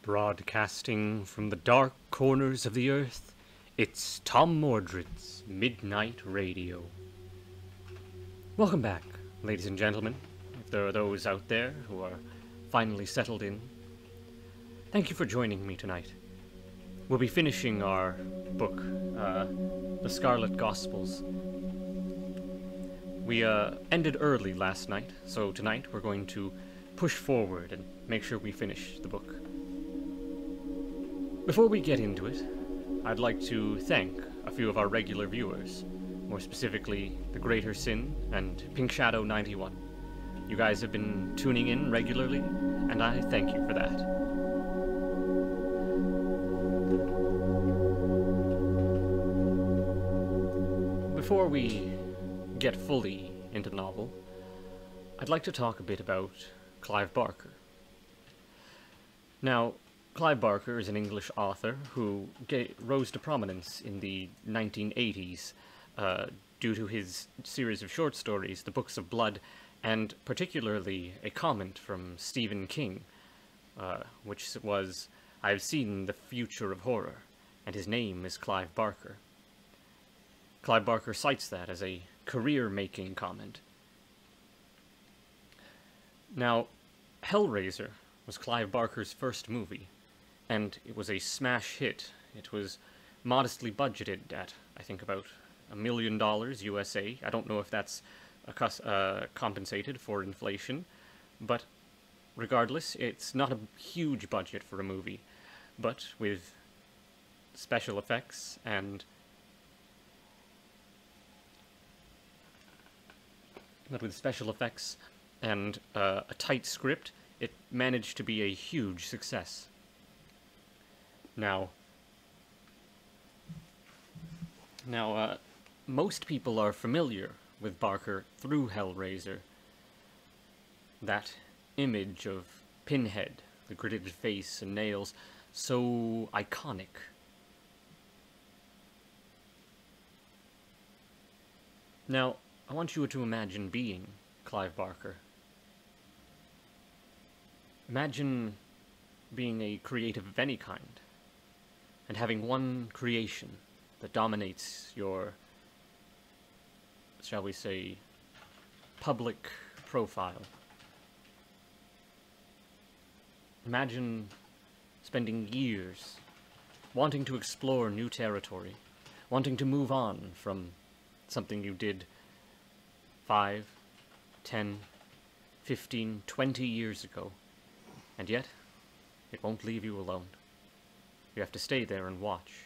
Broadcasting from the dark corners of the earth, it's Tom Mordred's Midnight Radio. Welcome back, ladies and gentlemen, if there are those out there who are finally settled in. Thank you for joining me tonight. We'll be finishing our book, The Scarlet Gospels. We ended early last night, so tonight we're going to push forward and make sure we finish the book. Before we get into it, I'd like to thank a few of our regular viewers, more specifically The Greater Sin and Pink Shadow 91. You guys have been tuning in regularly, and I thank you for that. Before we get fully into the novel, I'd like to talk a bit about Clive Barker. Now, Clive Barker is an English author who rose to prominence in the 1980s due to his series of short stories, The Books of Blood, and particularly a comment from Stephen King, which was, "I've seen the future of horror, and his name is Clive Barker." Clive Barker cites that as a career-making comment. Now, Hellraiser was Clive Barker's first movie, and it was a smash hit. It was modestly budgeted at, I think, about $1 million USA. I don't know if that's compensated for inflation, but regardless, it's not a huge budget for a movie. But with special effects and a tight script, it managed to be a huge success. Now, most people are familiar with Barker through Hellraiser. That image of Pinhead, the gritted face and nails, so iconic. Now, I want you to imagine being Clive Barker. Imagine being a creative of any kind, and having one creation that dominates your, shall we say, public profile. Imagine spending years wanting to explore new territory, wanting to move on from something you did 5, 10, 15, 20 years ago, and yet it won't leave you alone. You have to stay there and watch.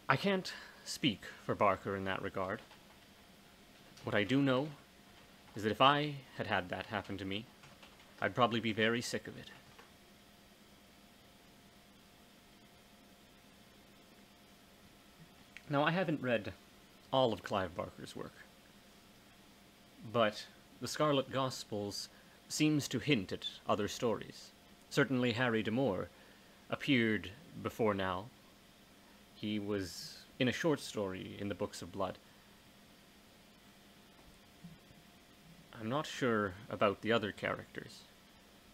I can't speak for Barker in that regard. What I do know is that if I had had that happen to me, I'd probably be very sick of it. Now, I haven't read all of Clive Barker's work, but The Scarlet Gospels seems to hint at other stories. Certainly Harry D'Amour appeared before now. He was in a short story in the Books of Blood. I'm not sure about the other characters.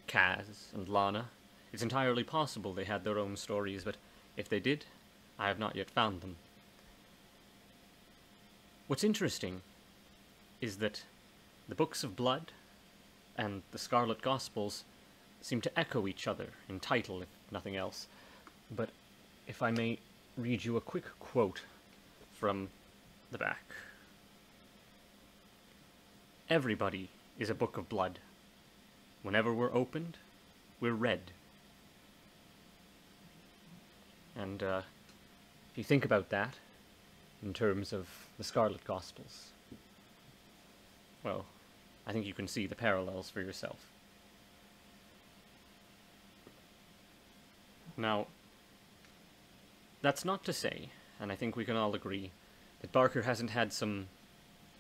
Kaz and Lana. It's entirely possible they had their own stories, but if they did, I have not yet found them. What's interesting is that the Books of Blood and the Scarlet Gospels seem to echo each other in title, if nothing else. But if I may read you a quick quote from the back. "Everybody is a book of blood. Whenever we're opened, we're read." And if you think about that in terms of the Scarlet Gospels, well, I think you can see the parallels for yourself. Now, that's not to say, and I think we can all agree, that Barker hasn't had some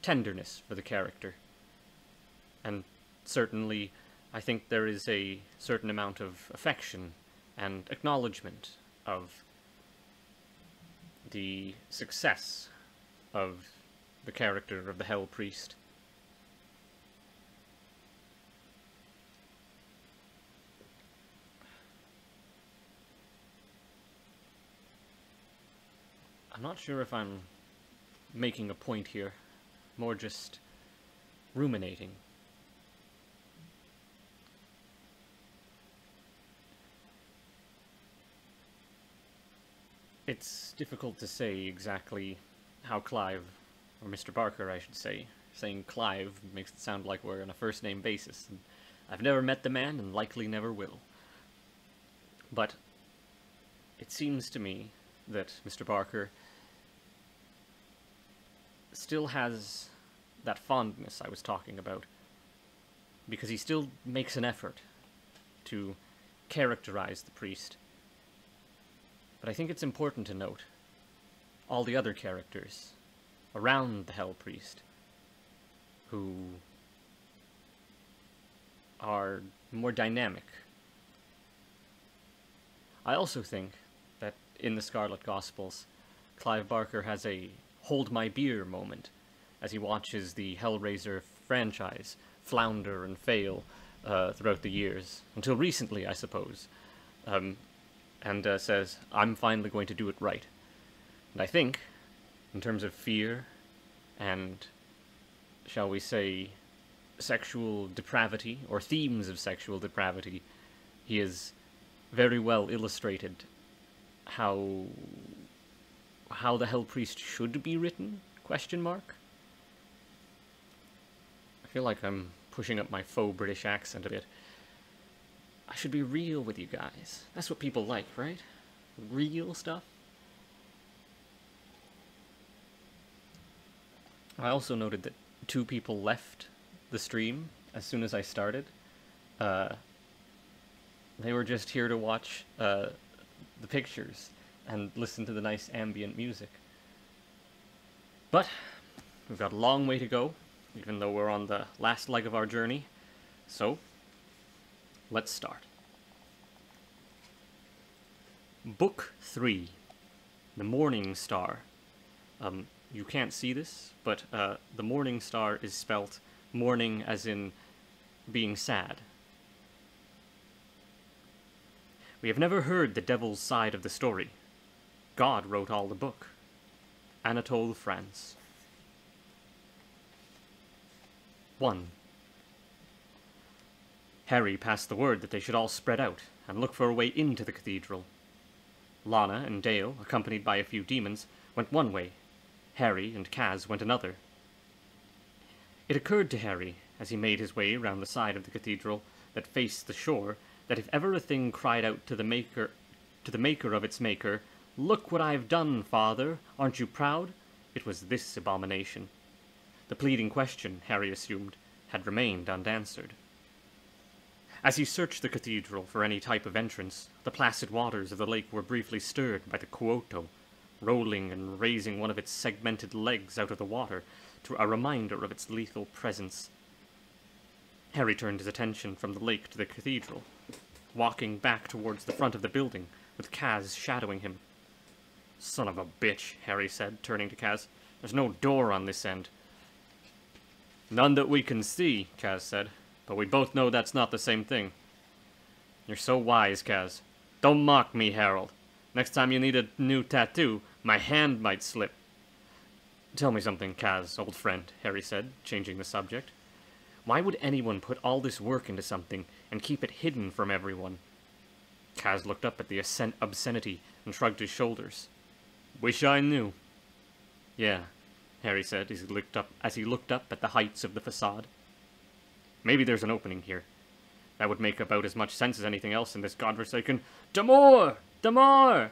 tenderness for the character. And certainly, I think there is a certain amount of affection and acknowledgement of the success of the character of the Hell Priest. I'm not sure if I'm making a point here, more just ruminating. It's difficult to say exactly how Clive, or Mr. Barker I should say, saying Clive makes it sound like we're on a first-name basis. And I've never met the man and likely never will. But it seems to me that Mr. Barker still has that fondness I was talking about, because he still makes an effort to characterize the priest. But I think it's important to note all the other characters around the Hell Priest who are more dynamic. I also think that in the Scarlet Gospels, Clive Barker has a hold my beer moment as he watches the Hellraiser franchise flounder and fail throughout the years, until recently, I suppose, and says, I'm finally going to do it right. And I think, in terms of fear and, shall we say, sexual depravity, or themes of sexual depravity, he has very well illustrated how the Hell Priest should be written, question mark. I feel like I'm pushing up my faux British accent a bit. I should be real with you guys. That's what people like, right? Real stuff. I also noted that 2 people left the stream as soon as I started. They were just here to watch the pictures and listen to the nice ambient music. But we've got a long way to go, even though we're on the last leg of our journey. So, let's start. Book 3, The Morning Star. You can't see this, but the Morning Star is spelt mourning as in being sad. We have never heard the devil's side of the story. God wrote all the book. Anatole France. 1. Harry passed the word that they should all spread out and look for a way into the cathedral. Lana and Dale, accompanied by a few demons, went one way. Harry and Kaz went another. It occurred to Harry, as he made his way round the side of the cathedral that faced the shore, that if ever a thing cried out to the maker of its maker, "Look what I've done, father, aren't you proud?" it was this abomination. The pleading question, Harry assumed, had remained unanswered. As he searched the cathedral for any type of entrance, the placid waters of the lake were briefly stirred by the Quoto, rolling and raising one of its segmented legs out of the water, to a reminder of its lethal presence. Harry turned his attention from the lake to the cathedral, walking back towards the front of the building, with Kaz shadowing him. "Son of a bitch," Harry said, turning to Kaz. "There's no door on this end." "None that we can see," Kaz said, "but we both know that's not the same thing." "You're so wise, Kaz. Don't mock me, Harold. Next time you need a new tattoo, my hand might slip." "Tell me something, Kaz, old friend," Harry said, changing the subject. "Why would anyone put all this work into something and keep it hidden from everyone?" Kaz looked up at the obscenity and shrugged his shoulders. "Wish I knew." "Yeah," Harry said as he looked up at the heights of the facade. "Maybe there's an opening here. That would make about as much sense as anything else in this godforsaken—" "Damore! Damore!"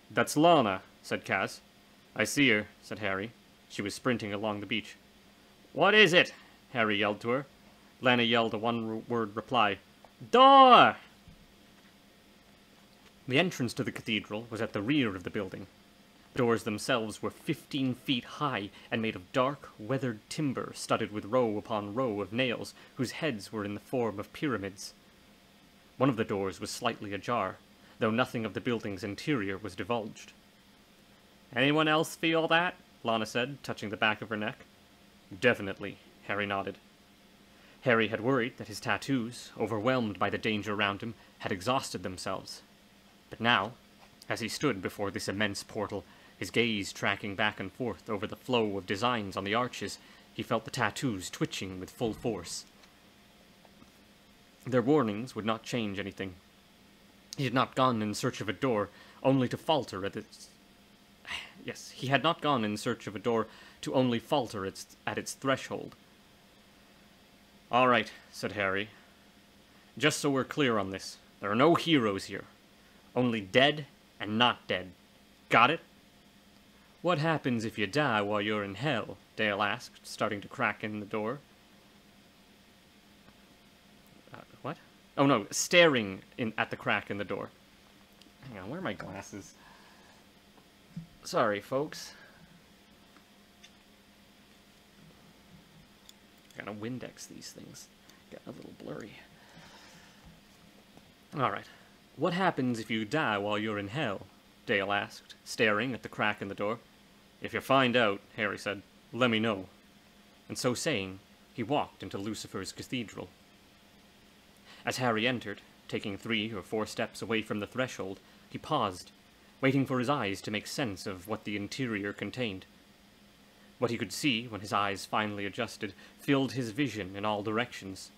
"That's Lana," said Kaz. "I see her," said Harry. She was sprinting along the beach. "What is it?" Harry yelled to her. Lana yelled a one-word reply. "Door!" The entrance to the cathedral was at the rear of the building. The doors themselves were 15 feet high and made of dark, weathered timber studded with row upon row of nails whose heads were in the form of pyramids. One of the doors was slightly ajar, though nothing of the building's interior was divulged. "Anyone else feel that?" Lana said, touching the back of her neck. "Definitely," Harry nodded. Harry had worried that his tattoos, overwhelmed by the danger around him, had exhausted themselves. But now, as he stood before this immense portal, His gaze tracking back and forth over the flow of designs on the arches, he felt the tattoos twitching with full force. Their warnings would not change anything. He had not gone in search of a door, only to falter at its... Yes, he had not gone in search of a door to only falter at its threshold. "All right," said Harry. "Just so we're clear on this, there are no heroes here. Only dead and not dead. Got it?" "What happens if you die while you're in hell?" Dale asked, starting to crack in the door. What? Oh no, staring at the crack in the door. Hang on, where are my glasses? Sorry, folks. Gotta Windex these things. Getting a little blurry. Alright. "What happens if you die while you're in hell?" Dale asked, staring at the crack in the door. "If you find out," Harry said, "let me know." And so saying, he walked into Lucifer's cathedral. As Harry entered, taking 3 or 4 steps away from the threshold, he paused, waiting for his eyes to make sense of what the interior contained. What he could see, when his eyes finally adjusted, filled his vision in all directions.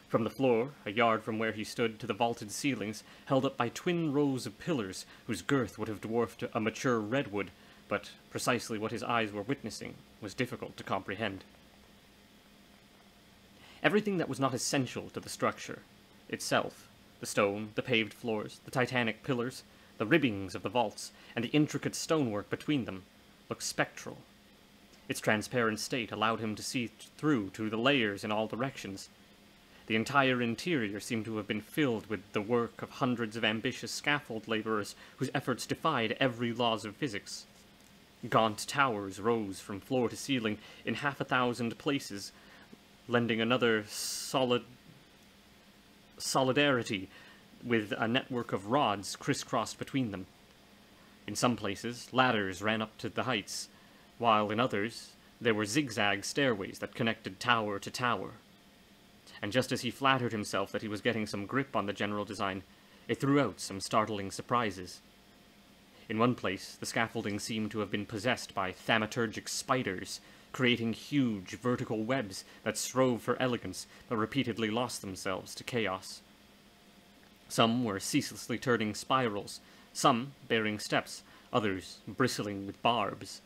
From the floor, a yard from where he stood, to the vaulted ceilings, held up by twin rows of pillars whose girth would have dwarfed a mature redwood, but precisely what his eyes were witnessing was difficult to comprehend. Everything that was not essential to the structure itself, the stone, the paved floors, the titanic pillars, the ribbings of the vaults, and the intricate stonework between them, looked spectral. Its transparent state allowed him to see through to the layers in all directions. The entire interior seemed to have been filled with the work of hundreds of ambitious scaffold laborers whose efforts defied every laws of physics. Gaunt towers rose from floor to ceiling in 1,000 places, lending another solidarity with a network of rods crisscrossed between them. In some places, ladders ran up to the heights, while in others, there were zigzag stairways that connected tower to tower. And just as he flattered himself that he was getting some grip on the general design, it threw out some startling surprises. In one place, the scaffolding seemed to have been possessed by thaumaturgic spiders, creating huge vertical webs that strove for elegance but repeatedly lost themselves to chaos. Some were ceaselessly turning spirals, some bearing steps, others bristling with barbs.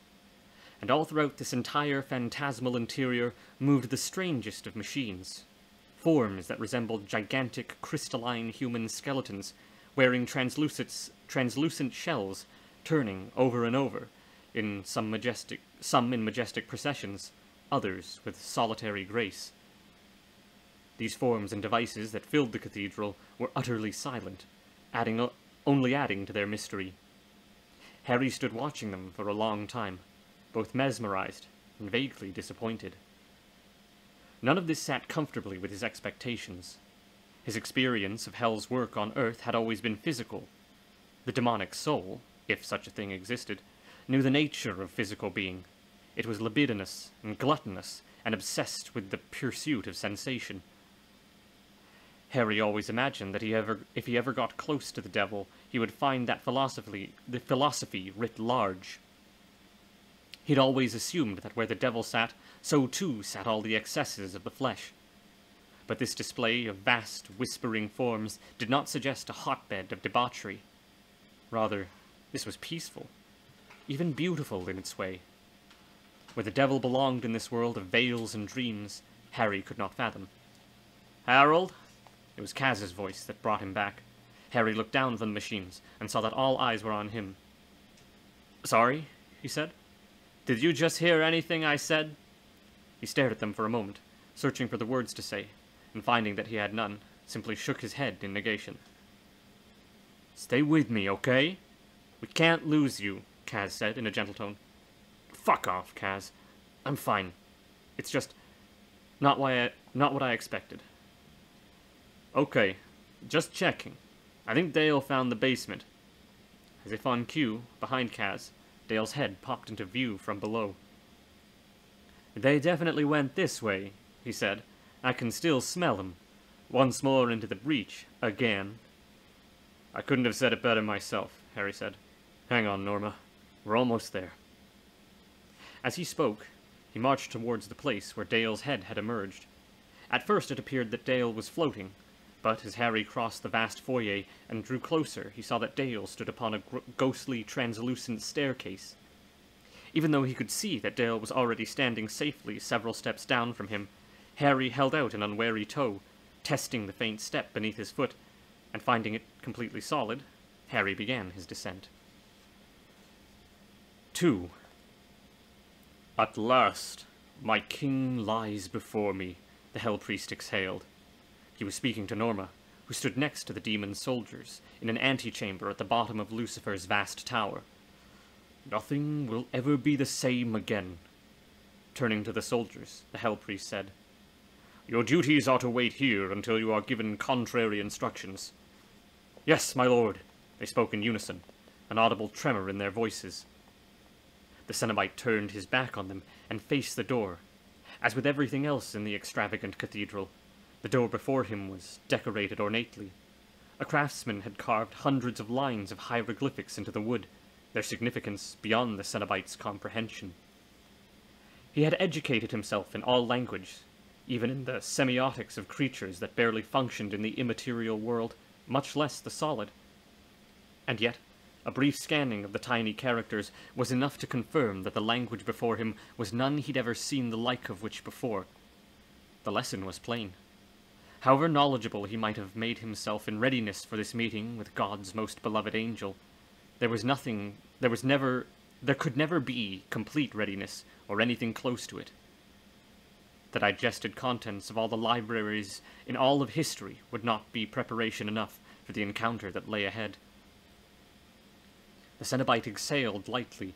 And all throughout this entire phantasmal interior moved the strangest of machines. Forms that resembled gigantic crystalline human skeletons, wearing translucent shells, turning over and over, some in majestic processions, others with solitary grace. These forms and devices that filled the cathedral were utterly silent, only adding to their mystery. Harry stood watching them for a long time, both mesmerized and vaguely disappointed. None of this sat comfortably with his expectations. His experience of hell's work on Earth had always been physical. The demonic soul, if such a thing existed, knew the nature of physical being. It was libidinous and gluttonous and obsessed with the pursuit of sensation. Harry always imagined that if he ever got close to the devil, he would find that the philosophy writ large. He'd always assumed that where the devil sat, so too sat all the excesses of the flesh. But this display of vast, whispering forms did not suggest a hotbed of debauchery. Rather, this was peaceful, even beautiful in its way. Where the devil belonged in this world of veils and dreams, Harry could not fathom. "Harold?" It was Kaz's voice that brought him back. Harry looked down from the machines and saw that all eyes were on him. "Sorry," he said. "Did you just hear anything I said?" He stared at them for a moment, searching for the words to say, and finding that he had none, simply shook his head in negation. "Stay with me, okay? We can't lose you," Kaz said in a gentle tone. "Fuck off, Kaz. I'm fine. It's just not what I expected." "Okay, just checking. I think Dale found the basement." As if on cue, behind Kaz, Dale's head popped into view from below. "They definitely went this way," he said. "I can still smell them. Once more into the breach, again." "I couldn't have said it better myself," Harry said. "Hang on, Norma." We're almost there. As he spoke, he marched towards the place where Dale's head had emerged. At first it appeared that Dale was floating, but as Harry crossed the vast foyer and drew closer, he saw that Dale stood upon a ghostly, translucent staircase. Even though he could see that Dale was already standing safely several steps down from him, Harry held out an unwary toe, testing the faint step beneath his foot, and finding it completely solid, Harry began his descent. 2. At last, my king lies before me, the Hell Priest exhaled. He was speaking to Norma, who stood next to the demon's soldiers, in an antechamber at the bottom of Lucifer's vast tower. Nothing will ever be the same again. Turning to the soldiers, the Hell Priest said, Your duties are to wait here until you are given contrary instructions. Yes, my lord, they spoke in unison, an audible tremor in their voices. The Cenobite turned his back on them and faced the door. As with everything else in the extravagant cathedral, the door before him was decorated ornately. A craftsman had carved hundreds of lines of hieroglyphics into the wood, their significance beyond the Cenobite's comprehension. He had educated himself in all language, even in the semiotics of creatures that barely functioned in the immaterial world, much less the solid. And yet, a brief scanning of the tiny characters was enough to confirm that the language before him was none he'd ever seen the like of which before. The lesson was plain. However knowledgeable he might have made himself in readiness for this meeting with God's most beloved angel, there could never be complete readiness or anything close to it. The digested contents of all the libraries in all of history would not be preparation enough for the encounter that lay ahead. The Cenobite exhaled lightly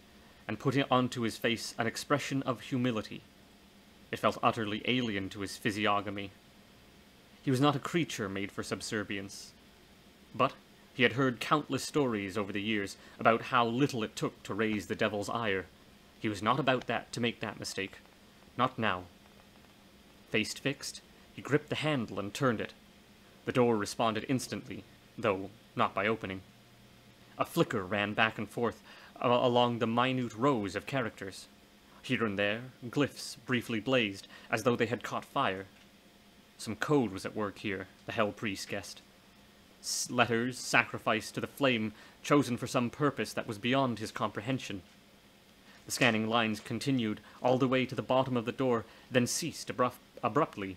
and put onto his face an expression of humility. It felt utterly alien to his physiognomy. He was not a creature made for subservience. But he had heard countless stories over the years about how little it took to raise the devil's ire. He was not about to make that mistake. Not now. Face fixed, he gripped the handle and turned it. The door responded instantly, though not by opening. A flicker ran back and forth along the minute rows of characters. Here and there, glyphs briefly blazed, as though they had caught fire. Some code was at work here, the Hell Priest guessed. Letters sacrificed to the flame, chosen for some purpose that was beyond his comprehension. The scanning lines continued all the way to the bottom of the door, then ceased abruptly.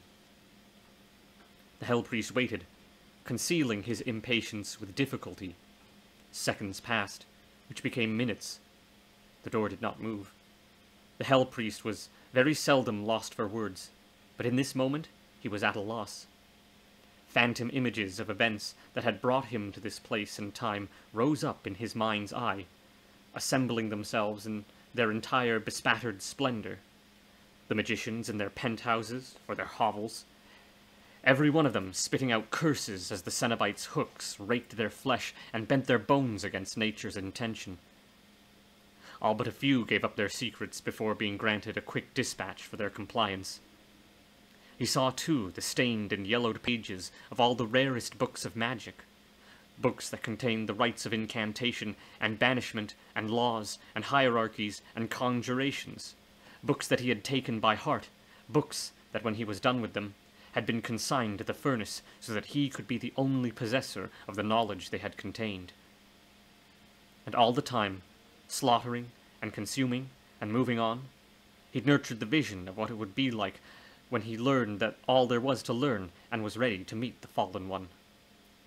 The Hell Priest waited, concealing his impatience with difficulty. Seconds passed, which became minutes. The door did not move. The Hell Priest was very seldom lost for words, but in this moment he was at a loss. Phantom images of events that had brought him to this place and time rose up in his mind's eye, assembling themselves in their entire bespattered splendor. The magicians in their penthouses or their hovels, every one of them spitting out curses as the Cenobite's hooks raked their flesh and bent their bones against nature's intention. All but a few gave up their secrets before being granted a quick dispatch for their compliance. He saw, too, the stained and yellowed pages of all the rarest books of magic, books that contained the rites of incantation and banishment and laws and hierarchies and conjurations, books that he had taken by heart, books that, when he was done with them, had been consigned to the furnace so that he could be the only possessor of the knowledge they had contained. And all the time, slaughtering and consuming and moving on, he'd nurtured the vision of what it would be like when he learned that all there was to learn and was ready to meet the fallen one,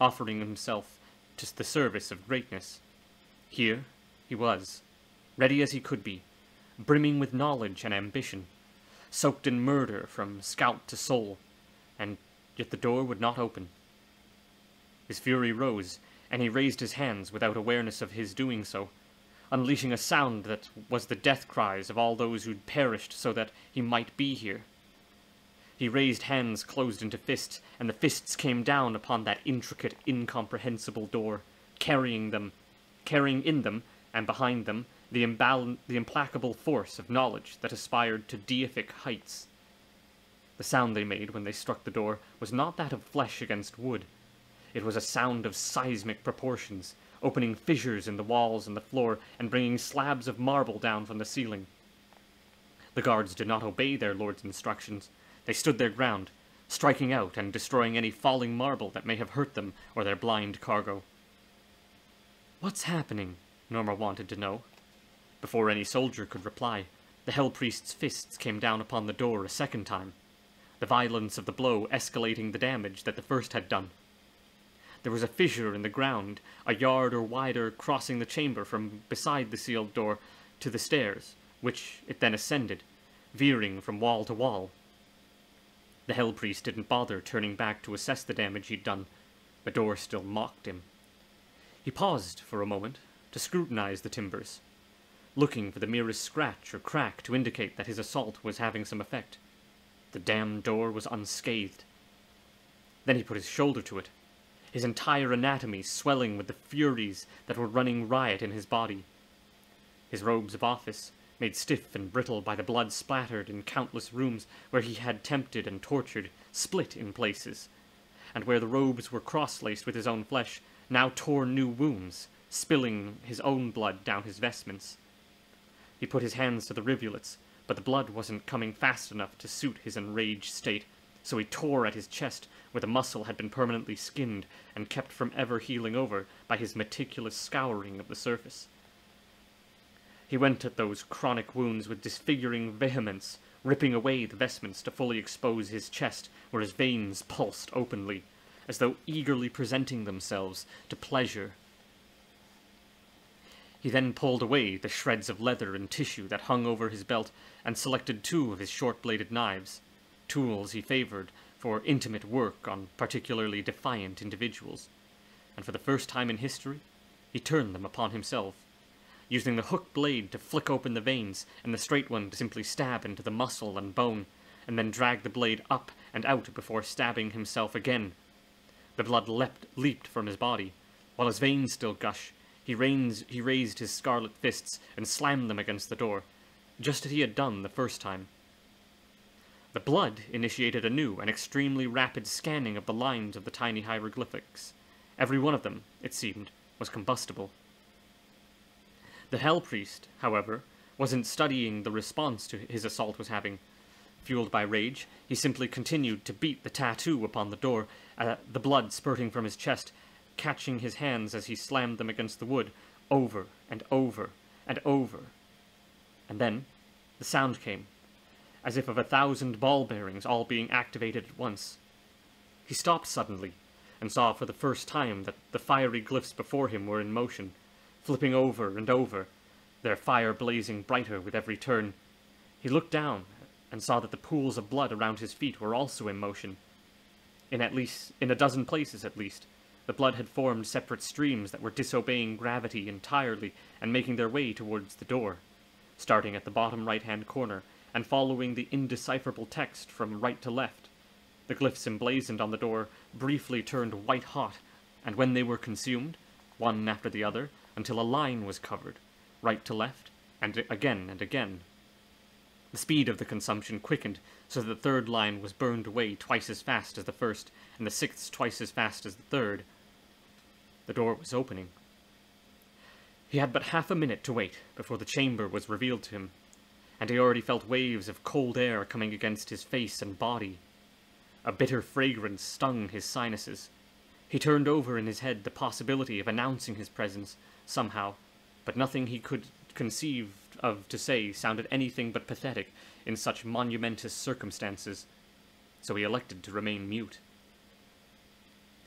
offering himself to the service of greatness. Here he was, ready as he could be, brimming with knowledge and ambition, soaked in murder from scalp to soul, and yet the door would not open. His fury rose, and he raised his hands without awareness of his doing so, unleashing a sound that was the death cries of all those who'd perished so that he might be here. He raised hands closed into fists, and the fists came down upon that intricate, incomprehensible door, carrying in them, and behind them, the implacable force of knowledge that aspired to deific heights. The sound they made when they struck the door was not that of flesh against wood. It was a sound of seismic proportions, opening fissures in the walls and the floor and bringing slabs of marble down from the ceiling. The guards did not obey their lord's instructions. They stood their ground, striking out and destroying any falling marble that may have hurt them or their blind cargo. "What's happening?" Norma wanted to know. Before any soldier could reply, the Hell Priest's fists came down upon the door a second time, the violence of the blow escalating the damage that the first had done. There was a fissure in the ground, a yard or wider, crossing the chamber from beside the sealed door to the stairs, which it then ascended, veering from wall to wall. The Hell Priest didn't bother turning back to assess the damage he'd done. The door still mocked him. He paused for a moment to scrutinize the timbers, looking for the merest scratch or crack to indicate that his assault was having some effect. The damned door was unscathed. Then he put his shoulder to it, his entire anatomy swelling with the furies that were running riot in his body. His robes of office, made stiff and brittle by the blood splattered in countless rooms where he had tempted and tortured, split in places, and where the robes were cross-laced with his own flesh, now tore new wounds, spilling his own blood down his vestments. He put his hands to the rivulets, but the blood wasn't coming fast enough to suit his enraged state, so he tore at his chest, where the muscle had been permanently skinned and kept from ever healing over by his meticulous scouring of the surface. He went at those chronic wounds with disfiguring vehemence, ripping away the vestments to fully expose his chest, where his veins pulsed openly, as though eagerly presenting themselves to pleasure. He then pulled away the shreds of leather and tissue that hung over his belt and selected 2 of his short-bladed knives, tools he favored for intimate work on particularly defiant individuals, and for the first time in history, he turned them upon himself, using the hooked blade to flick open the veins and the straight one to simply stab into the muscle and bone, and then drag the blade up and out before stabbing himself again. The blood leaped from his body. While his veins still gush, he raised his scarlet fists and slammed them against the door, just as he had done the first time. The blood initiated anew an extremely rapid scanning of the lines of the tiny hieroglyphics. Every one of them, it seemed, was combustible. The Hell Priest, however, wasn't studying the response to his assault was having. Fueled by rage, he simply continued to beat the tattoo upon the door, the blood spurting from his chest, catching his hands as he slammed them against the wood, over and over and over. And then the sound came, as if of 1,000 ball bearings all being activated at once. He stopped suddenly, and saw for the first time that the fiery glyphs before him were in motion, flipping over and over, their fire blazing brighter with every turn. He looked down and saw that the pools of blood around his feet were also in motion. In a dozen places at least, the blood had formed separate streams that were disobeying gravity entirely and making their way towards the door, starting at the bottom right-hand corner and following the indecipherable text from right to left. The glyphs emblazoned on the door briefly turned white-hot, and when they were consumed, one after the other, until a line was covered, right to left, and again and again. The speed of the consumption quickened, so that the third line was burned away twice as fast as the first, and the sixth twice as fast as the third. The door was opening. He had but half a minute to wait before the chamber was revealed to him, and he already felt waves of cold air coming against his face and body. A bitter fragrance stung his sinuses. He turned over in his head the possibility of announcing his presence, somehow, but nothing he could conceive of to say sounded anything but pathetic in such monumentous circumstances, so he elected to remain mute.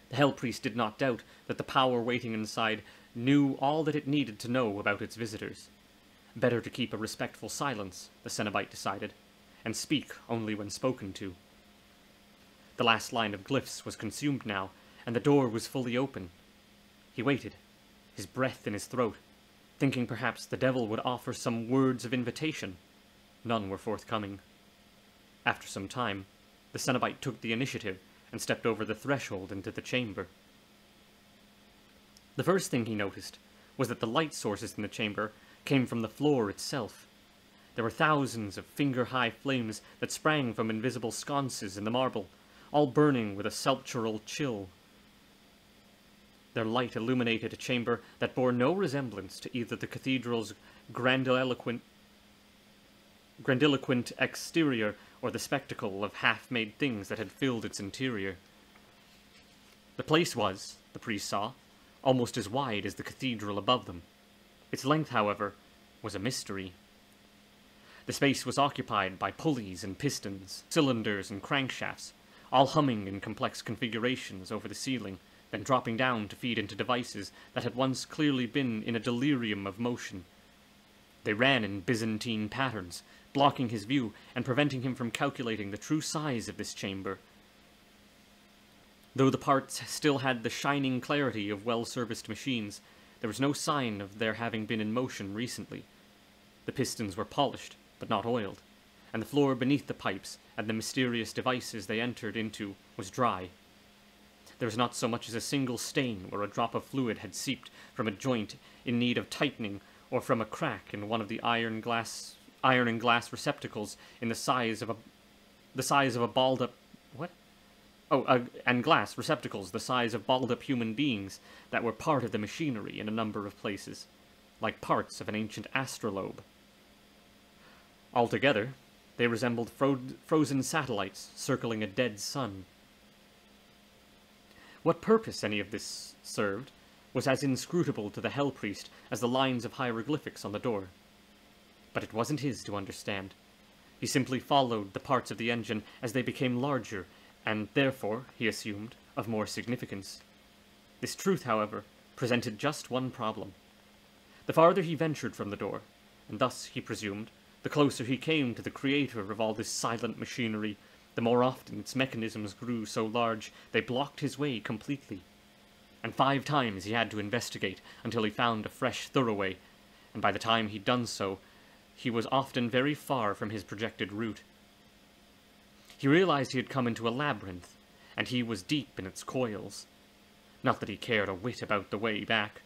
The Hell Priest did not doubt that the power waiting inside knew all that it needed to know about its visitors. Better to keep a respectful silence, the Cenobite decided, and speak only when spoken to. The last line of glyphs was consumed now, and the door was fully open. He waited, his breath in his throat, thinking perhaps the devil would offer some words of invitation. None were forthcoming. After some time, the Cenobite took the initiative and stepped over the threshold into the chamber. The first thing he noticed was that the light sources in the chamber came from the floor itself. There were thousands of finger-high flames that sprang from invisible sconces in the marble, all burning with a sepulchral chill. Their light illuminated a chamber that bore no resemblance to either the cathedral's grandiloquent exterior or the spectacle of half-made things that had filled its interior. The place was, the priest saw, almost as wide as the cathedral above them. Its length, however, was a mystery. The space was occupied by pulleys and pistons, cylinders and crankshafts, all humming in complex configurations over the ceiling, then dropping down to feed into devices that had once clearly been in a delirium of motion. They ran in Byzantine patterns, blocking his view and preventing him from calculating the true size of this chamber. Though the parts still had the shining clarity of well-serviced machines, there was no sign of their having been in motion recently. The pistons were polished, but not oiled, and the floor beneath the pipes and the mysterious devices they entered into was dry. There was not so much as a single stain where a drop of fluid had seeped from a joint in need of tightening or from a crack in one of the iron and glass receptacles in the size of a balled up and glass receptacles the size of balled up human beings that were part of the machinery in a number of places, like parts of an ancient astrolabe. Altogether, they resembled frozen satellites circling a dead sun. What purpose any of this served was as inscrutable to the Hell Priest as the lines of hieroglyphics on the door. But it wasn't his to understand. He simply followed the parts of the engine as they became larger, and therefore, he assumed, of more significance. This truth, however, presented just one problem. The farther he ventured from the door, and thus, he presumed, the closer he came to the creator of all this silent machinery, the more often its mechanisms grew so large they blocked his way completely. And 5 times he had to investigate until he found a fresh thoroughway, and by the time he'd done so, he was often very far from his projected route. He realized he had come into a labyrinth, and he was deep in its coils. Not that he cared a whit about the way back.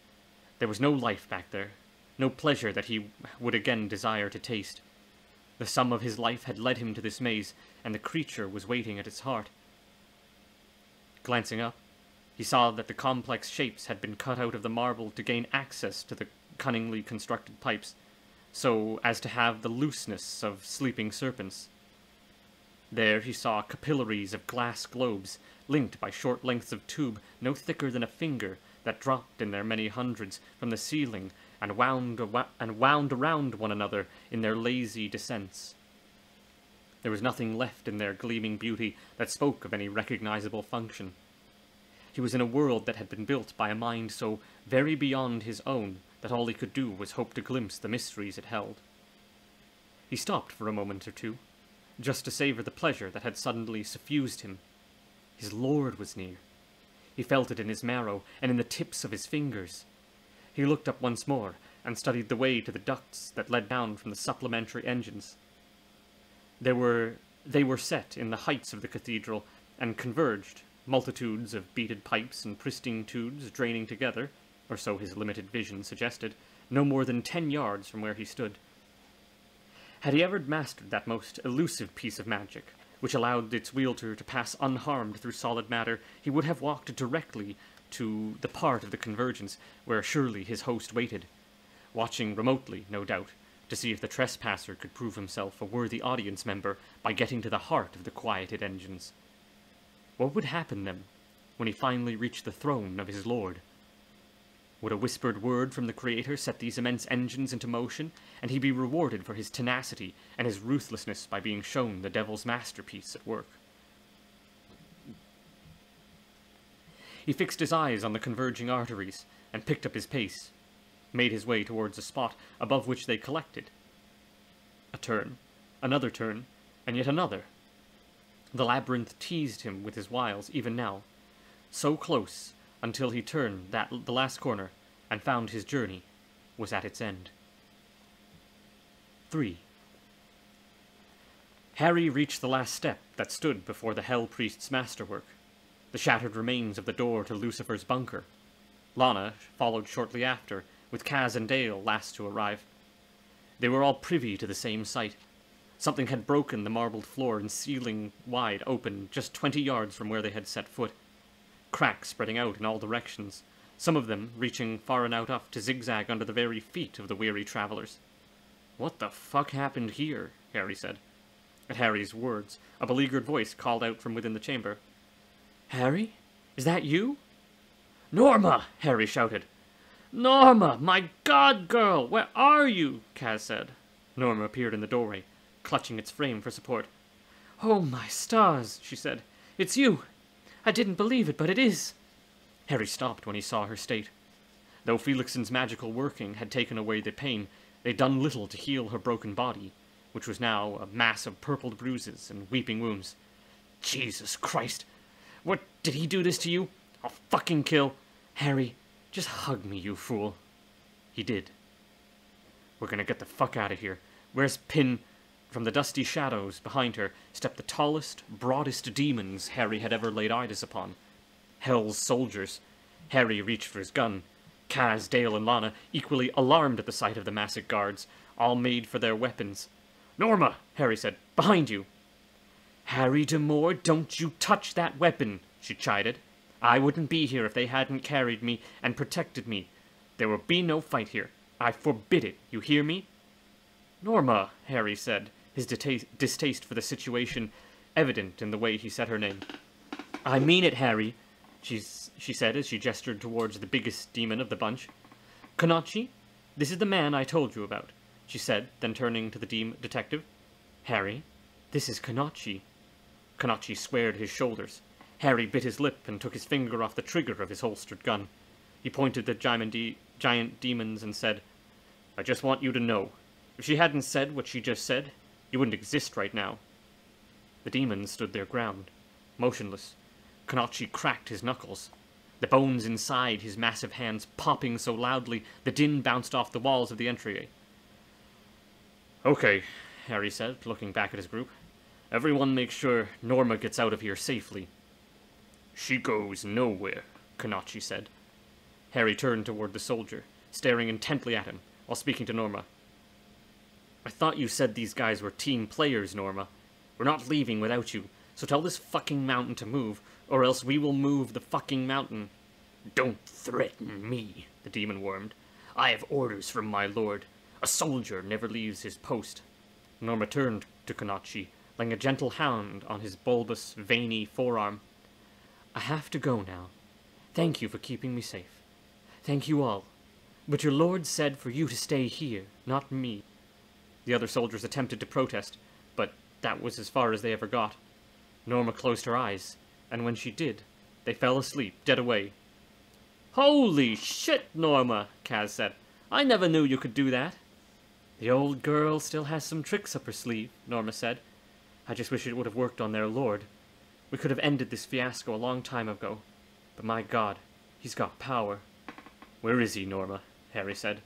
There was no life back there, no pleasure that he would again desire to taste. The sum of his life had led him to this maze, and the creature was waiting at its heart. Glancing up, he saw that the complex shapes had been cut out of the marble to gain access to the cunningly constructed pipes, so as to have the looseness of sleeping serpents. There he saw capillaries of glass globes, linked by short lengths of tube no thicker than a finger, that dropped in their many hundreds from the ceiling and wound around one another in their lazy descents. There was nothing left in their gleaming beauty that spoke of any recognizable function. He was in a world that had been built by a mind so very beyond his own that all he could do was hope to glimpse the mysteries it held. He stopped for a moment or two, just to savor the pleasure that had suddenly suffused him. His lord was near. He felt it in his marrow and in the tips of his fingers. He looked up once more and studied the way to the ducts that led down from the supplementary engines. They were set in the heights of the cathedral and converged, multitudes of beaded pipes and pristine tubes draining together, or so his limited vision suggested, no more than 10 yards from where he stood. Had he ever mastered that most elusive piece of magic, which allowed its wielder to pass unharmed through solid matter, he would have walked directly to the part of the convergence where surely his host waited, watching remotely, no doubt, to see if the trespasser could prove himself a worthy audience member by getting to the heart of the quieted engines. What would happen, then, when he finally reached the throne of his lord? Would a whispered word from the Creator set these immense engines into motion, and he be rewarded for his tenacity and his ruthlessness by being shown the devil's masterpiece at work? He fixed his eyes on the converging arteries, and picked up his pace, made his way towards a spot above which they collected. A turn, another turn, and yet another. The labyrinth teased him with his wiles even now, so close until he turned the last corner and found his journey was at its end. 3. Harry reached the last step that stood before the Hell Priest's masterwork, the shattered remains of the door to Lucifer's bunker. Lana followed shortly after, with Kaz and Dale last to arrive. They were all privy to the same sight. Something had broken the marbled floor and ceiling wide open just 20 yards from where they had set foot. Cracks spreading out in all directions, some of them reaching far enough to zigzag under the very feet of the weary travelers. "What the fuck happened here?" Harry said. At Harry's words, a beleaguered voice called out from within the chamber. "Harry? Is that you?" "Norma!" Harry shouted. "Norma! My God, girl! Where are you?" Kaz said. Norma appeared in the doorway, clutching its frame for support. "Oh, my stars," she said. "It's you! I didn't believe it, but it is." Harry stopped when he saw her state. Though Felixson's magical working had taken away the pain, they'd done little to heal her broken body, which was now a mass of purpled bruises and weeping wounds. "Jesus Christ! What, did he do this to you? I'll fucking kill... Harry, just hug me, you fool." He did. "We're gonna get the fuck out of here. Where's Pin?" From the dusty shadows behind her stepped the tallest, broadest demons Harry had ever laid eyes upon. Hell's soldiers. Harry reached for his gun. Kaz, Dale, and Lana, equally alarmed at the sight of the massive guards, all made for their weapons. "Norma," Harry said, "behind you." "Harry D'Amour, don't you touch that weapon," she chided. "I wouldn't be here if they hadn't carried me and protected me. There will be no fight here. I forbid it, you hear me?" "Norma," Harry said, his distaste for the situation evident in the way he said her name. "I mean it, Harry," she said as she gestured towards the biggest demon of the bunch. "Konachi, this is the man I told you about," she said, then turning to the detective. "Harry, this is Konachi." Konachi squared his shoulders. Harry bit his lip and took his finger off the trigger of his holstered gun. He pointed at the giant demons and said, "I just want you to know, if she hadn't said what she just said, you wouldn't exist right now." The demons stood their ground, motionless. Konachi cracked his knuckles, the bones inside his massive hands popping so loudly the din bounced off the walls of the entryway. "Okay," Harry said, looking back at his group. "Everyone make sure Norma gets out of here safely." "She goes nowhere," Konachi said. Harry turned toward the soldier, staring intently at him, while speaking to Norma. "I thought you said these guys were team players, Norma. We're not leaving without you, so tell this fucking mountain to move, or else we will move the fucking mountain." "Don't threaten me," the demon wormed. "I have orders from my lord. A soldier never leaves his post." Norma turned to Konachi, laying a gentle hand on his bulbous, veiny forearm. "I have to go now. Thank you for keeping me safe. Thank you all. But your lord said for you to stay here, not me." The other soldiers attempted to protest, but that was as far as they ever got. Norma closed her eyes, and when she did, they fell asleep, dead away. "Holy shit, Norma," Kaz said. "I never knew you could do that." "The old girl still has some tricks up her sleeve," Norma said. "I just wish it would have worked on their lord. We could have ended this fiasco a long time ago. But my God, he's got power." "Where is he, Norma?" Harry said.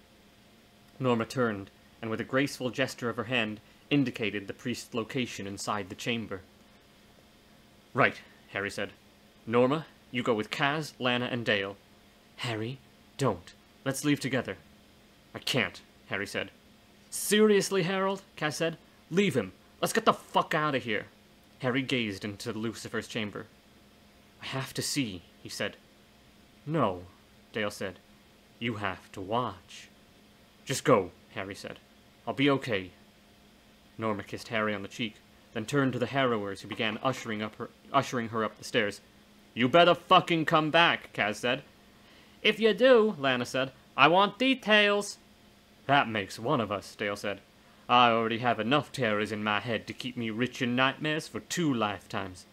Norma turned, and with a graceful gesture of her hand, indicated the priest's location inside the chamber. "Right," Harry said. "Norma, you go with Kaz, Lana, and Dale." "Harry, don't. Let's leave together." "I can't," Harry said. "Seriously, Harold?" Kaz said. "Leave him. Let's get the fuck out of here." Harry gazed into Lucifer's chamber. "I have to see," he said. "No," Dale said. "You have to watch." "Just go," Harry said. "I'll be okay." Norma kissed Harry on the cheek, then turned to the harrowers who began ushering her up the stairs. "You better fucking come back," Kaz said. "If you do," Lana said, "I want details." "That makes one of us," Dale said. "I already have enough terrors in my head to keep me rich in nightmares for 2 lifetimes.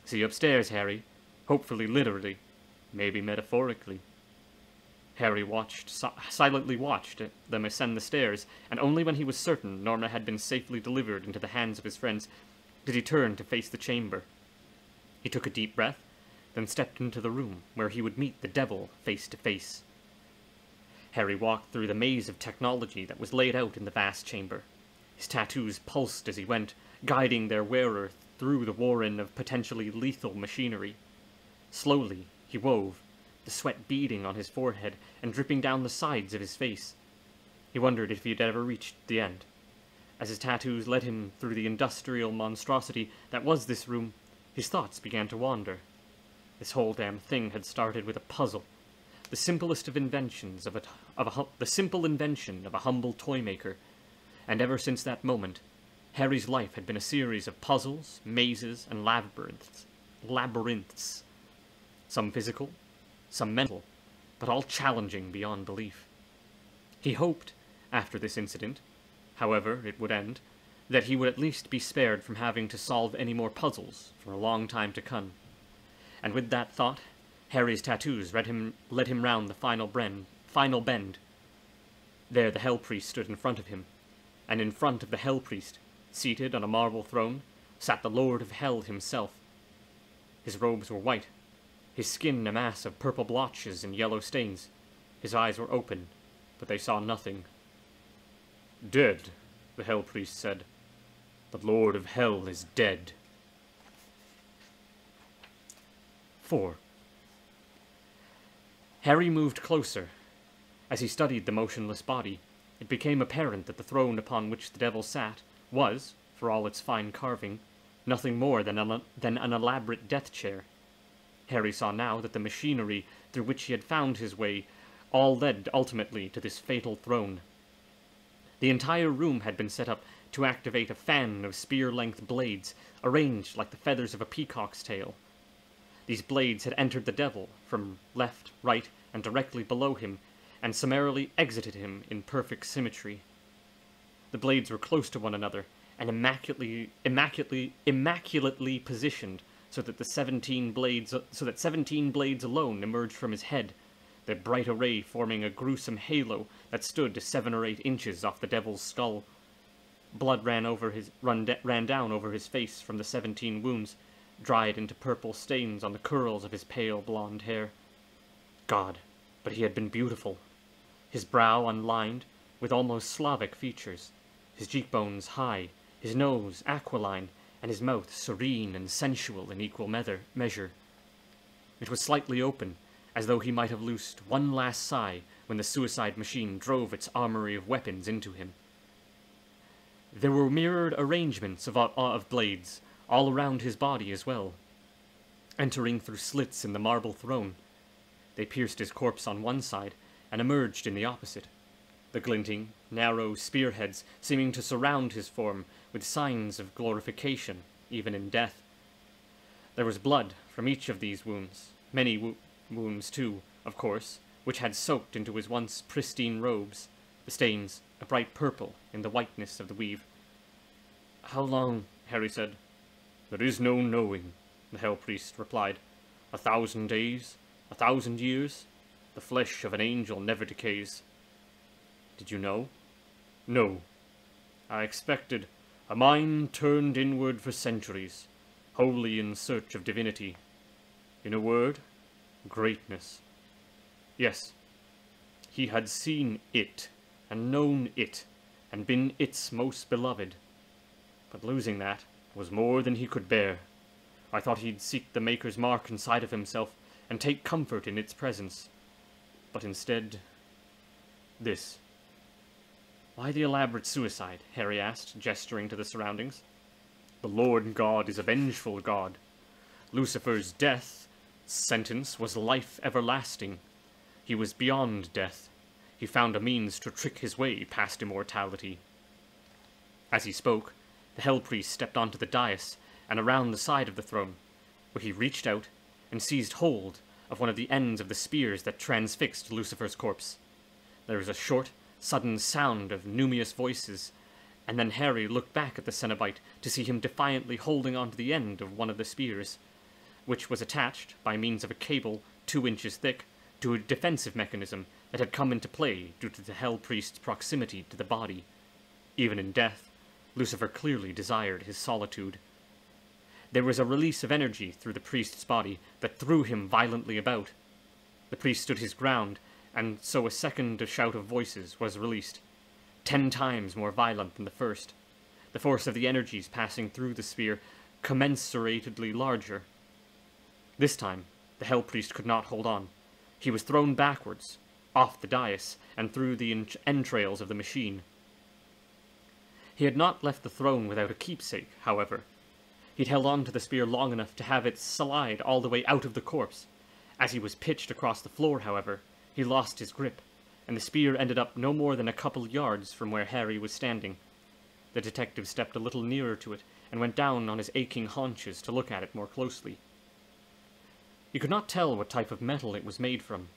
See you upstairs, Harry. Hopefully literally. Maybe metaphorically." Harry silently watched them ascend the stairs, and only when he was certain Norma had been safely delivered into the hands of his friends did he turn to face the chamber. He took a deep breath, then stepped into the room where he would meet the devil face to face. Harry walked through the maze of technology that was laid out in the vast chamber. His tattoos pulsed as he went, guiding their wearer through the warren of potentially lethal machinery. Slowly, he wove, the sweat beading on his forehead and dripping down the sides of his face. He wondered if he had ever reached the end. As his tattoos led him through the industrial monstrosity that was this room, his thoughts began to wander. This whole damn thing had started with a puzzle. the simplest of inventions the simple invention of a humble toy maker, and ever since that moment, Harry's life had been a series of puzzles, mazes, and labyrinths. Some physical, some mental, but all challenging beyond belief. He hoped, after this incident, however it would end, that he would at least be spared from having to solve any more puzzles for a long time to come. And with that thought, Harry's tattoos led him round the final bend. There the Hell Priest stood in front of him, and in front of the Hell Priest, seated on a marble throne, sat the Lord of Hell himself. His robes were white, his skin a mass of purple blotches and yellow stains. His eyes were open, but they saw nothing. "Dead," the Hell Priest said. "The Lord of Hell is dead." 4. Harry moved closer. As he studied the motionless body, it became apparent that the throne upon which the devil sat was, for all its fine carving, nothing more than an elaborate death chair. Harry saw now that the machinery through which he had found his way all led ultimately to this fatal throne. The entire room had been set up to activate a fan of spear-length blades, arranged like the feathers of a peacock's tail. These blades had entered the devil from left, right, and directly below him, and summarily exited him in perfect symmetry. The blades were close to one another, and immaculately positioned, so that 17 blades alone emerged from his head, their bright array forming a gruesome halo that stood 7 or 8 inches off the devil's skull. Blood ran down over his face from the 17 wounds, dried into purple stains on the curls of his pale blonde hair. God, but he had been beautiful. His brow unlined, with almost Slavic features, his cheekbones high, his nose aquiline, and his mouth serene and sensual in equal measure. It was slightly open, as though he might have loosed one last sigh when the suicide machine drove its armory of weapons into him. There were mirrored arrangements of blades all around his body as well, entering through slits in the marble throne. They pierced his corpse on one side and emerged in the opposite, the glinting, narrow spearheads seeming to surround his form with signs of glorification, even in death. There was blood from each of these wounds, many wounds too, of course, which had soaked into his once pristine robes, the stains a bright purple in the whiteness of the weave. "How long?" Harry said. "There is no knowing," the Hell Priest replied. 1,000 days, 1,000 years. The flesh of an angel never decays." "Did you know?" "No. I expected a mind turned inward for centuries, wholly in search of divinity. In a word, greatness. Yes, he had seen it, and known it, and been its most beloved. But losing that was more than he could bear. I thought he'd seek the Maker's mark inside of himself, and take comfort in its presence. But instead, this." "Why the elaborate suicide?" Harry asked, gesturing to the surroundings. "The Lord God is a vengeful God. Lucifer's death sentence was life everlasting. He was beyond death. He found a means to trick his way past immortality." As he spoke, the Hell Priest stepped onto the dais and around the side of the throne, where he reached out and seized hold of one of the ends of the spears that transfixed Lucifer's corpse. There was a short, sudden sound of numerous voices, and then Harry looked back at the Cenobite to see him defiantly holding onto the end of one of the spears, which was attached, by means of a cable 2 inches thick, to a defensive mechanism that had come into play due to the Hell Priest's proximity to the body. Even in death, Lucifer clearly desired his solitude. There was a release of energy through the priest's body that threw him violently about. The priest stood his ground, and so a second shout of voices was released, 10 times more violent than the first, the force of the energies passing through the spear commensuratedly larger. This time, the Hell Priest could not hold on. He was thrown backwards, off the dais, and through the entrails of the machine. He had not left the throne without a keepsake, however. He'd held on to the spear long enough to have it slide all the way out of the corpse. As he was pitched across the floor, however, He lost his grip, and the spear ended up no more than a couple yards from where Harry was standing. The detective stepped a little nearer to it and went down on his aching haunches to look at it more closely. He could not tell what type of metal it was made from.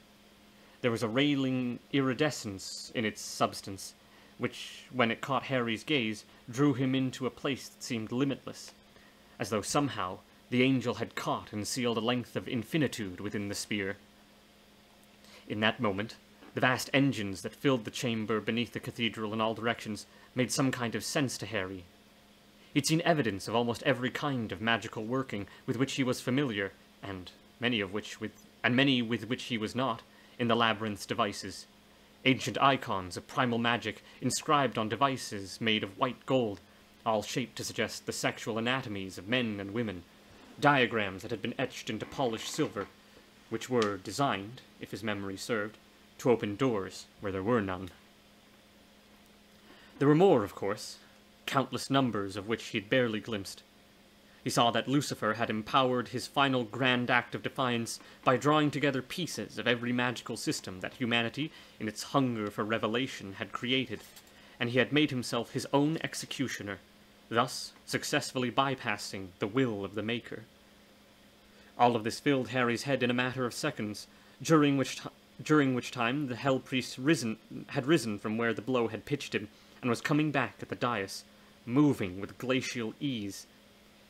There was a railing iridescence in its substance, which, when it caught Harry's gaze, drew him into a place that seemed limitless, as though somehow the angel had caught and sealed a length of infinitude within the spear. In that moment, the vast engines that filled the chamber beneath the cathedral in all directions made some kind of sense to Harry. He'd seen evidence of almost every kind of magical working with which he was familiar, and many with which he was not, in the labyrinth's devices. Ancient icons of primal magic inscribed on devices made of white gold, all shaped to suggest the sexual anatomies of men and women. Diagrams that had been etched into polished silver, which were designed, if his memory served, to open doors where there were none. There were more, of course, countless numbers of which he had barely glimpsed. He saw that Lucifer had empowered his final grand act of defiance by drawing together pieces of every magical system that humanity, in its hunger for revelation, had created, and he had made himself his own executioner, thus successfully bypassing the will of the Maker. All of this filled Harry's head in a matter of seconds, during which time the Hell Priest had risen from where the blow had pitched him, and was coming back at the dais, moving with glacial ease,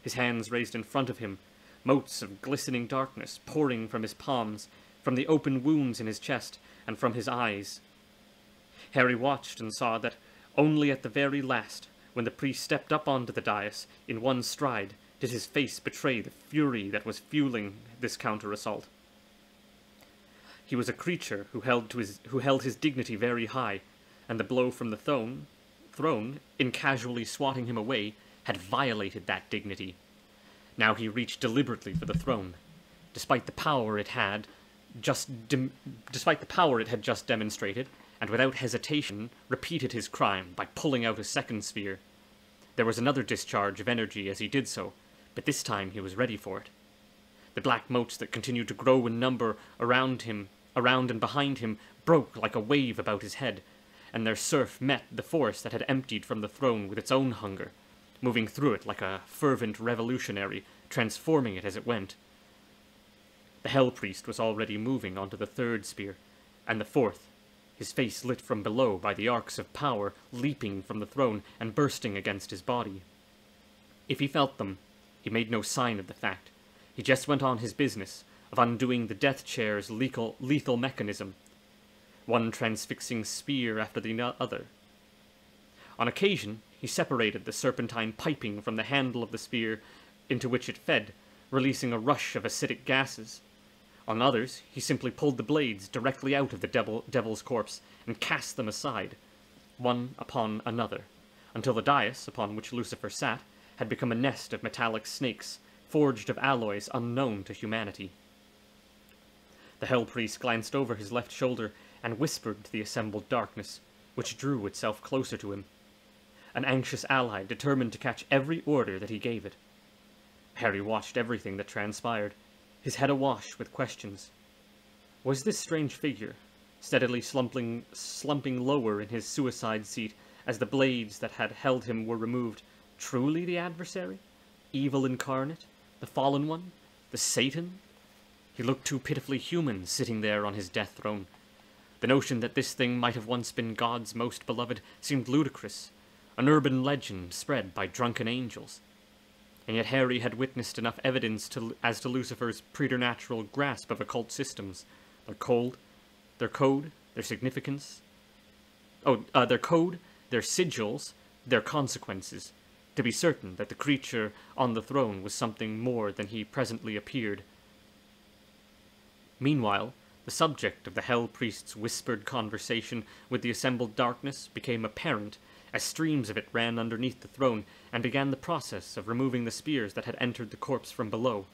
his hands raised in front of him, motes of glistening darkness pouring from his palms, from the open wounds in his chest, and from his eyes. Harry watched and saw that only at the very last, when the priest stepped up onto the dais in one stride, did his face betray the fury that was fueling this counter-assault. He was a creature who held his dignity very high, and the blow from the throne, in casually swatting him away, had violated that dignity. Now he reached deliberately for the throne, despite the power it had just demonstrated, and without hesitation repeated his crime by pulling out a second spear. There was another discharge of energy as he did so, but this time he was ready for it. The black motes that continued to grow in number around and behind him broke like a wave about his head, and their surf met the force that had emptied from the throne with its own hunger, moving through it like a fervent revolutionary, transforming it as it went. The Hell Priest was already moving onto the third spear, and the fourth, his face lit from below by the arcs of power leaping from the throne and bursting against his body. If he felt them, he made no sign of the fact. He just went on his business of undoing the death chair's lethal mechanism, one transfixing spear after the other. On occasion, he separated the serpentine piping from the handle of the spear into which it fed, releasing a rush of acidic gases. On others, he simply pulled the blades directly out of the devil's corpse and cast them aside, one upon another, until the dais upon which Lucifer sat had become a nest of metallic snakes, forged of alloys unknown to humanity. The Hell Priest glanced over his left shoulder and whispered to the assembled darkness, which drew itself closer to him. An anxious ally determined to catch every order that he gave it. Harry watched everything that transpired, his head awash with questions. Was this strange figure, steadily slumping lower in his suicide seat as the blades that had held him were removed, truly the adversary? Evil incarnate? The fallen one? The Satan? He looked too pitifully human sitting there on his death throne. The notion that this thing might have once been God's most beloved seemed ludicrous, an urban legend spread by drunken angels. And yet Harry had witnessed enough evidence as to Lucifer's preternatural grasp of occult systems, their code, their significance, their code, their sigils, their consequences, to be certain that the creature on the throne was something more than he presently appeared. Meanwhile, the subject of the Hell Priest's whispered conversation with the assembled darkness became apparent as streams of it ran underneath the throne and began the process of removing the spears that had entered the corpse from below.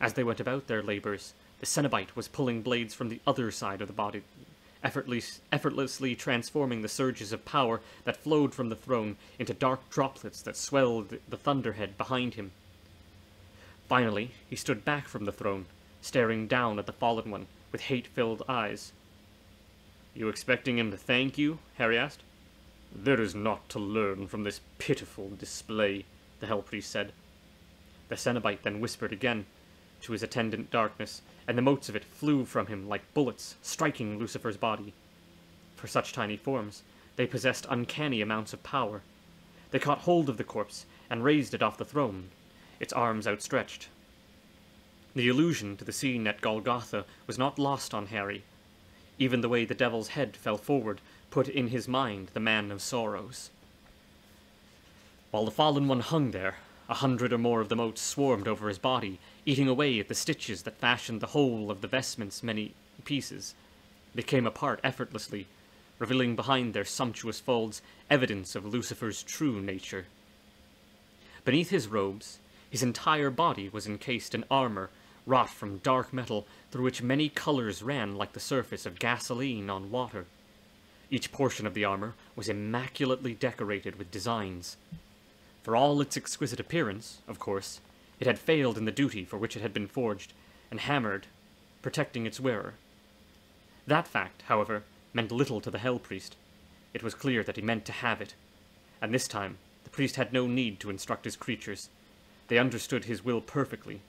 As they went about their labors, the Cenobite was pulling blades from the other side of the body, effortlessly transforming the surges of power that flowed from the throne into dark droplets that swelled the thunderhead behind him. Finally, he stood back from the throne, staring down at the fallen one with hate-filled eyes. You expecting him to thank you? Harry asked. There is naught to learn from this pitiful display, the Hell Priest said. The Cenobite then whispered again to his attendant darkness, and the motes of it flew from him like bullets, striking Lucifer's body. For such tiny forms, they possessed uncanny amounts of power. They caught hold of the corpse and raised it off the throne, its arms outstretched. The allusion to the scene at Golgotha was not lost on Harry. Even the way the devil's head fell forward put in his mind the Man of Sorrows. While the fallen one hung there, 100 or more of the motes swarmed over his body, eating away at the stitches that fashioned the whole of the vestment's many pieces. They came apart effortlessly, revealing behind their sumptuous folds evidence of Lucifer's true nature. Beneath his robes, his entire body was encased in armor wrought from dark metal through which many colors ran like the surface of gasoline on water. Each portion of the armor was immaculately decorated with designs. For all its exquisite appearance, of course, it had failed in the duty for which it had been forged, and hammered, protecting its wearer. That fact, however, meant little to the Hell Priest. It was clear that he meant to have it, and this time the priest had no need to instruct his creatures. They understood his will perfectly.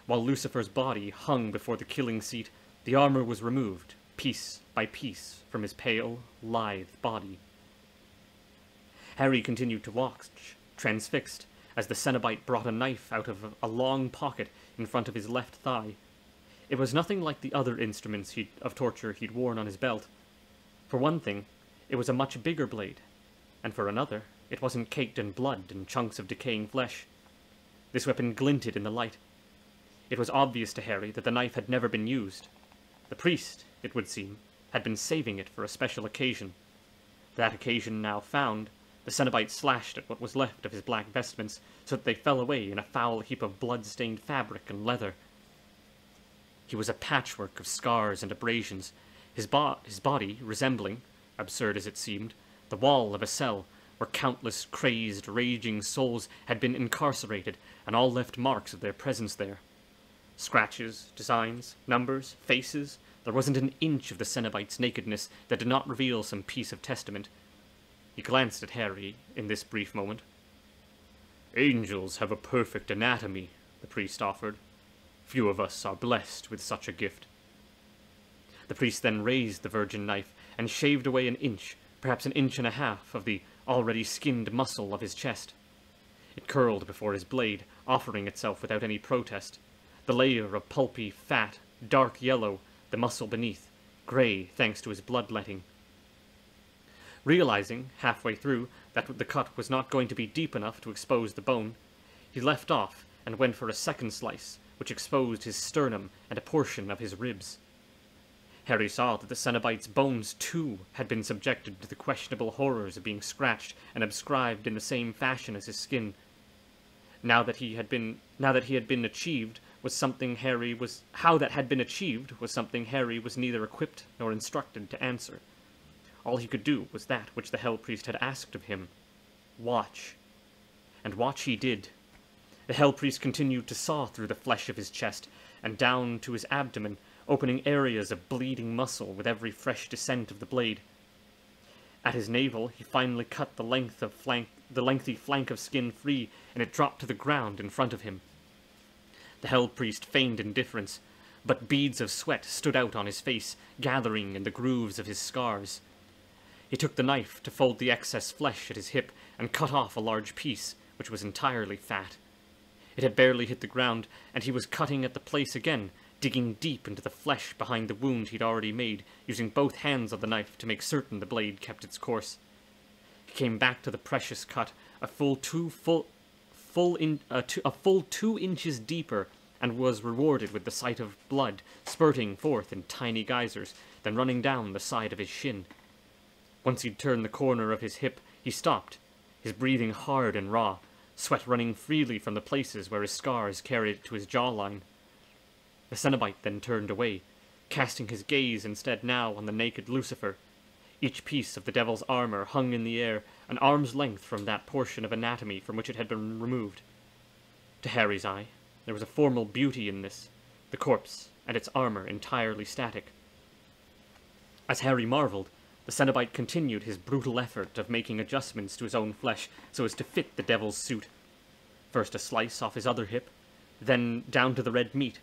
While Lucifer's body hung before the killing seat, the armor was removed, piece by piece, from his pale, lithe body. Harry continued to watch, transfixed, as the Cenobite brought a knife out of a long pocket in front of his left thigh. It was nothing like the other instruments of torture he'd worn on his belt. For one thing, it was a much bigger blade, and for another, it wasn't caked in blood and chunks of decaying flesh. This weapon glinted in the light. It was obvious to Harry that the knife had never been used. The priest, it would seem, had been saving it for a special occasion. That occasion now found, the Cenobite slashed at what was left of his black vestments so that they fell away in a foul heap of blood-stained fabric and leather. He was a patchwork of scars and abrasions, his body resembling, absurd as it seemed, the wall of a cell where countless crazed, raging souls had been incarcerated and all left marks of their presence there. Scratches, designs, numbers, faces, there wasn't an inch of the Cenobite's nakedness that did not reveal some piece of testament. He glanced at Harry in this brief moment. Angels have a perfect anatomy, the priest offered. Few of us are blessed with such a gift. The priest then raised the virgin knife and shaved away an inch, perhaps an inch and a half, of the already skinned muscle of his chest. It curled before his blade, offering itself without any protest. The layer of pulpy fat, dark yellow, the muscle beneath, gray thanks to his bloodletting. Realizing, halfway through, that the cut was not going to be deep enough to expose the bone, he left off and went for a second slice, which exposed his sternum and a portion of his ribs. Harry saw that the Cenobite's bones, too, had been subjected to the questionable horrors of being scratched and abscribed in the same fashion as his skin. How that had been achieved was something Harry was neither equipped nor instructed to answer. All he could do was that which the Hell Priest had asked of him. Watch. And watch he did. The Hell Priest continued to saw through the flesh of his chest and down to his abdomen, opening areas of bleeding muscle with every fresh descent of the blade. At his navel, he finally cut the lengthy flank of skin free, and it dropped to the ground in front of him. The Hell Priest feigned indifference, but beads of sweat stood out on his face, gathering in the grooves of his scars. He took the knife to fold the excess flesh at his hip and cut off a large piece, which was entirely fat. It had barely hit the ground, and he was cutting at the place again, digging deep into the flesh behind the wound he'd already made, using both hands of the knife to make certain the blade kept its course. He came back to the precious cut, a full 2 inches deeper, and was rewarded with the sight of blood spurting forth in tiny geysers, then running down the side of his shin. Once he'd turned the corner of his hip, he stopped, his breathing hard and raw, sweat running freely from the places where his scars carried it to his jawline. The Cenobite then turned away, casting his gaze instead now on the naked Lucifer. Each piece of the devil's armor hung in the air, an arm's length from that portion of anatomy from which it had been removed. To Harry's eye, there was a formal beauty in this, the corpse and its armor entirely static. As Harry marveled, the Cenobite continued his brutal effort of making adjustments to his own flesh so as to fit the devil's suit. First a slice off his other hip, then down to the red meat,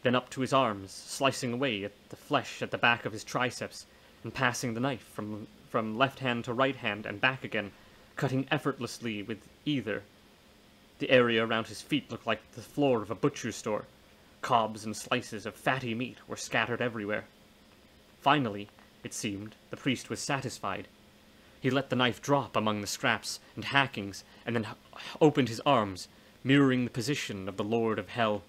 then up to his arms, slicing away at the flesh at the back of his triceps, and passing the knife from left hand to right hand and back again, cutting effortlessly with either. The area around his feet looked like the floor of a butcher's store. Cobs and slices of fatty meat were scattered everywhere. Finally, it seemed, the priest was satisfied. He let the knife drop among the scraps and hackings, and then opened his arms, mirroring the position of the Lord of Hell.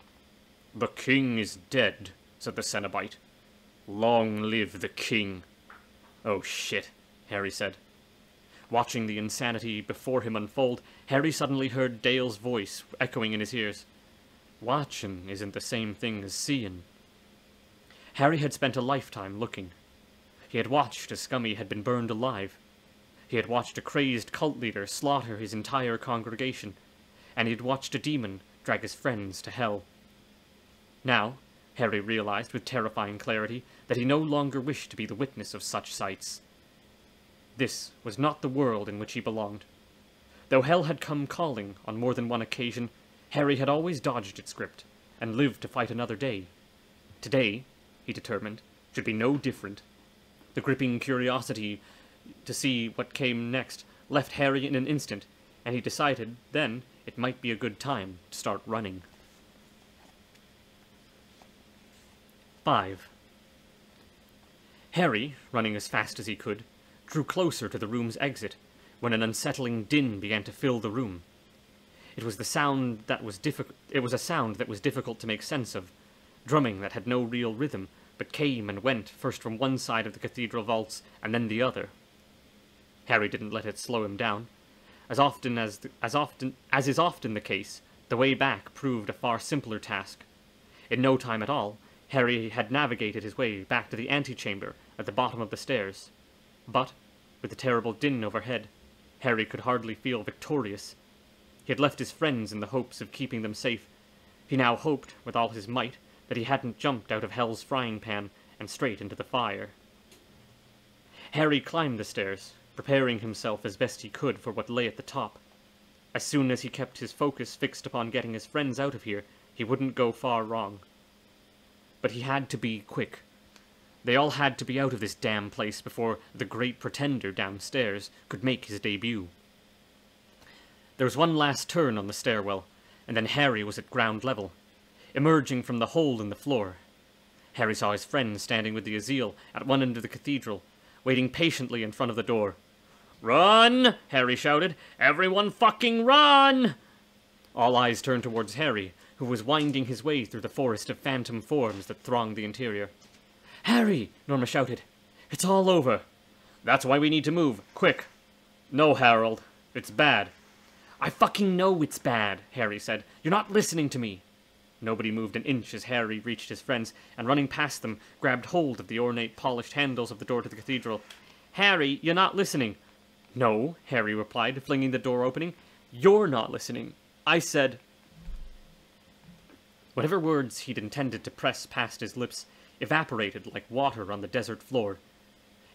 "The king is dead," said the Cenobite. "Long live the king." "Oh shit," Harry said. Watching the insanity before him unfold, Harry suddenly heard Dale's voice echoing in his ears. "Watching isn't the same thing as seeing." Harry had spent a lifetime looking. He had watched as Scummy had been burned alive. He had watched a crazed cult leader slaughter his entire congregation, and he had watched a demon drag his friends to hell. Now, Harry realized with terrifying clarity that he no longer wished to be the witness of such sights. This was not the world in which he belonged. Though hell had come calling on more than one occasion, Harry had always dodged its grip, and lived to fight another day. Today, he determined, should be no different. The gripping curiosity to see what came next left Harry in an instant, and he decided then it might be a good time to start running. 5. Harry, running as fast as he could, drew closer to the room's exit, when an unsettling din began to fill the room. It was a sound that was difficult to make sense of, drumming that had no real rhythm, but came and went first from one side of the cathedral vaults and then the other. Harry didn't let it slow him down. As is often the case, the way back proved a far simpler task. In no time at all, Harry had navigated his way back to the antechamber at the bottom of the stairs. But, with the terrible din overhead, Harry could hardly feel victorious. He had left his friends in the hopes of keeping them safe. He now hoped, with all his might, that he hadn't jumped out of hell's frying pan and straight into the fire. Harry climbed the stairs, preparing himself as best he could for what lay at the top. As soon as he kept his focus fixed upon getting his friends out of here, he wouldn't go far wrong. But he had to be quick. They all had to be out of this damn place before the great pretender downstairs could make his debut. There was one last turn on the stairwell, and then Harry was at ground level, emerging from the hole in the floor. Harry saw his friend standing with the Azil at one end of the cathedral, waiting patiently in front of the door. "Run!" Harry shouted. "Everyone fucking run!" All eyes turned towards Harry, who was winding his way through the forest of phantom forms that thronged the interior. "Harry!" Norma shouted. "It's all over." "That's why we need to move. Quick." "No, Harold. It's bad." "I fucking know it's bad," Harry said. "You're not listening to me." Nobody moved an inch as Harry reached his friends, and running past them, grabbed hold of the ornate polished handles of the door to the cathedral. "Harry, you're not listening." "No," Harry replied, flinging the door opening. "You're not listening. I said—" Whatever words he'd intended to press past his lips evaporated like water on the desert floor.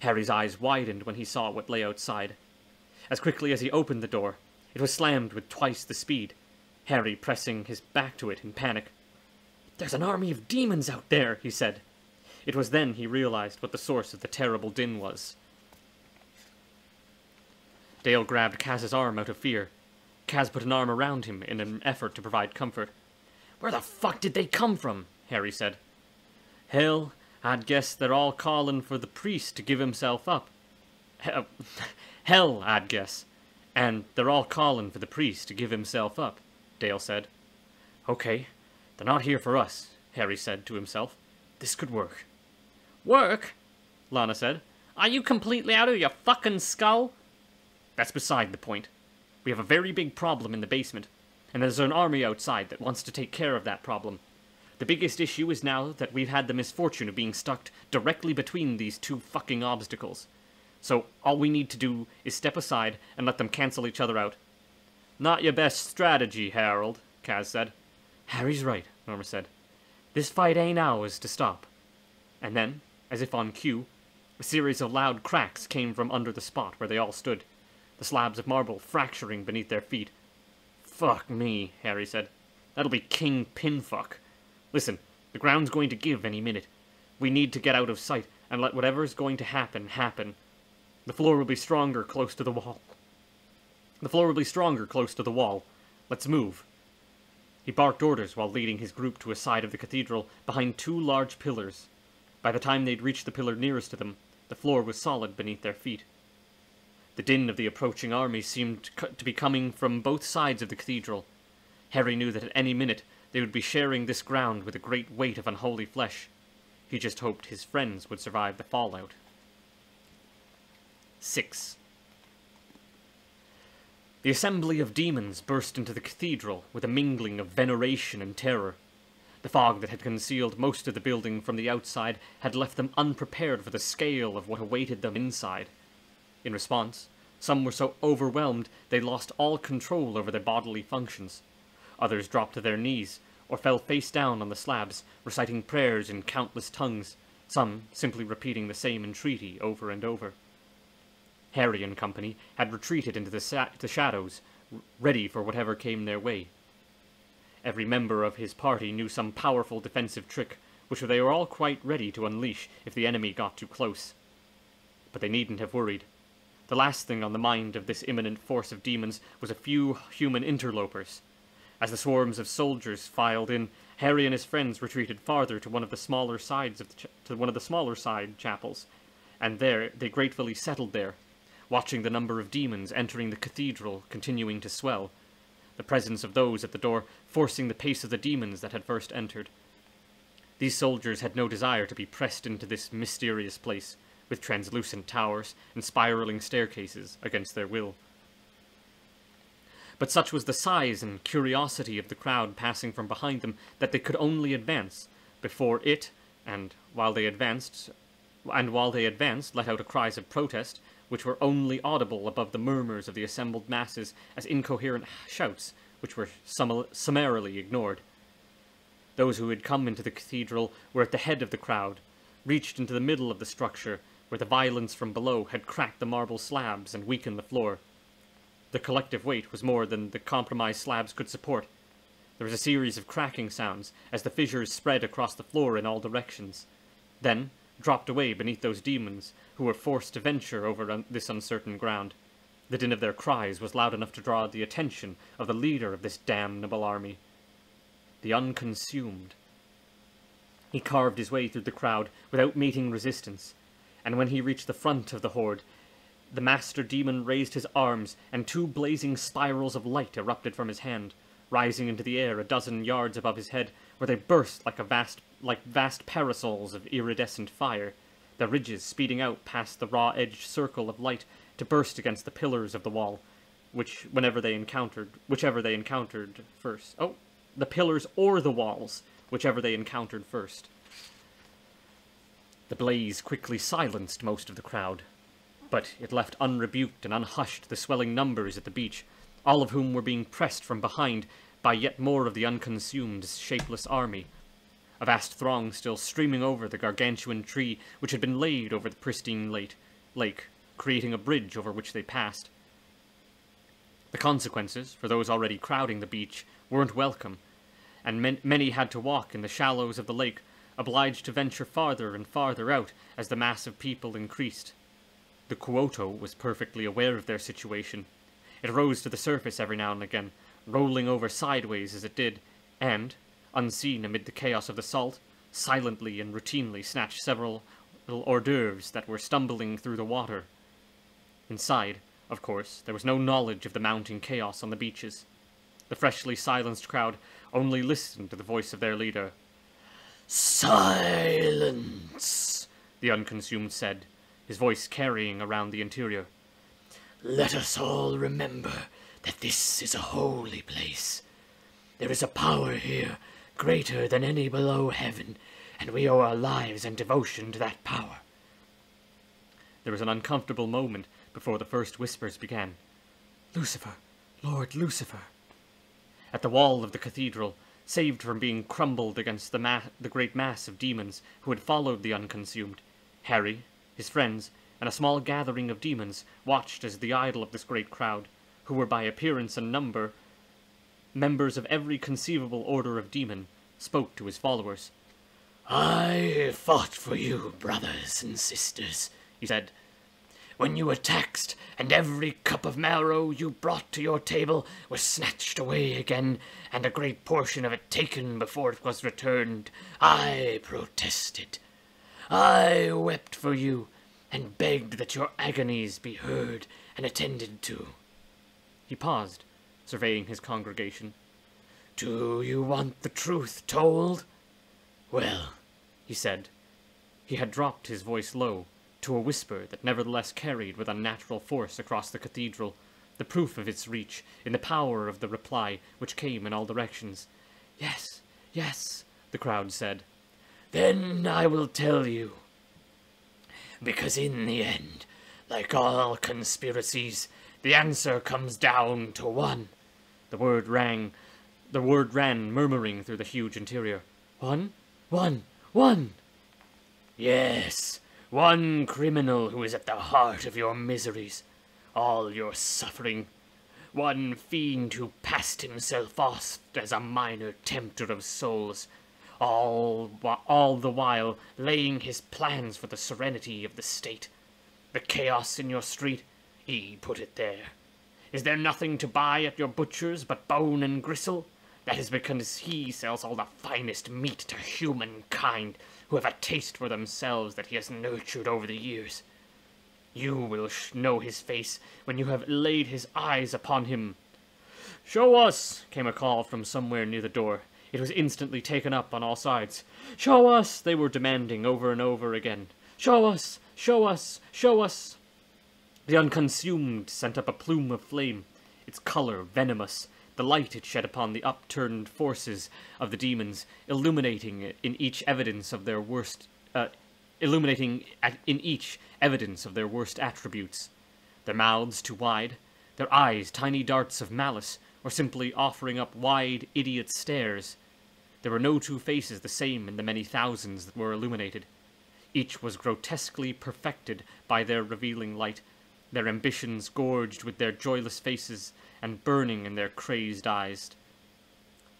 Harry's eyes widened when he saw what lay outside. As quickly as he opened the door, it was slammed with twice the speed, Harry pressing his back to it in panic. "There's an army of demons out there," he said. It was then he realized what the source of the terrible din was. Dale grabbed Kaz's arm out of fear. Kaz put an arm around him in an effort to provide comfort. "Where the fuck did they come from?" Harry said. "Hell, I'd guess they're all calling for the priest to give himself up." Hell, I'd guess. And they're all calling for the priest to give himself up," Dale said. "Okay, they're not here for us," Harry said to himself. "This could work." "Work?" Lana said. "Are you completely out of your fucking skull?" "That's beside the point. We have a very big problem in the basement, and there's an army outside that wants to take care of that problem. The biggest issue is now that we've had the misfortune of being stuck directly between these two fucking obstacles. So all we need to do is step aside and let them cancel each other out." "Not your best strategy, Harold," Kaz said. "Harry's right," Norma said. "This fight ain't ours to stop." And then, as if on cue, A series of loud cracks came from under the spot where they all stood, the slabs of marble fracturing beneath their feet. "Fuck me," Harry said. "That'll be King Pinfuck. Listen, the ground's going to give any minute. We need to get out of sight and let whatever's going to happen, happen. The floor will be stronger close to the wall. Let's move." He barked orders while leading his group to a side of the cathedral behind two large pillars. By the time they'd reached the pillar nearest to them, the floor was solid beneath their feet. The din of the approaching army seemed to be coming from both sides of the cathedral. Harry knew that at any minute they would be sharing this ground with a great weight of unholy flesh. He just hoped his friends would survive the fallout. 6. The assembly of demons burst into the cathedral with a mingling of veneration and terror. The fog that had concealed most of the building from the outside had left them unprepared for the scale of what awaited them inside. In response, some were so overwhelmed they lost all control over their bodily functions. Others dropped to their knees, or fell face down on the slabs, reciting prayers in countless tongues, some simply repeating the same entreaty over and over. Harry and company had retreated into the shadows, ready for whatever came their way. Every member of his party knew some powerful defensive trick, which they were all quite ready to unleash if the enemy got too close. But they needn't have worried. The last thing on the mind of this imminent force of demons was a few human interlopers. As the swarms of soldiers filed in, Harry and his friends retreated farther to one of the smaller side chapels, and there they gratefully settled there, watching the number of demons entering the cathedral continuing to swell, the presence of those at the door forcing the pace of the demons that had first entered. These soldiers had no desire to be pressed into this mysterious place, with translucent towers and spiraling staircases against their will. But such was the size and curiosity of the crowd passing from behind them that they could only advance before it, and while they advanced, let out cries of protest, which were only audible above the murmurs of the assembled masses as incoherent shouts, which were summarily ignored. Those who had come into the cathedral were at the head of the crowd, reached into the middle of the structure, where the violence from below had cracked the marble slabs and weakened the floor. The collective weight was more than the compromised slabs could support. There was a series of cracking sounds as the fissures spread across the floor in all directions. Then, dropped away beneath those demons who were forced to venture over this uncertain ground. The din of their cries was loud enough to draw the attention of the leader of this damnable army, the Unconsumed. He carved his way through the crowd without meeting resistance, and when he reached the front of the horde, the master demon raised his arms, and two blazing spirals of light erupted from his hand, rising into the air a dozen yards above his head, where they burst like vast parasols of iridescent fire, their ridges speeding out past the raw-edged circle of light to burst against the pillars of the wall, whichever they encountered first. Oh, the pillars or the walls, whichever they encountered first. The blaze quickly silenced most of the crowd, but it left unrebuked and unhushed the swelling numbers at the beach, all of whom were being pressed from behind by yet more of the Unconsumed shapeless army, a vast throng still streaming over the gargantuan tree which had been laid over the pristine lake, creating a bridge over which they passed. The consequences, for those already crowding the beach, weren't welcome, and many had to walk in the shallows of the lake, obliged to venture farther and farther out as the mass of people increased. The Quoto was perfectly aware of their situation. It rose to the surface every now and again, rolling over sideways as it did, and, unseen amid the chaos of the salt, silently and routinely snatched several little hors d'oeuvres that were stumbling through the water. Inside, of course, there was no knowledge of the mounting chaos on the beaches. The freshly silenced crowd only listened to the voice of their leader. "Silence," the Unconsumed said, his voice carrying around the interior. "Let us all remember that this is a holy place. There is a power here greater than any below heaven, and we owe our lives and devotion to that power." There was an uncomfortable moment before the first whispers began. "Lucifer! Lord Lucifer!" At the wall of the cathedral, saved from being crumbled against the great mass of demons who had followed the Unconsumed, Harry, His friends, and a small gathering of demons, watched as the idol of this great crowd, who were by appearance and number members of every conceivable order of demon, spoke to his followers. "I fought for you, brothers and sisters," he said, "when you were taxed, and every cup of marrow you brought to your table was snatched away again, and a great portion of it taken before it was returned. I protested. I wept for you, and begged that your agonies be heard and attended to." He paused, surveying his congregation. "Do you want the truth told? Well," he said. He had dropped his voice low, to a whisper that nevertheless carried with unnatural force across the cathedral, the proof of its reach in the power of the reply which came in all directions. "Yes, yes," the crowd said. "Then I will tell you. Because in the end, like all conspiracies, the answer comes down to one." The word ran murmuring through the huge interior. One? One! Yes, one criminal who is at the heart of your miseries, all your suffering. One fiend who passed himself off as a minor tempter of souls, all the while laying his plans for the serenity of the state. The chaos in your street, he put it there. Is there nothing to buy at your butcher's but bone and gristle? That is because he sells all the finest meat to humankind, who have a taste for themselves that he has nurtured over the years. You will know his face when you have laid his eyes upon him. "Show us!" came a call from somewhere near the door. It was instantly taken up on all sides. "Show us!" they were demanding over and over again. "Show us! Show us! Show us!" The unconsumed sent up a plume of flame, its color venomous, the light it shed upon the upturned forces of the demons, illuminating in each evidence of their worst attributes. Their mouths too wide, their eyes tiny darts of malice, or simply offering up wide idiot stares. There were no two faces the same in the many thousands that were illuminated. Each was grotesquely perfected by their revealing light, their ambitions gorged with their joyless faces and burning in their crazed eyes.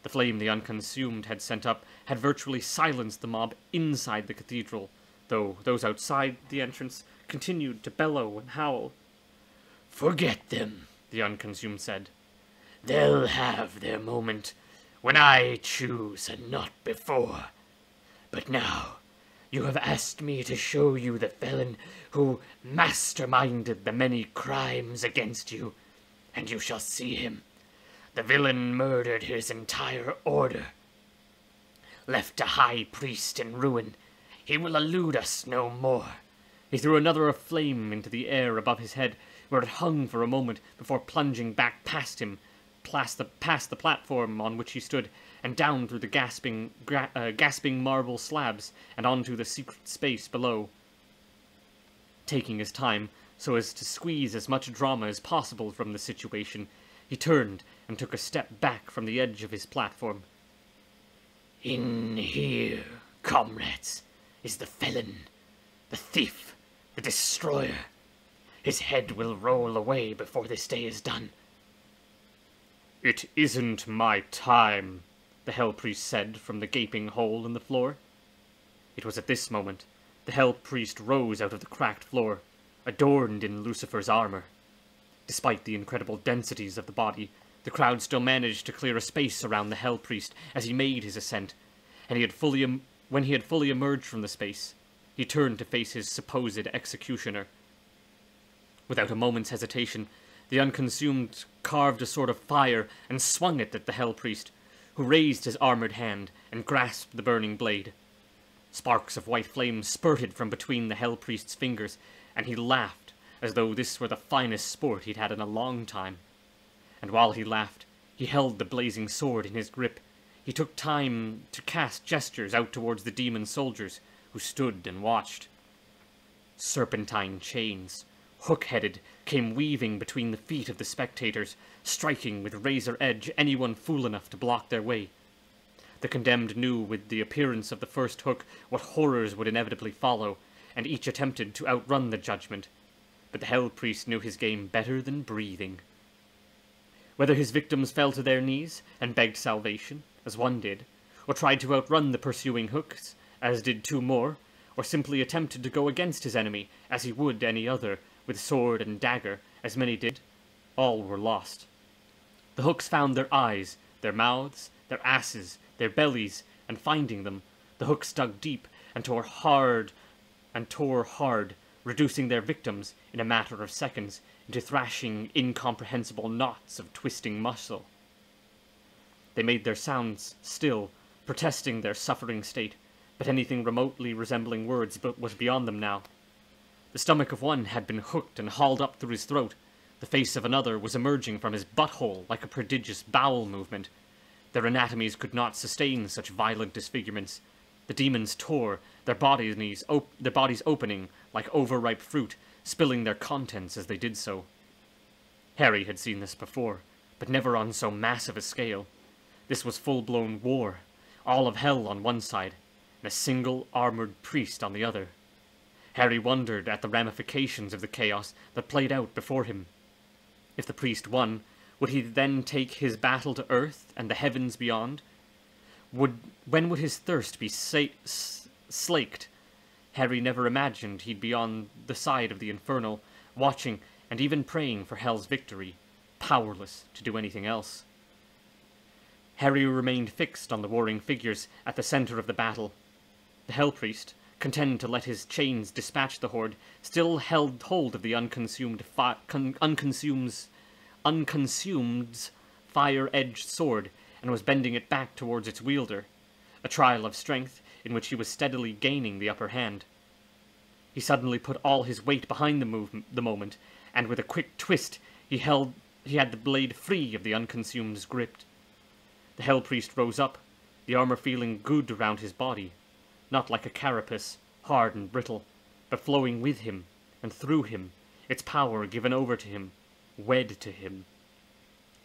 The flame the unconsumed had sent up had virtually silenced the mob inside the cathedral, though those outside the entrance continued to bellow and howl. "Forget them," the unconsumed said. "They'll have their moment, when I choose and not before. But now, you have asked me to show you the felon who masterminded the many crimes against you, and you shall see him. The villain murdered his entire order. Left a high priest in ruin, he will elude us no more." He threw another flame into the air above his head, where it hung for a moment before plunging back past him, past the platform on which he stood, and down through the gasping marble slabs and onto the secret space below. Taking his time, so as to squeeze as much drama as possible from the situation, he turned and took a step back from the edge of his platform. "In here, comrades, is the felon, the thief, the destroyer. His head will roll away before this day is done." "It isn't my time," the Hell Priest said from the gaping hole in the floor. It was at this moment the Hell Priest rose out of the cracked floor, adorned in Lucifer's armor. Despite the incredible densities of the body, the crowd still managed to clear a space around the Hell Priest as he made his ascent, and when he had fully emerged from the space, he turned to face his supposed executioner. Without a moment's hesitation, the unconsumed carved a sword of fire and swung it at the Hell Priest, who raised his armored hand and grasped the burning blade. Sparks of white flame spurted from between the Hell Priest's fingers, and he laughed as though this were the finest sport he'd had in a long time. And while he laughed, he held the blazing sword in his grip. He took time to cast gestures out towards the demon soldiers, who stood and watched. Serpentine chains, hook-headed, came weaving between the feet of the spectators, striking with razor edge anyone fool enough to block their way. The condemned knew with the appearance of the first hook what horrors would inevitably follow, and each attempted to outrun the judgment, but the Hell Priest knew his game better than breathing. Whether his victims fell to their knees and begged salvation, as one did, or tried to outrun the pursuing hooks, as did two more, or simply attempted to go against his enemy, as he would any other, with sword and dagger, as many did, all were lost. The hooks found their eyes, their mouths, their asses, their bellies, and finding them, the hooks dug deep and tore hard, reducing their victims, in a matter of seconds, into thrashing, incomprehensible knots of twisting muscle. They made their sounds still, protesting their suffering state, but anything remotely resembling words was beyond them now. The stomach of one had been hooked and hauled up through his throat. The face of another was emerging from his butthole like a prodigious bowel movement. Their anatomies could not sustain such violent disfigurements. The demons tore, their bodies opening like overripe fruit, spilling their contents as they did so. Harry had seen this before, but never on so massive a scale. This was full-blown war, all of hell on one side, and a single armored priest on the other. Harry wondered at the ramifications of the chaos that played out before him. If the priest won, would he then take his battle to earth and the heavens beyond? When would his thirst be slaked? Harry never imagined he'd be on the side of the infernal, watching and even praying for hell's victory, powerless to do anything else. Harry remained fixed on the warring figures at the center of the battle. The Hell Priest, content to let his chains dispatch the horde, still held hold of the unconsumed fire-edged sword, and was bending it back towards its wielder, a trial of strength in which he was steadily gaining the upper hand. He suddenly put all his weight behind the moment, and with a quick twist he had the blade free of the unconsumed's grip. The Hell Priest rose up, the armor feeling good around his body, not like a carapace, hard and brittle, but flowing with him and through him, its power given over to him, wed to him.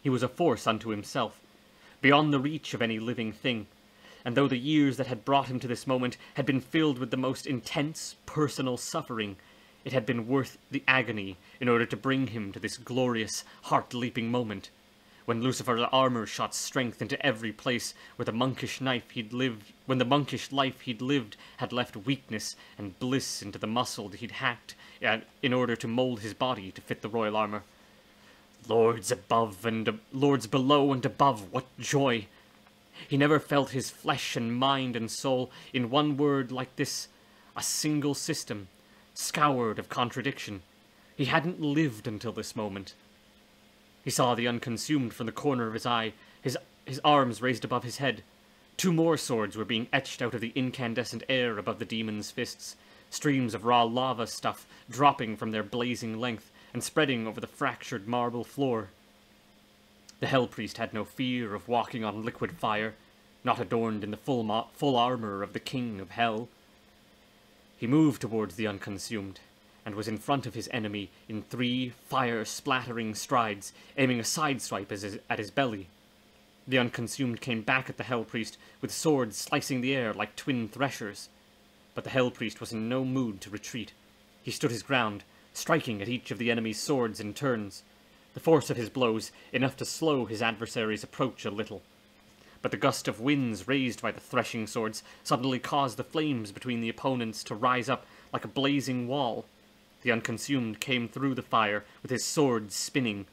He was a force unto himself, beyond the reach of any living thing, and though the years that had brought him to this moment had been filled with the most intense personal suffering, it had been worth the agony in order to bring him to this glorious, heart-leaping moment, when Lucifer's armor shot strength into every place where the monkish life he'd lived had left weakness and bliss into the muscle that he'd hacked in order to mold his body to fit the royal armor. Lords below and above, what joy! He never felt his flesh and mind and soul, in one word like this, a single system, scoured of contradiction. He hadn't lived until this moment. He saw the unconsumed from the corner of his eye, his arms raised above his head. Two more swords were being etched out of the incandescent air above the demon's fists, streams of raw lava stuff dropping from their blazing length and spreading over the fractured marble floor. The Hell Priest had no fear of walking on liquid fire, not adorned in the full armor of the King of Hell. He moved towards the unconsumed, and was in front of his enemy in 3 fire-splattering strides, aiming a sideswipe at his belly. The unconsumed came back at the Hell Priest, with swords slicing the air like twin threshers. But the Hell Priest was in no mood to retreat. He stood his ground, striking at each of the enemy's swords in turns. The force of his blows, enough to slow his adversary's approach a little. But the gust of winds raised by the threshing swords suddenly caused the flames between the opponents to rise up like a blazing wall. The unconsumed came through the fire, with his sword spinning.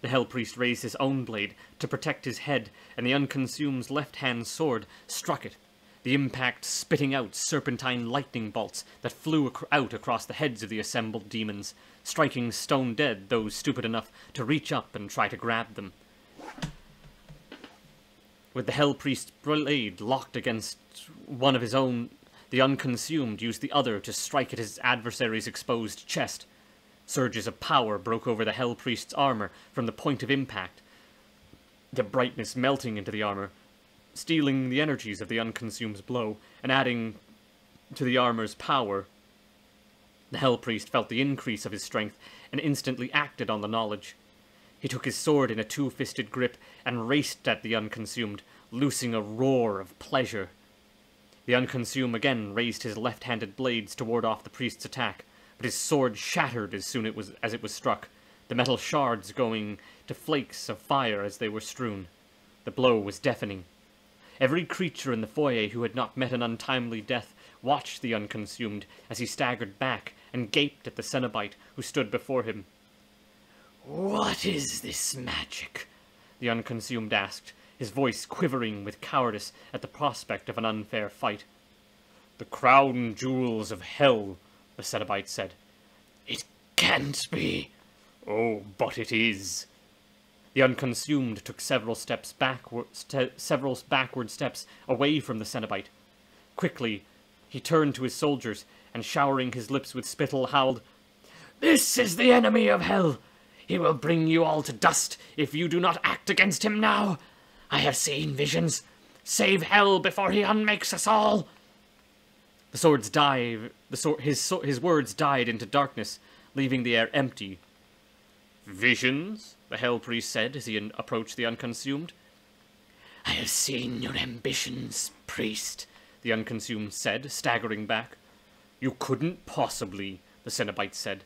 The Hell Priest raised his own blade to protect his head, and the unconsumed's left-hand sword struck it, the impact spitting out serpentine lightning bolts that flew out across the heads of the assembled demons, striking stone dead those stupid enough to reach up and try to grab them. With the Hell Priest's blade locked against one of his own, the unconsumed used the other to strike at his adversary's exposed chest. Surges of power broke over the Hell Priest's armor from the point of impact, the brightness melting into the armor, stealing the energies of the unconsumed's blow, and adding to the armor's power. The Hell Priest felt the increase of his strength, and instantly acted on the knowledge. He took his sword in a two-fisted grip, and raced at the unconsumed, loosing a roar of pleasure. The The Unconsumed again raised his left-handed blades to ward off the priest's attack, but his sword shattered as soon as it was struck, the metal shards going to flakes of fire as they were strewn. The blow was deafening. Every creature in the foyer who had not met an untimely death watched the Unconsumed as he staggered back and gaped at the Cenobite who stood before him. "What is this magic?" the Unconsumed asked, his voice quivering with cowardice at the prospect of an unfair fight. "The crown jewels of hell," the Cenobite said. "It can't be." "Oh, but it is." The Unconsumed took several backward steps away from the Cenobite. Quickly, he turned to his soldiers, and showering his lips with spittle, howled, "This is the enemy of hell! He will bring you all to dust if you do not act against him now! I have seen visions! Save hell before he unmakes us all!" His words died into darkness, leaving the air empty. "Visions?" the Hell Priest said as he approached the Unconsumed. "I have seen your ambitions, priest," the Unconsumed said, staggering back. "You couldn't possibly," the Cenobite said.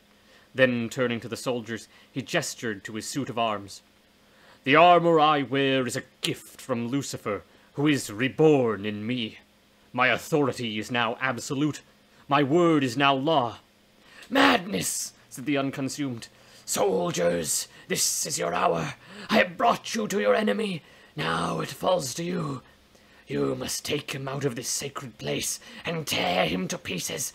Then, turning to the soldiers, he gestured to his suit of arms. "The armor I wear is a gift from Lucifer, who is reborn in me. My authority is now absolute. My word is now law." "Madness," said the Unconsumed. "Soldiers, this is your hour. I have brought you to your enemy. Now it falls to you. You must take him out of this sacred place and tear him to pieces.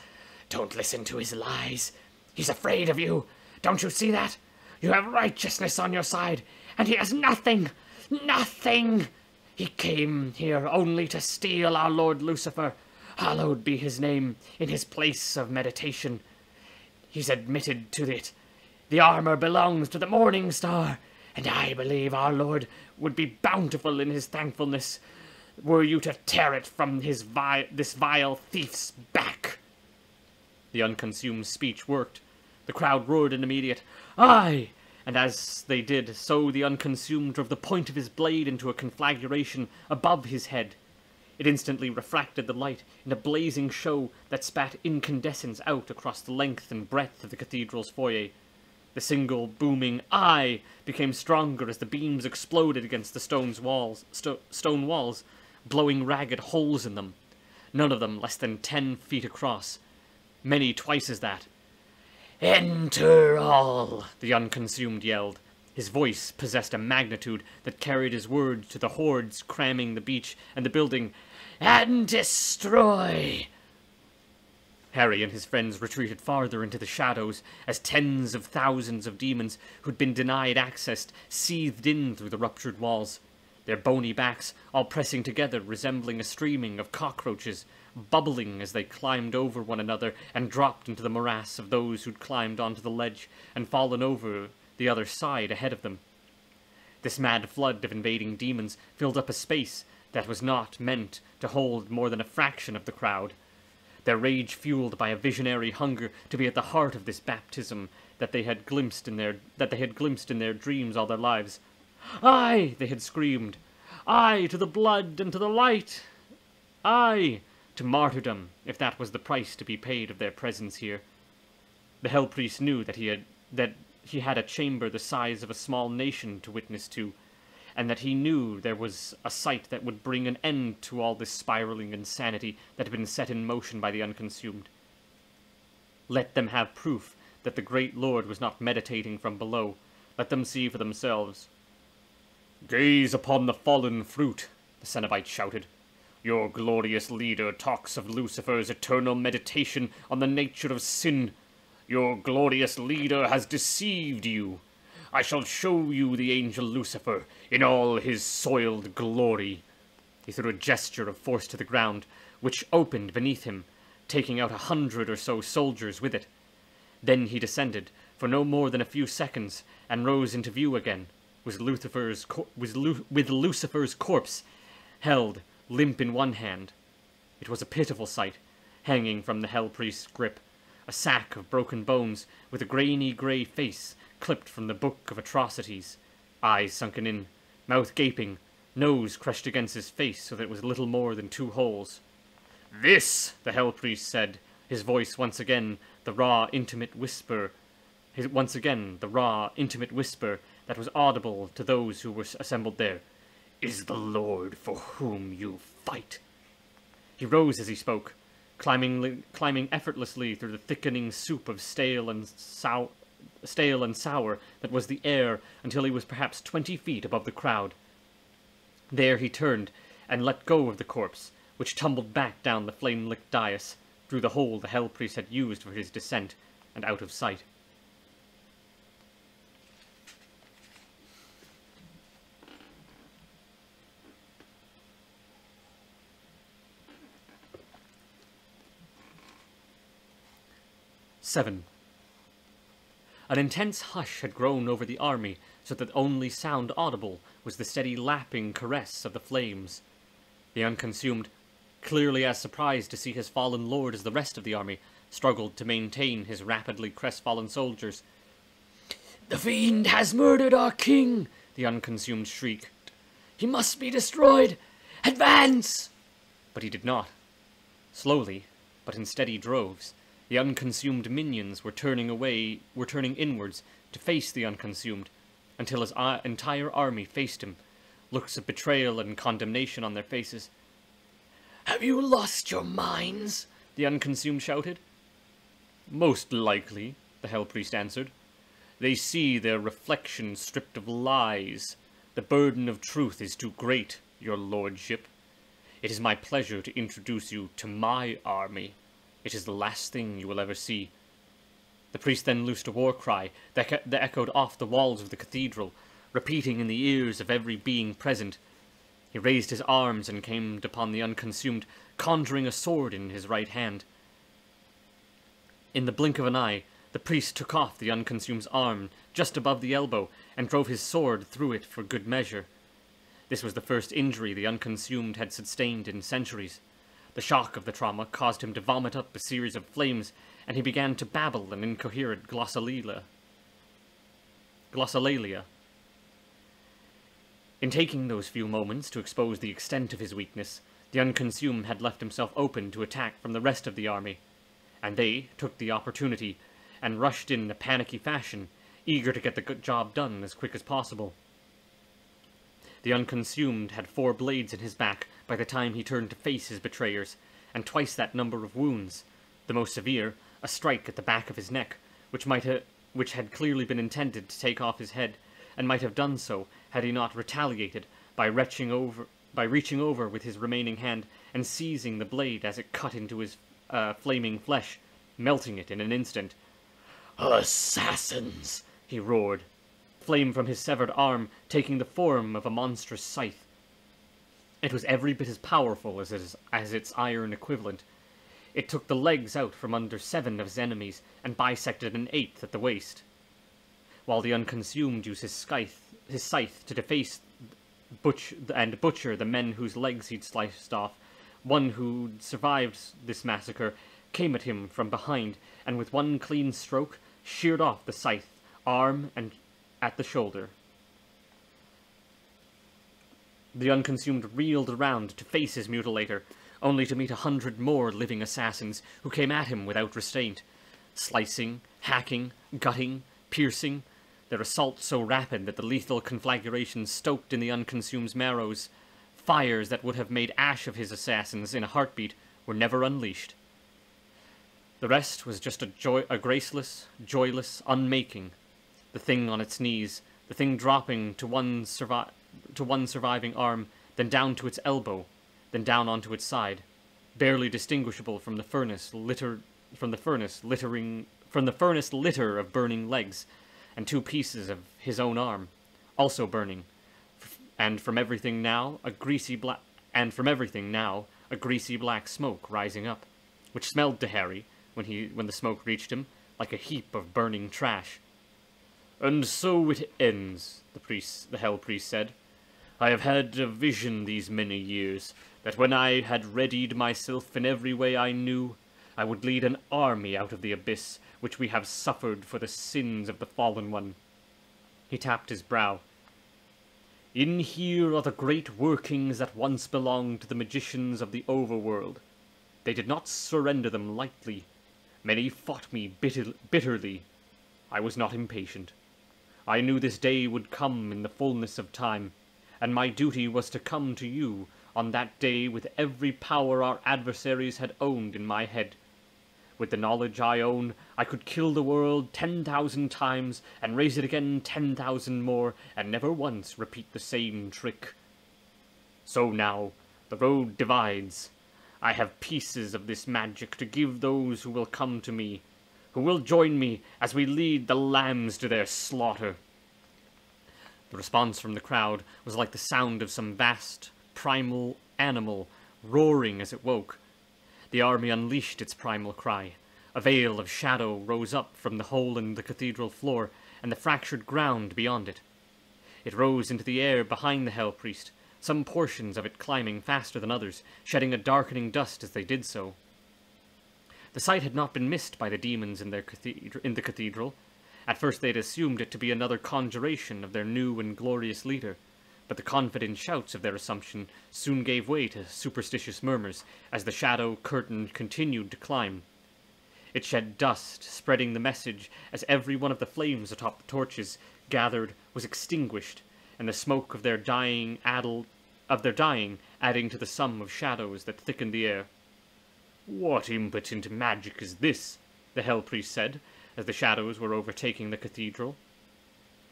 Don't listen to his lies. He's afraid of you. Don't you see that? You have righteousness on your side, and he has nothing. Nothing. He came here only to steal our Lord Lucifer. Hallowed be his name in his place of meditation. He's admitted to it. The armor belongs to the Morning Star, and I believe our Lord would be bountiful in his thankfulness were you to tear it from this vile thief's back." The Unconsumed speech worked. The crowd roared an immediate, "Aye!" And as they did so, the Unconsumed drove the point of his blade into a conflagration above his head. It instantly refracted the light in a blazing show that spat incandescence out across the length and breadth of the cathedral's foyer. The single booming "Aye!" became stronger as the beams exploded against the stone walls, blowing ragged holes in them, none of them less than 10 feet across, many twice as that. "Enter all!" the Unconsumed yelled. His voice possessed a magnitude that carried his words to the hordes cramming the beach and the building, "and destroy!" Harry and his friends retreated farther into the shadows as tens of thousands of demons who'd been denied access seethed in through the ruptured walls, their bony backs all pressing together, resembling a streaming of cockroaches, bubbling as they climbed over one another and dropped into the morass of those who'd climbed onto the ledge and fallen over the other side ahead of them. This mad flood of invading demons filled up a space that was not meant to hold more than a fraction of the crowd, their rage fueled by a visionary hunger to be at the heart of this baptism that they had glimpsed in their dreams all their lives. "Aye!" they had screamed. "Aye to the blood and to the light! Aye to martyrdom, if that was the price to be paid of their presence here." The Hell Priest knew that he had a chamber the size of a small nation to witness to, and that he knew there was a sight that would bring an end to all this spiraling insanity that had been set in motion by the Unconsumed. Let them have proof that the great Lord was not meditating from below. Let them see for themselves. "Gaze upon the fallen fruit," the Cenobite shouted. "Your glorious leader talks of Lucifer's eternal meditation on the nature of sin. Your glorious leader has deceived you. I shall show you the angel Lucifer in all his soiled glory." He threw a gesture of force to the ground, which opened beneath him, taking out 100 or so soldiers with it. Then he descended, for no more than a few seconds, and rose into view again, with Lucifer's corpse held limp in one hand. It was a pitiful sight, hanging from the Hell Priest's grip, a sack of broken bones with a grainy grey face clipped from the Book of Atrocities, eyes sunken in, mouth gaping, nose crushed against his face so that it was little more than 2 holes. "This," the Hell Priest said, his voice once again the raw, intimate whisper that was audible to those who were assembled there, "is the Lord for whom you fight." He rose as he spoke, climbing effortlessly through the thickening soup of stale and sour that was the air until he was perhaps 20 feet above the crowd. There he turned and let go of the corpse, which tumbled back down the flame-licked dais, through the hole the Hell Priest had used for his descent, and out of sight. "7. An intense hush had grown over the army, so that the only sound audible was the steady lapping caress of the flames. The Unconsumed, clearly as surprised to see his fallen lord as the rest of the army, struggled to maintain his rapidly crestfallen soldiers. "The fiend has murdered our king!" the Unconsumed shrieked. "He must be destroyed! Advance!" But he did not. Slowly, but in steady droves, the Unconsumed minions were turning inwards to face the Unconsumed, until his entire army faced him, looks of betrayal and condemnation on their faces. "Have you lost your minds?" the Unconsumed shouted. "Most likely," the Hell Priest answered. "They see their reflection stripped of lies. The burden of truth is too great, your lordship. It is my pleasure to introduce you to my army. It is the last thing you will ever see." The priest then loosed a war cry that echoed off the walls of the cathedral, repeating in the ears of every being present. He raised his arms and came upon the Unconsumed, conjuring a sword in his right hand. In the blink of an eye, the priest took off the Unconsumed's arm just above the elbow and drove his sword through it for good measure. This was the first injury the Unconsumed had sustained in centuries. The shock of the trauma caused him to vomit up a series of flames, and he began to babble an incoherent glossolalia. In taking those few moments to expose the extent of his weakness, the Unconsumed had left himself open to attack from the rest of the army, and they took the opportunity and rushed in a panicky fashion, eager to get the job done as quick as possible. The Unconsumed had 4 blades in his back by the time he turned to face his betrayers, and twice that number of wounds, the most severe, a strike at the back of his neck, which had clearly been intended to take off his head, and might have done so had he not retaliated by reaching over with his remaining hand and seizing the blade as it cut into his flaming flesh, melting it in an instant. "Assassins!" he roared, flame from his severed arm taking the form of a monstrous scythe. It was every bit as powerful as its iron equivalent. It took the legs out from under 7 of his enemies and bisected an 8th at the waist. While the Unconsumed used his scythe to deface and butcher the men whose legs he'd sliced off, one who'd survived this massacre came at him from behind, and with one clean stroke sheared off the scythe, arm and at the shoulder. The Unconsumed reeled around to face his mutilator, only to meet 100 more living assassins who came at him without restraint, slicing, hacking, gutting, piercing, their assault so rapid that the lethal conflagrations stoked in the Unconsumed's marrows, fires that would have made ash of his assassins in a heartbeat, were never unleashed. The rest was just a graceless, joyless unmaking, the thing on its knees, the thing dropping to one surviving arm, then down to its elbow, then down onto its side, barely distinguishable from the furnace litter of burning legs, and 2 pieces of his own arm, also burning, and from everything now a greasy black smoke rising up, which smelled to Harry, when the smoke reached him, like a heap of burning trash. "And so it ends," the Hell Priest said. "I have had a vision these many years, that when I had readied myself in every way I knew, I would lead an army out of the abyss which we have suffered for the sins of the Fallen One." He tapped his brow. "In here are the great workings that once belonged to the magicians of the overworld. They did not surrender them lightly. Many fought me bitterly. I was not impatient. I knew this day would come in the fullness of time, and my duty was to come to you on that day with every power our adversaries had owned in my head. With the knowledge I own, I could kill the world 10,000 times, and raise it again 10,000 more, and never once repeat the same trick. So now, the road divides. I have pieces of this magic to give those who will come to me, who will join me as we lead the lambs to their slaughter. The response from the crowd was like the sound of some vast, primal animal roaring as it woke. The army unleashed its primal cry. A veil of shadow rose up from the hole in the cathedral floor and the fractured ground beyond it. It rose into the air behind the Hell Priest, some portions of it climbing faster than others, shedding a darkening dust as they did so. The sight had not been missed by the demons in the cathedral. At first they had assumed it to be another conjuration of their new and glorious leader, but the confident shouts of their assumption soon gave way to superstitious murmurs as the shadow curtain continued to climb. It shed dust, spreading the message as every one of the flames atop the torches gathered was extinguished, and the smoke of their dying adding to the sum of shadows that thickened the air. "What impotent magic is this?" the Hell Priest said, as the shadows were overtaking the cathedral.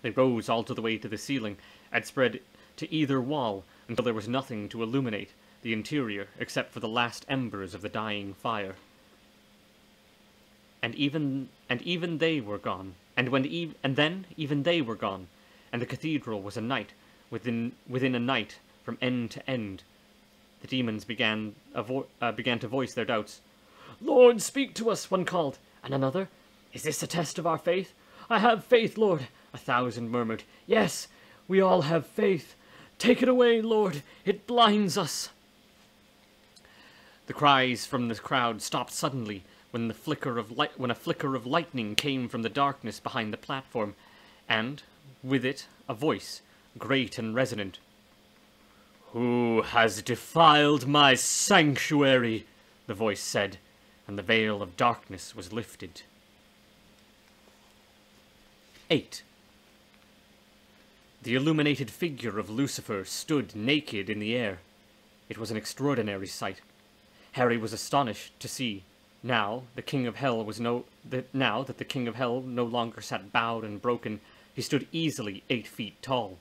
They rose all to the way to the ceiling, and spread to either wall until there was nothing to illuminate the interior except for the last embers of the dying fire. And even they were gone, and then even they were gone, and the cathedral was a night within a night from end to end. The demons began to voice their doubts. "Lord, speak to us," one called, and another, "Is this a test of our faith?" "I have faith, Lord," 1,000 murmured. "Yes, we all have faith. Take it away, Lord, it blinds us." The cries from the crowd stopped suddenly when a flicker of lightning came from the darkness behind the platform, and with it a voice, great and resonant. "Who has defiled my sanctuary?" the voice said, and the veil of darkness was lifted. 8. The illuminated figure of Lucifer stood naked in the air. It was an extraordinary sight. Harry was astonished to see, now that the King of Hell no longer sat bowed and broken, he stood easily 8 feet tall.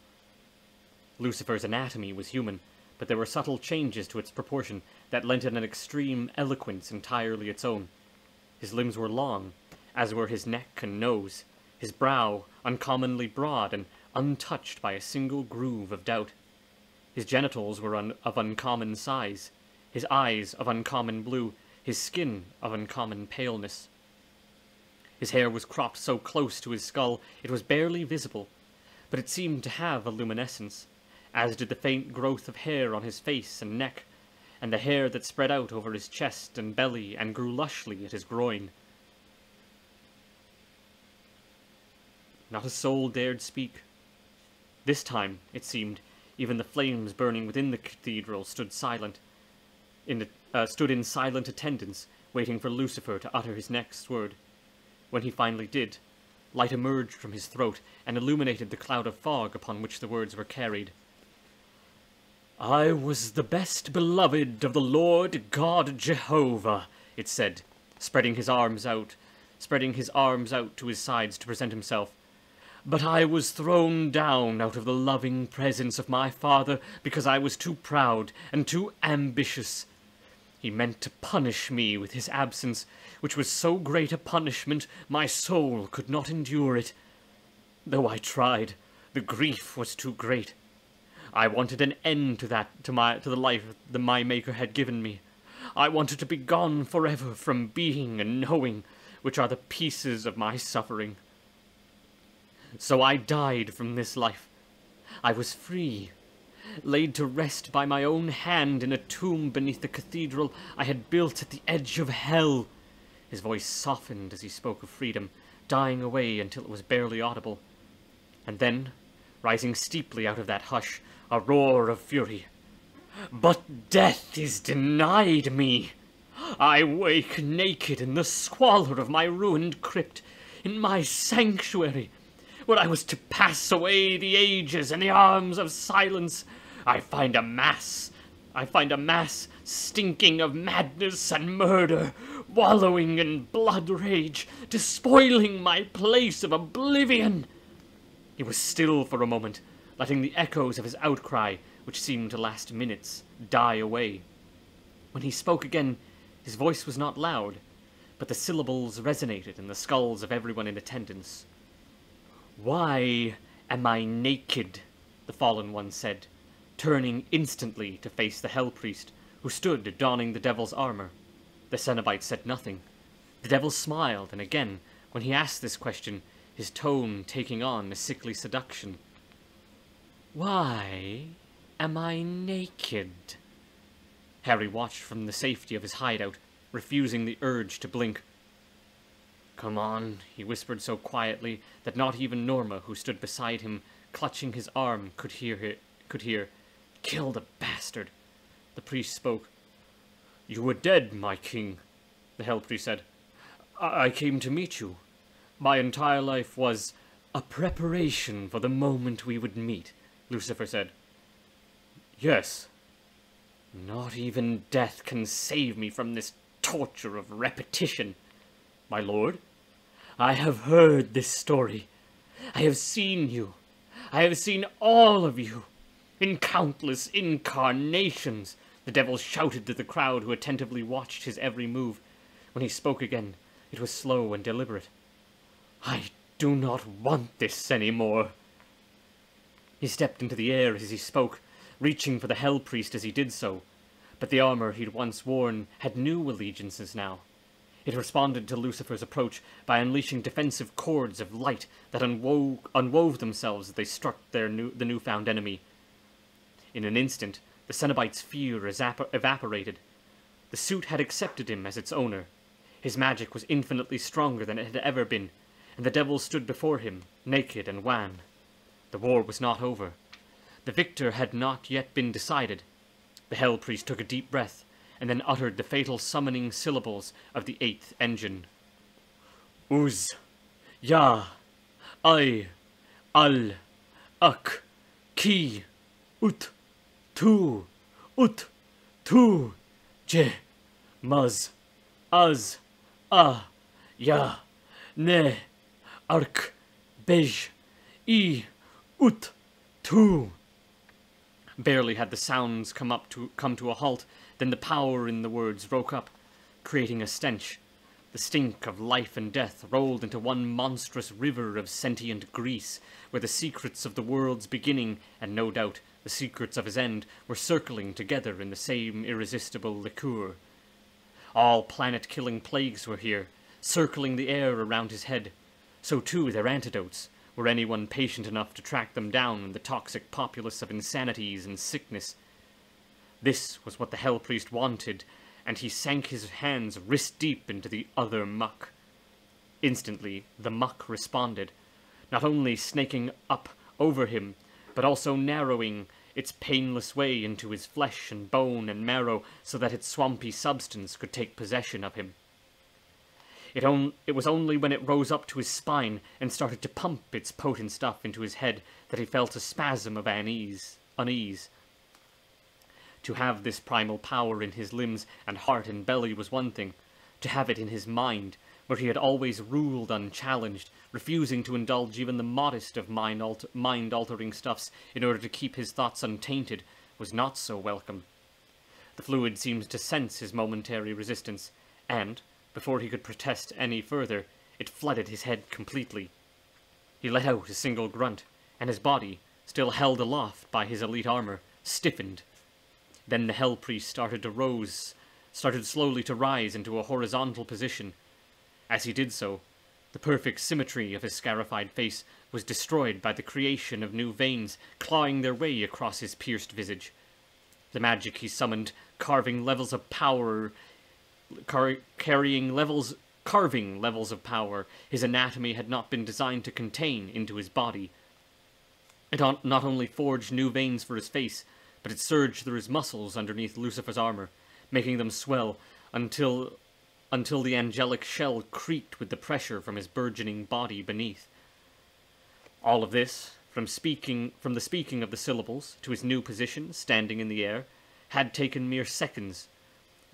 Lucifer's anatomy was human, but there were subtle changes to its proportion that lent it an extreme eloquence entirely its own. His limbs were long, as were his neck and nose, his brow uncommonly broad and untouched by a single groove of doubt. His genitals were of uncommon size, his eyes of uncommon blue, his skin of uncommon paleness. His hair was cropped so close to his skull it was barely visible, but it seemed to have a luminescence, as did the faint growth of hair on his face and neck, and the hair that spread out over his chest and belly and grew lushly at his groin. Not a soul dared speak. This time, it seemed, even the flames burning within the cathedral stood in silent attendance, waiting for Lucifer to utter his next word. When he finally did, light emerged from his throat and illuminated the cloud of fog upon which the words were carried. "I was the best beloved of the Lord God Jehovah," it said, spreading his arms out to his sides to present himself. "But I was thrown down out of the loving presence of my Father because I was too proud and too ambitious. He meant to punish me with his absence, which was so great a punishment my soul could not endure it. Though I tried, the grief was too great. I wanted an end to the life that my Maker had given me. I wanted to be gone forever from being and knowing, which are the pieces of my suffering. So I died from this life. I was free, laid to rest by my own hand in a tomb beneath the cathedral I had built at the edge of hell." His voice softened as he spoke of freedom, dying away until it was barely audible. And then, rising steeply out of that hush, a roar of fury. "But death is denied me! I wake naked in the squalor of my ruined crypt, in my sanctuary, where I was to pass away the ages in the arms of silence. I find a mass stinking of madness and murder, wallowing in blood rage, despoiling my place of oblivion. He was still for a moment, letting the echoes of his outcry, which seemed to last minutes, die away. When he spoke again, his voice was not loud, but the syllables resonated in the skulls of everyone in attendance. "Why am I naked?" the fallen one said, turning instantly to face the Hell Priest, who stood donning the devil's armor. The Cenobite said nothing. The devil smiled, and again, when he asked this question, his tone taking on a sickly seduction. "Why am I naked?" Harry watched from the safety of his hideout, refusing the urge to blink. "Come on," he whispered so quietly that not even Norma, who stood beside him, clutching his arm, could hear. "Kill the bastard." The priest spoke. "You were dead, my king," the Hell Priest said. I came to meet you. My entire life was a preparation for the moment we would meet," Lucifer said. "Yes." "Not even death can save me from this torture of repetition. My lord, I have heard this story. I have seen you. I have seen all of you. In countless incarnations," the devil shouted to the crowd who attentively watched his every move. When he spoke again, it was slow and deliberate. "I do not want this anymore." He stepped into the air as he spoke, reaching for the Hell Priest as he did so. But the armor he'd once worn had new allegiances now. It responded to Lucifer's approach by unleashing defensive cords of light that unwove themselves as they struck the newfound enemy. In an instant, the Cenobite's fear evaporated. The suit had accepted him as its owner. His magic was infinitely stronger than it had ever been, and the devil stood before him, naked and wan. The war was not over. The victor had not yet been decided. The Hell Priest took a deep breath, and then uttered the fatal summoning syllables of the 8th engine. "Uz, Ya, I, Al, Ak, Ki, Ut, Tu, Je, Maz, Az, A, Ya, Ne, Ark, Bej, I, Ut, Tu." Barely had the sounds come to a halt, then the power in the words broke up, creating a stench. The stink of life and death rolled into one monstrous river of sentient grease, where the secrets of the world's beginning, and no doubt the secrets of his end, were circling together in the same irresistible liqueur. All planet-killing plagues were here, circling the air around his head. So too their antidotes, were anyone patient enough to track them down in the toxic populace of insanities and sickness. This was what the Hell Priest wanted, and he sank his hands wrist-deep into the other muck. Instantly, the muck responded, not only snaking up over him, but also narrowing its painless way into his flesh and bone and marrow so that its swampy substance could take possession of him. It was only when it rose up to his spine and started to pump its potent stuff into his head that he felt a spasm of unease. To have this primal power in his limbs and heart and belly was one thing. To have it in his mind, where he had always ruled unchallenged, refusing to indulge even the modest of mind-altering stuffs in order to keep his thoughts untainted, was not so welcome. The fluid seemed to sense his momentary resistance, and, before he could protest any further, it flooded his head completely. He let out a single grunt, and his body, still held aloft by his elite armor, stiffened. Then the Hell Priest started slowly to rise into a horizontal position. As he did so, the perfect symmetry of his scarified face was destroyed by the creation of new veins clawing their way across his pierced visage. The magic he summoned, carving levels of power his anatomy had not been designed to contain into his body. It not only forged new veins for his face, but it surged through his muscles underneath Lucifer's armor, making them swell until the angelic shell creaked with the pressure from his burgeoning body beneath. All of this, from the speaking of the syllables to his new position, standing in the air, had taken mere seconds,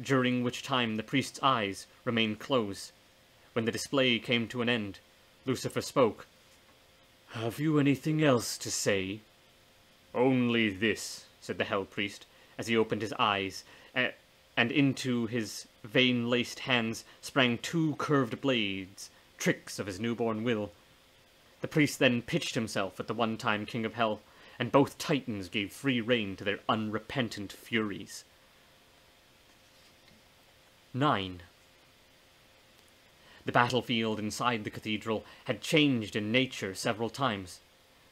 during which time the priest's eyes remained closed. When the display came to an end, Lucifer spoke. "Have you anything else to say?" "Only this," said the Hell Priest, as he opened his eyes, and into his vein-laced hands sprang two curved blades, tricks of his newborn will. The priest then pitched himself at the one-time King of Hell, and both titans gave free rein to their unrepentant furies. 9. The battlefield inside the cathedral had changed in nature several times.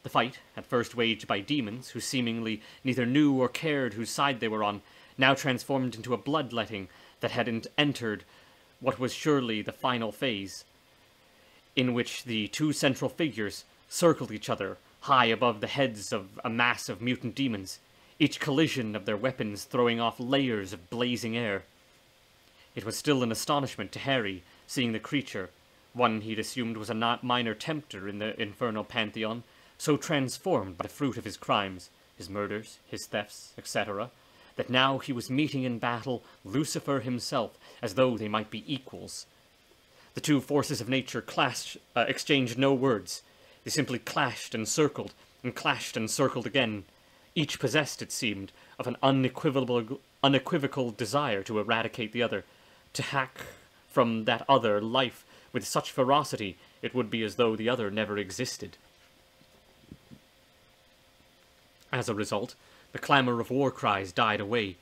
The fight, at first waged by demons, who seemingly neither knew or cared whose side they were on, now transformed into a bloodletting that had entered what was surely the final phase, in which the two central figures circled each other high above the heads of a mass of mutant demons, each collision of their weapons throwing off layers of blazing air. It was still an astonishment to Harry, seeing the creature, one he'd assumed was a minor tempter in the infernal pantheon, so transformed by the fruit of his crimes, his murders, his thefts, etc., that now he was meeting in battle Lucifer himself, as though they might be equals. The two forces of nature exchanged no words. They simply clashed and circled again, each possessed, it seemed, of an unequivocal desire to eradicate the other, to hack from that other life with such ferocity it would be as though the other never existed. As a result, the clamour of war cries died away.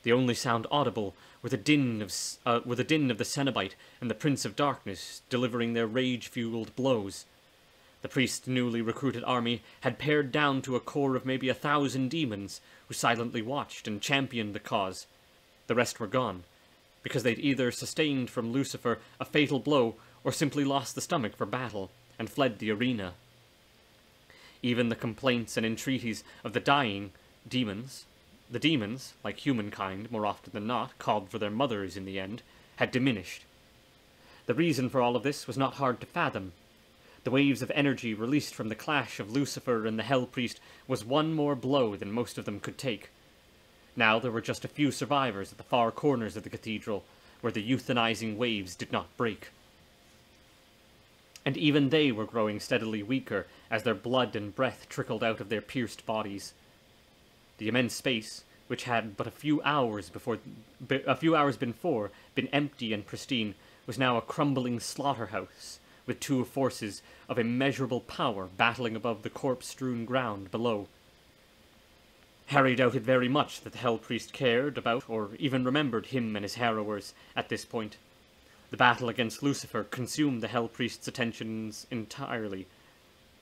The only sound audible were the din of the Cenobite and the Prince of Darkness delivering their rage-fueled blows. The priest's newly recruited army had pared down to a core of maybe 1,000 demons, who silently watched and championed the cause. The rest were gone, because they'd either sustained from Lucifer a fatal blow or simply lost the stomach for battle and fled the arena. Even the complaints and entreaties of the dying demons, like humankind more often than not, called for their mothers in the end, had diminished. The reason for all of this was not hard to fathom. The waves of energy released from the clash of Lucifer and the Hell Priest was one more blow than most of them could take. Now there were just a few survivors at the far corners of the cathedral, where the euthanizing waves did not break. And even they were growing steadily weaker as their blood and breath trickled out of their pierced bodies. The immense space, which had but a few hours before been empty and pristine, was now a crumbling slaughterhouse, with two forces of immeasurable power battling above the corpse-strewn ground below. Harry doubted very much that the Hell Priest cared about or even remembered him and his harrowers at this point. The battle against Lucifer consumed the Hell Priest's attentions entirely.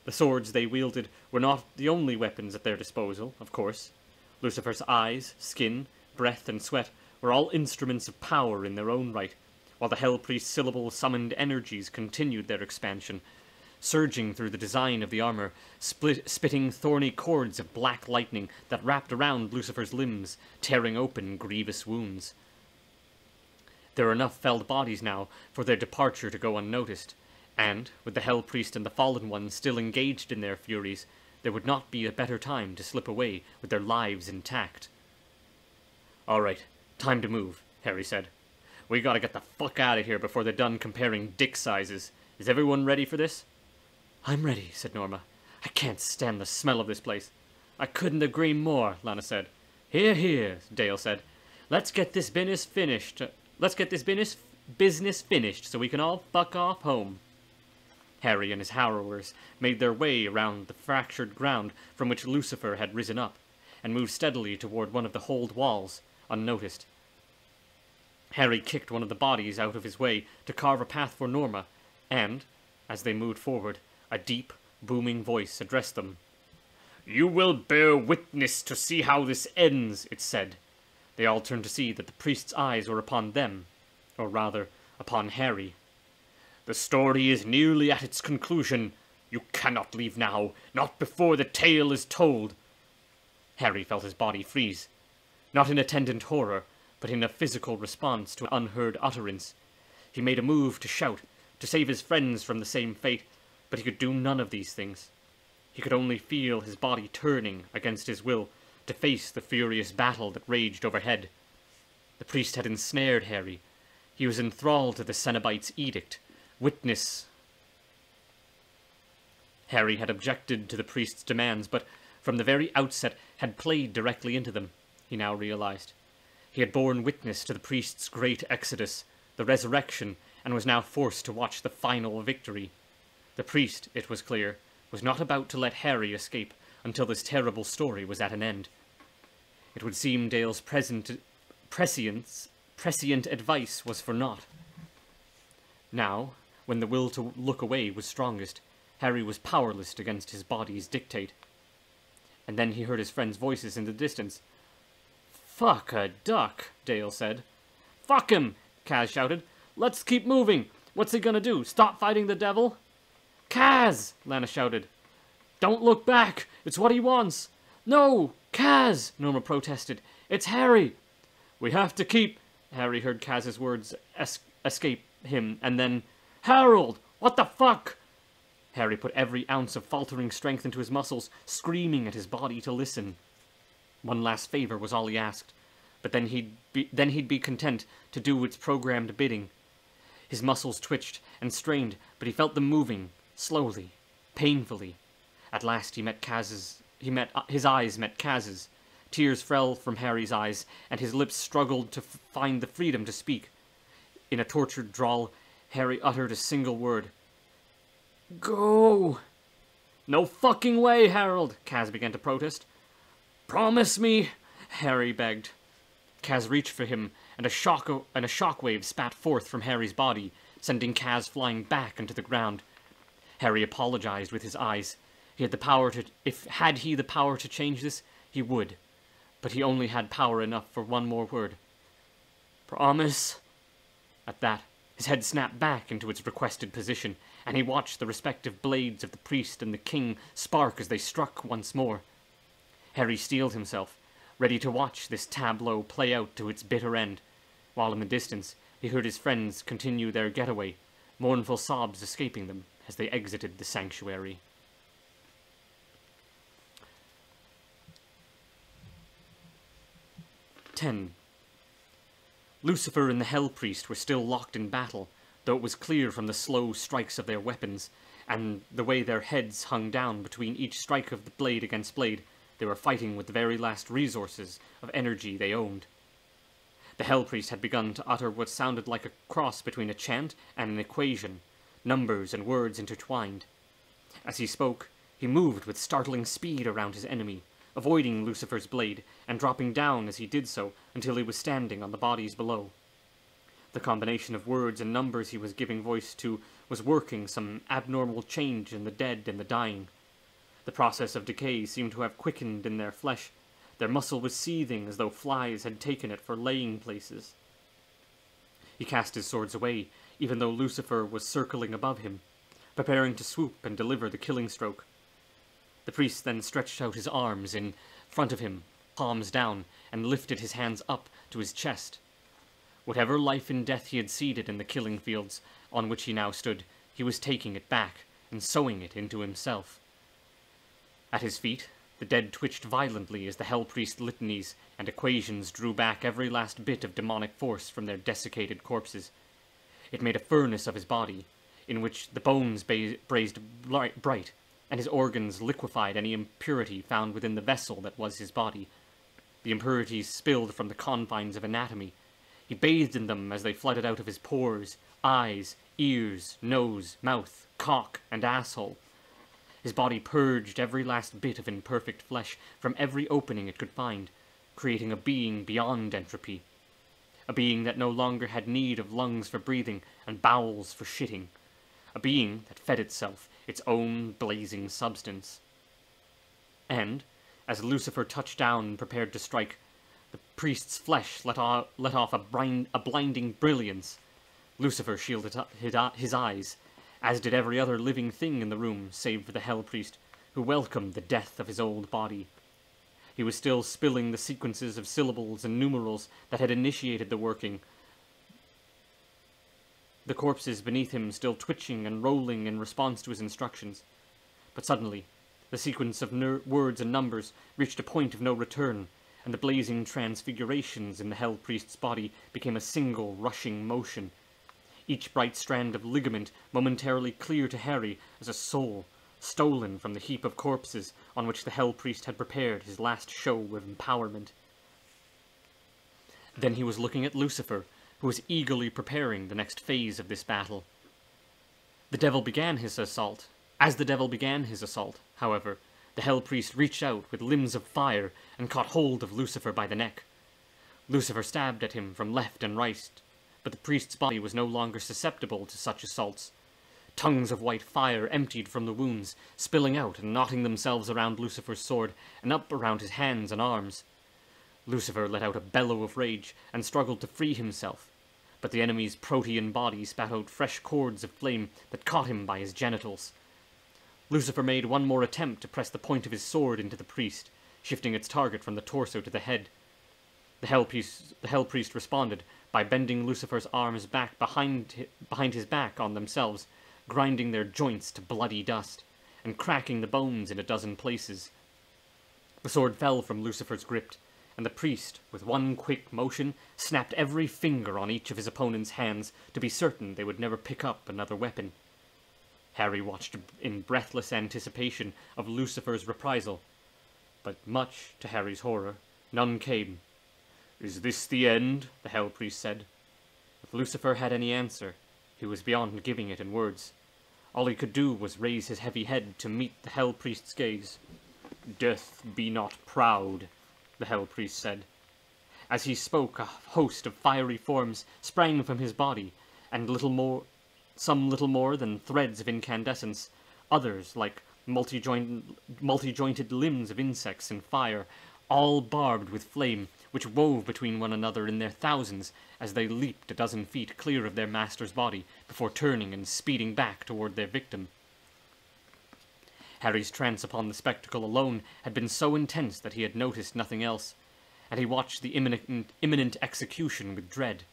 The swords they wielded were not the only weapons at their disposal, of course. Lucifer's eyes, skin, breath, and sweat were all instruments of power in their own right, while the Hell Priest's syllable-summoned energies continued their expansion, surging through the design of the armor, spitting thorny cords of black lightning that wrapped around Lucifer's limbs, tearing open grievous wounds. There were enough felled bodies now for their departure to go unnoticed, and, with the Hell Priest and the Fallen Ones still engaged in their furies, there would not be a better time to slip away with their lives intact. "All right, time to move," Harry said. "We gotta get the fuck out of here before they're done comparing dick sizes. Is everyone ready for this?" "I'm ready," said Norma. "I can't stand the smell of this place." "I couldn't agree more," Lana said. "Hear, hear," Dale said. Let's get this business finished so we can all fuck off home." Harry and his harrowers made their way around the fractured ground from which Lucifer had risen up, and moved steadily toward one of the hold walls, unnoticed. Harry kicked one of the bodies out of his way to carve a path for Norma, and, as they moved forward, a deep, booming voice addressed them. "You will bear witness to see how this ends," it said. They all turned to see that the priest's eyes were upon them, or rather, upon Harry. "The story is nearly at its conclusion. You cannot leave now, not before the tale is told." Harry felt his body freeze. Not in attendant horror, but in a physical response to an unheard utterance. He made a move to shout, to save his friends from the same fate, but he could do none of these things. He could only feel his body turning against his will to face the furious battle that raged overhead. The priest had ensnared Harry. He was enthralled to the Cenobite's edict. Witness. Harry had objected to the priest's demands, but from the very outset had played directly into them, he now realized. He had borne witness to the priest's great exodus, the resurrection, and was now forced to watch the final victory. The priest, it was clear, was not about to let Harry escape until this terrible story was at an end. It would seem Dale's prescient advice was for naught. Now, when the will to look away was strongest, Harry was powerless against his body's dictate. And then he heard his friends' voices in the distance. "Fuck a duck," Dale said. "Fuck him," Kaz shouted. "Let's keep moving. What's he gonna do, stop fighting the devil?" "Kaz!" Lana shouted. "Don't look back. It's what he wants." "No, Kaz!" Norma protested. "It's Harry." "We have to keep..." Harry heard Kaz's words escape him, and then, "Harold! What the fuck?" Harry put every ounce of faltering strength into his muscles, screaming at his body to listen. One last favor was all he asked, but then he'd be content to do its programmed bidding. His muscles twitched and strained, but he felt them moving, slowly, painfully. At last his eyes met Kaz's. Tears fell from Harry's eyes, and his lips struggled to find the freedom to speak. In a tortured drawl, Harry uttered a single word. "Go!" "No fucking way, Harold!" Kaz began to protest. "Promise me!" Harry begged. Kaz reached for him, and a shockwave spat forth from Harry's body, sending Kaz flying back into the ground. Harry apologized with his eyes. Had he the power to change this, he would. But he only had power enough for one more word. "Promise." At that, his head snapped back into its requested position, and he watched the respective blades of the priest and the king spark as they struck once more. Harry steeled himself, ready to watch this tableau play out to its bitter end, while in the distance he heard his friends continue their getaway, mournful sobs escaping them as they exited the sanctuary. Lucifer and the Hell Priest were still locked in battle, though it was clear from the slow strikes of their weapons, and the way their heads hung down between each strike of the blade against blade, they were fighting with the very last resources of energy they owned. The Hell Priest had begun to utter what sounded like a cross between a chant and an equation, numbers and words intertwined. As he spoke, he moved with startling speed around his enemy, avoiding Lucifer's blade, and dropping down as he did so until he was standing on the bodies below. The combination of words and numbers he was giving voice to was working some abnormal change in the dead and the dying. The process of decay seemed to have quickened in their flesh. Their muscle was seething as though flies had taken it for laying places. He cast his swords away, even though Lucifer was circling above him, preparing to swoop and deliver the killing stroke. The priest then stretched out his arms in front of him, palms down, and lifted his hands up to his chest. Whatever life and death he had seeded in the killing fields on which he now stood, he was taking it back and sowing it into himself. At his feet, the dead twitched violently as the Hell Priest litanies and equations drew back every last bit of demonic force from their desiccated corpses. It made a furnace of his body, in which the bones blazed bright, and his organs liquefied any impurity found within the vessel that was his body. The impurities spilled from the confines of anatomy. He bathed in them as they flooded out of his pores, eyes, ears, nose, mouth, cock, and asshole. His body purged every last bit of imperfect flesh from every opening it could find, creating a being beyond entropy. A being that no longer had need of lungs for breathing and bowels for shitting. A being that fed itself, its own blazing substance. And, as Lucifer touched down and prepared to strike, the priest's flesh let off a blinding brilliance. Lucifer shielded his eyes, as did every other living thing in the room save for the Hell Priest, who welcomed the death of his old body. He was still spilling the sequences of syllables and numerals that had initiated the working, the corpses beneath him still twitching and rolling in response to his instructions. But suddenly, the sequence of words and numbers reached a point of no return, and the blazing transfigurations in the Hell Priest's body became a single rushing motion, each bright strand of ligament momentarily clear to Harry as a soul, stolen from the heap of corpses on which the Hell Priest had prepared his last show of empowerment. Then he was looking at Lucifer, who was eagerly preparing the next phase of this battle. The devil began his assault. As the devil began his assault, however, the Hell Priest reached out with limbs of fire and caught hold of Lucifer by the neck. Lucifer stabbed at him from left and right, but the priest's body was no longer susceptible to such assaults. Tongues of white fire emptied from the wounds, spilling out and knotting themselves around Lucifer's sword and up around his hands and arms. Lucifer let out a bellow of rage and struggled to free himself, but the enemy's protean body spat out fresh cords of flame that caught him by his genitals. Lucifer made one more attempt to press the point of his sword into the priest, shifting its target from the torso to the head. The Hell Priest responded by bending Lucifer's arms back behind his back on themselves, grinding their joints to bloody dust, and cracking the bones in a dozen places. The sword fell from Lucifer's grip, and the priest, with one quick motion, snapped every finger on each of his opponent's hands to be certain they would never pick up another weapon. Harry watched in breathless anticipation of Lucifer's reprisal, but much to Harry's horror, none came. "Is this the end?" the Hell Priest said. If Lucifer had any answer, he was beyond giving it in words. All he could do was raise his heavy head to meet the Hell Priest's gaze. "Death be not proud," the Hell Priest said. As he spoke, a host of fiery forms sprang from his body, and some little more than threads of incandescence, others like multi-jointed limbs of insects and fire, all barbed with flame, which wove between one another in their thousands as they leaped a dozen feet clear of their master's body before turning and speeding back toward their victim. Harry's trance upon the spectacle alone had been so intense that he had noticed nothing else, and he watched the imminent execution with dread.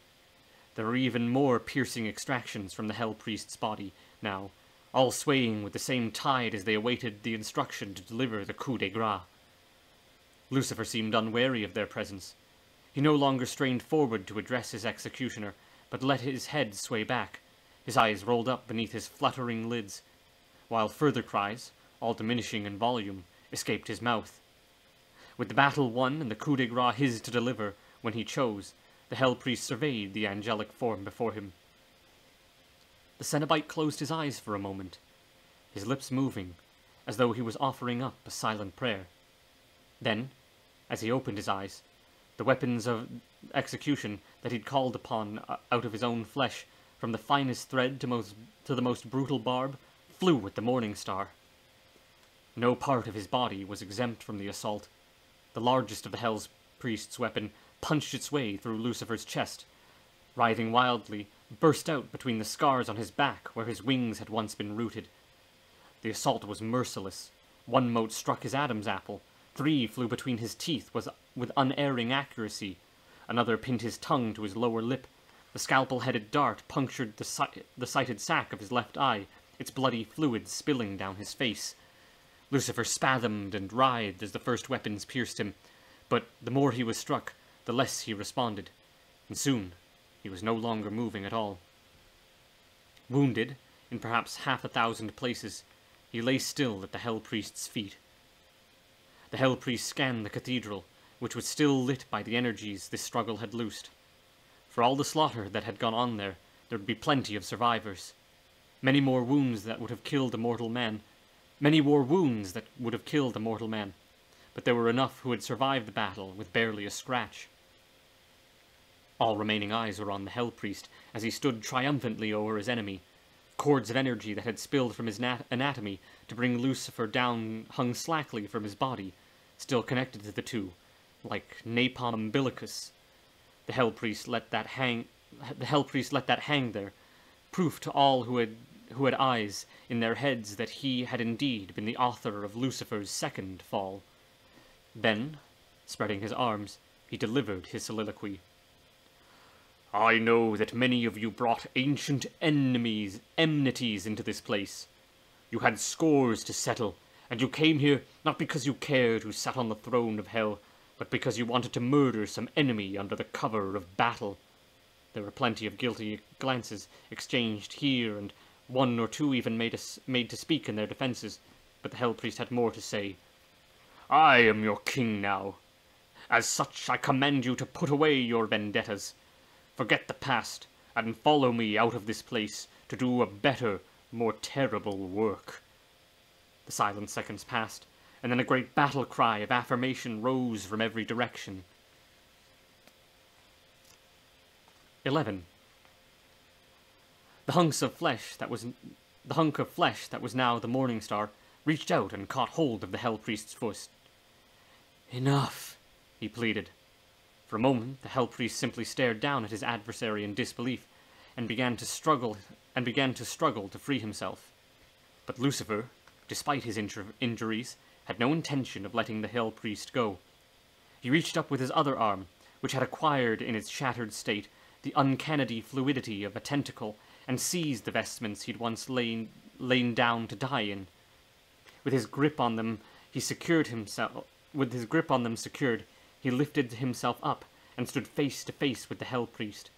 There were even more piercing extractions from the Hell Priest's body now, all swaying with the same tide as they awaited the instruction to deliver the coup de grace. Lucifer seemed unwary of their presence. He no longer strained forward to address his executioner, but let his head sway back, his eyes rolled up beneath his fluttering lids, while further cries, all diminishing in volume, escaped his mouth. With the battle won and the coup de grace his to deliver when he chose, the Hell Priest surveyed the angelic form before him. The Cenobite closed his eyes for a moment, his lips moving, as though he was offering up a silent prayer. Then, as he opened his eyes, the weapons of execution that he'd called upon out of his own flesh, from the finest thread to the most brutal barb, flew at the Morning Star. No part of his body was exempt from the assault. The largest of the Hell Priest's weapon punched its way through Lucifer's chest, writhing wildly, burst out between the scars on his back where his wings had once been rooted. The assault was merciless. One mote struck his Adam's apple. 3 flew between his teeth with unerring accuracy. Another pinned his tongue to his lower lip. The scalpel-headed dart punctured the sighted sac of his left eye, its bloody fluid spilling down his face. Lucifer spasmed and writhed as the first weapons pierced him, but the more he was struck, the less he responded, and soon he was no longer moving at all. Wounded, in perhaps 1,000 places, he lay still at the Hell Priest's feet. The Hell Priest scanned the cathedral, which was still lit by the energies this struggle had loosed. For all the slaughter that had gone on there would be plenty of survivors. Many more wounds that would have killed a mortal man. Many more wounds that would have killed a mortal man. But there were enough who had survived the battle with barely a scratch. All remaining eyes were on the Hell Priest as he stood triumphantly over his enemy. Cords of energy that had spilled from his anatomy to bring Lucifer down hung slackly from his body, still connected to the two, like napalm umbilicus. The Hell Priest let that hang there, proof to all who had eyes in their heads that he had indeed been the author of Lucifer's second fall. Then, Spreading his arms, he delivered his soliloquy. I know that many of you brought ancient enmities into this place. You had scores to settle, and you came here not because you cared who sat on the throne of hell, but because you wanted to murder some enemy under the cover of battle. There were plenty of guilty glances exchanged here, and one or two even made to speak in their defenses, but the Hell Priest had more to say. I am your king now. As such, I command you to put away your vendettas. Forget the past, and follow me out of this place to do a better, more terrible work. The silent seconds passed, and then a great battle cry of affirmation rose from every direction. 11. The hunk of flesh that was now the Morning Star reached out and caught hold of the Hell Priest's foot. Enough, he pleaded. For a moment, the Hell Priest simply stared down at his adversary in disbelief, and began to struggle to free himself. But Lucifer, despite his injuries, had no intention of letting the Hell Priest go. He reached up with his other arm, which had acquired in its shattered state the uncanny fluidity of a tentacle, and seized the vestments he'd once lain down to die in. With his grip on them secured, he lifted himself up and stood face to face with the Hell Priest.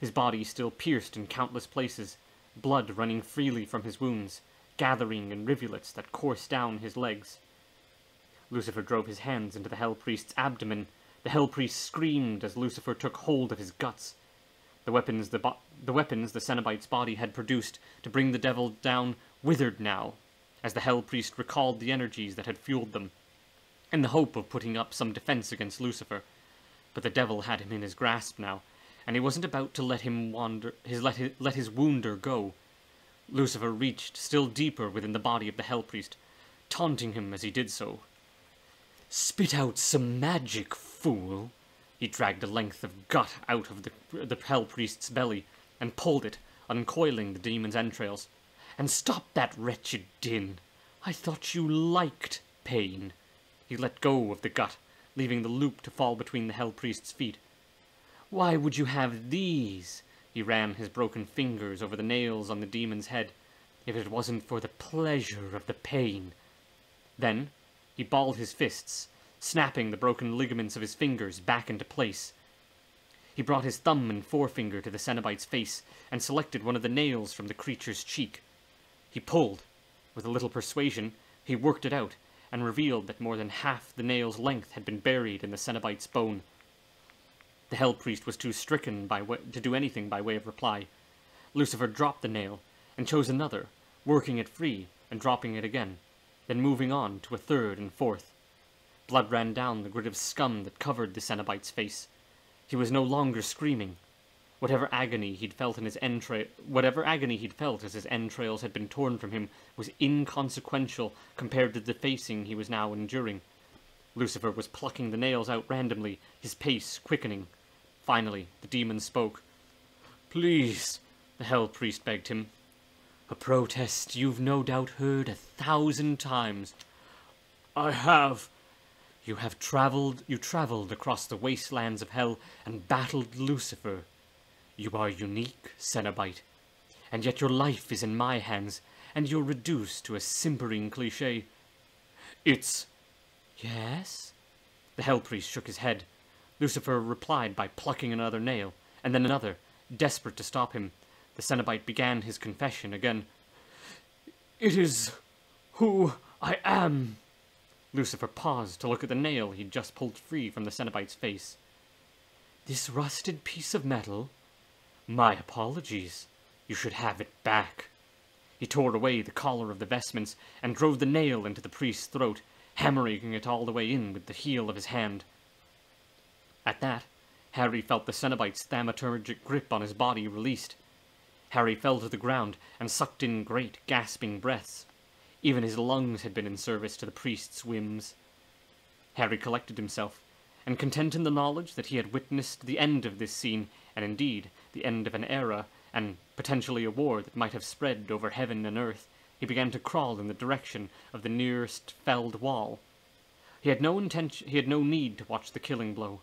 His body still pierced in countless places, blood running freely from his wounds, gathering in rivulets that coursed down his legs. Lucifer drove his hands into the Hell Priest's abdomen. The Hell Priest screamed as Lucifer took hold of his guts. The weapons the Cenobite's body had produced to bring the devil down withered now, as the Hell Priest recalled the energies that had fueled them, in the hope of putting up some defense against Lucifer. But the devil had him in his grasp now, and he wasn't about to let his wounder go. Lucifer reached still deeper within the body of the Hell Priest, taunting him as he did so. Spit out some magic, fool! He dragged a length of gut out of the Hell Priest's belly and pulled it, uncoiling the demon's entrails. And stop that wretched din! I thought you liked pain. He let go of the gut, leaving the loop to fall between the Hell Priest's feet. Why would you have these? He ran his broken fingers over the nails on the demon's head. If it wasn't for the pleasure of the pain. Then he balled his fists, snapping the broken ligaments of his fingers back into place. He brought his thumb and forefinger to the Cenobite's face and selected one of the nails from the creature's cheek. He pulled. With a little persuasion, he worked it out and revealed that more than half the nail's length had been buried in the Cenobite's bone. The Hell Priest was too stricken to do anything by way of reply. Lucifer dropped the nail and chose another, working it free and dropping it again, then moving on to a third and fourth. Blood ran down the grid of scum that covered the Cenobite's face. He was no longer screaming. Whatever agony he'd felt as his entrails had been torn from him was inconsequential compared to the facing he was now enduring. Lucifer was plucking the nails out randomly, his pace quickening. Finally, the demon spoke. Please, the Hell Priest begged him. A protest you've no doubt heard 1,000 times. I have. You traveled across the wastelands of hell and battled Lucifer. You are unique, Cenobite, and yet your life is in my hands, and you're reduced to a simpering cliché. It's... Yes? The Hell Priest shook his head. Lucifer replied by plucking another nail, and then another. Desperate to stop him, the Cenobite began his confession again. It is who I am. Lucifer paused to look at the nail he'd just pulled free from the Cenobite's face. This rusted piece of metal? My apologies. You should have it back. He tore away the collar of the vestments and drove the nail into the priest's throat, hammering it all the way in with the heel of his hand. At that, Harry felt the Cenobite's thaumaturgic grip on his body released. Harry fell to the ground and sucked in great, gasping breaths. Even his lungs had been in service to the priest's whims. Harry collected himself, and content in the knowledge that he had witnessed the end of this scene, and indeed the end of an era, and potentially a war that might have spread over heaven and earth, he began to crawl in the direction of the nearest felled wall. He had no need to watch the killing blow.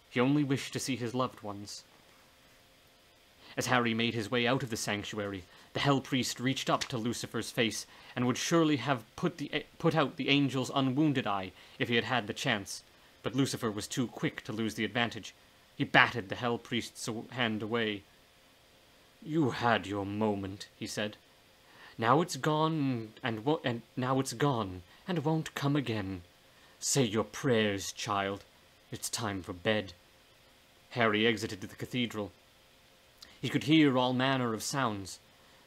He only wished to see his loved ones. As Harry made his way out of the sanctuary, the Hell Priest reached up to Lucifer's face and would surely have put out the angel's unwounded eye if he had had the chance, but Lucifer was too quick to lose the advantage. He batted the Hell Priest's hand away. "You had your moment," he said. "Now it's gone, and now it's gone, and won't come again. Say your prayers, child. It's time for bed." Harry exited the cathedral. He could hear all manner of sounds.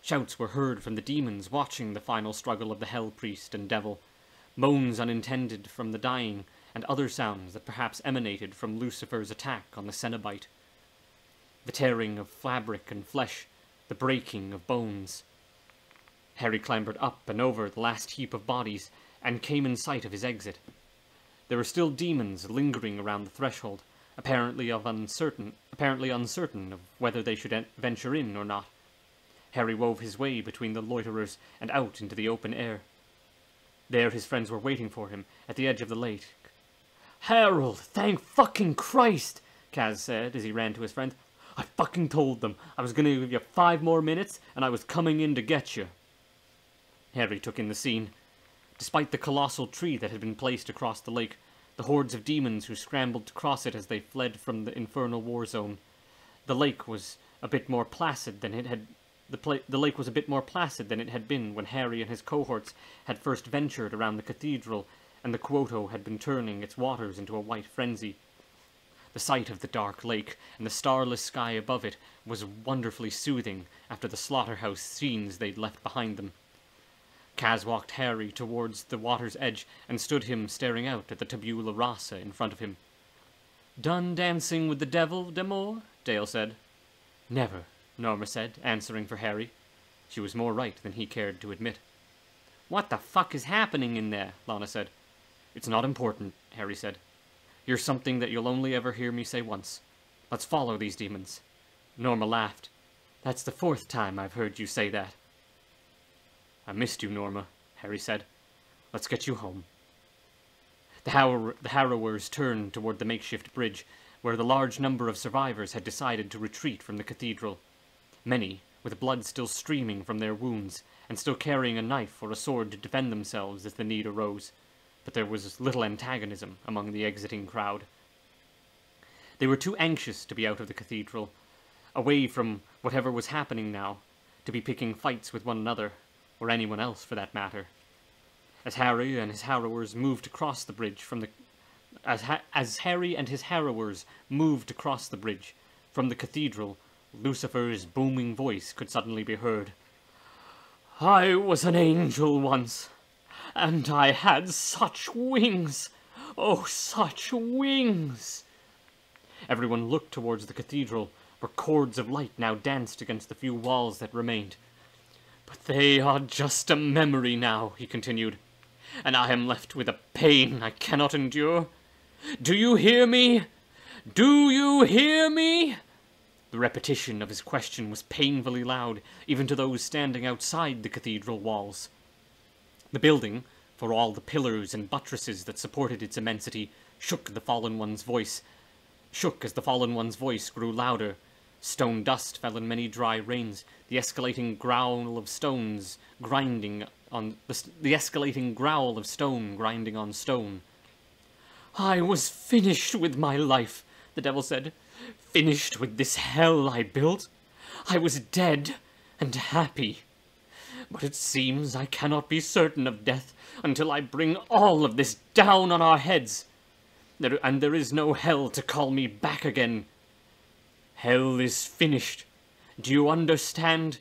Shouts were heard from the demons watching the final struggle of the Hell Priest and Devil, moans unintended from the dying, and other sounds that perhaps emanated from Lucifer's attack on the Cenobite. The tearing of fabric and flesh, the breaking of bones. Harry clambered up and over the last heap of bodies and came in sight of his exit. There were still demons lingering around the threshold, apparently uncertain of whether they should venture in or not. Harry wove his way between the loiterers and out into the open air. There his friends were waiting for him, at the edge of the lake. "Harold, thank fucking Christ!" Kaz said as he ran to his friend. "I fucking told them. I was going to give you 5 more minutes, and I was coming in to get you." Harry took in the scene. Despite the colossal tree that had been placed across the lake, the hordes of demons who scrambled to cross it as they fled from the infernal war zone, the lake was a bit more placid than it had been when Harry and his cohorts had first ventured around the cathedral and the Quoto had been turning its waters into a white frenzy. The sight of the dark lake and the starless sky above it was wonderfully soothing after the slaughterhouse scenes they'd left behind them. Kaz walked Harry towards the water's edge and stood him staring out at the tabula rasa in front of him. "Done dancing with the devil, Demore?" Dale said. "Never," Norma said, answering for Harry. She was more right than he cared to admit. "What the fuck is happening in there?" Lana said. "It's not important," Harry said. "You're something that you'll only ever hear me say once. Let's follow these demons." Norma laughed. "That's the 4th time I've heard you say that." "I missed you, Norma," Harry said. "Let's get you home." The harrowers turned toward the makeshift bridge, where the large number of survivors had decided to retreat from the cathedral. Many, with blood still streaming from their wounds, and still carrying a knife or a sword to defend themselves as the need arose, but there was little antagonism among the exiting crowd. They were too anxious to be out of the cathedral, away from whatever was happening now, to be picking fights with one another, or anyone else for that matter. As Harry and his harrowers moved across the bridge from the cathedral, Lucifer's booming voice could suddenly be heard. "I was an angel once, and I had such wings! Oh, such wings!" Everyone looked towards the cathedral, where cords of light now danced against the few walls that remained. "But they are just a memory now," he continued, "and I am left with a pain I cannot endure. Do you hear me? Do you hear me?" The repetition of his question was painfully loud, even to those standing outside the cathedral walls. The building, for all the pillars and buttresses that supported its immensity, shook as the fallen one's voice grew louder. Stone dust fell in many dry rains, the escalating growl of stone grinding on stone. "I was finished with my life," the devil said. "Finished with this hell I built. I was dead and happy. But it seems I cannot be certain of death until I bring all of this down on our heads. And there is no hell to call me back again. Hell is finished. Do you understand?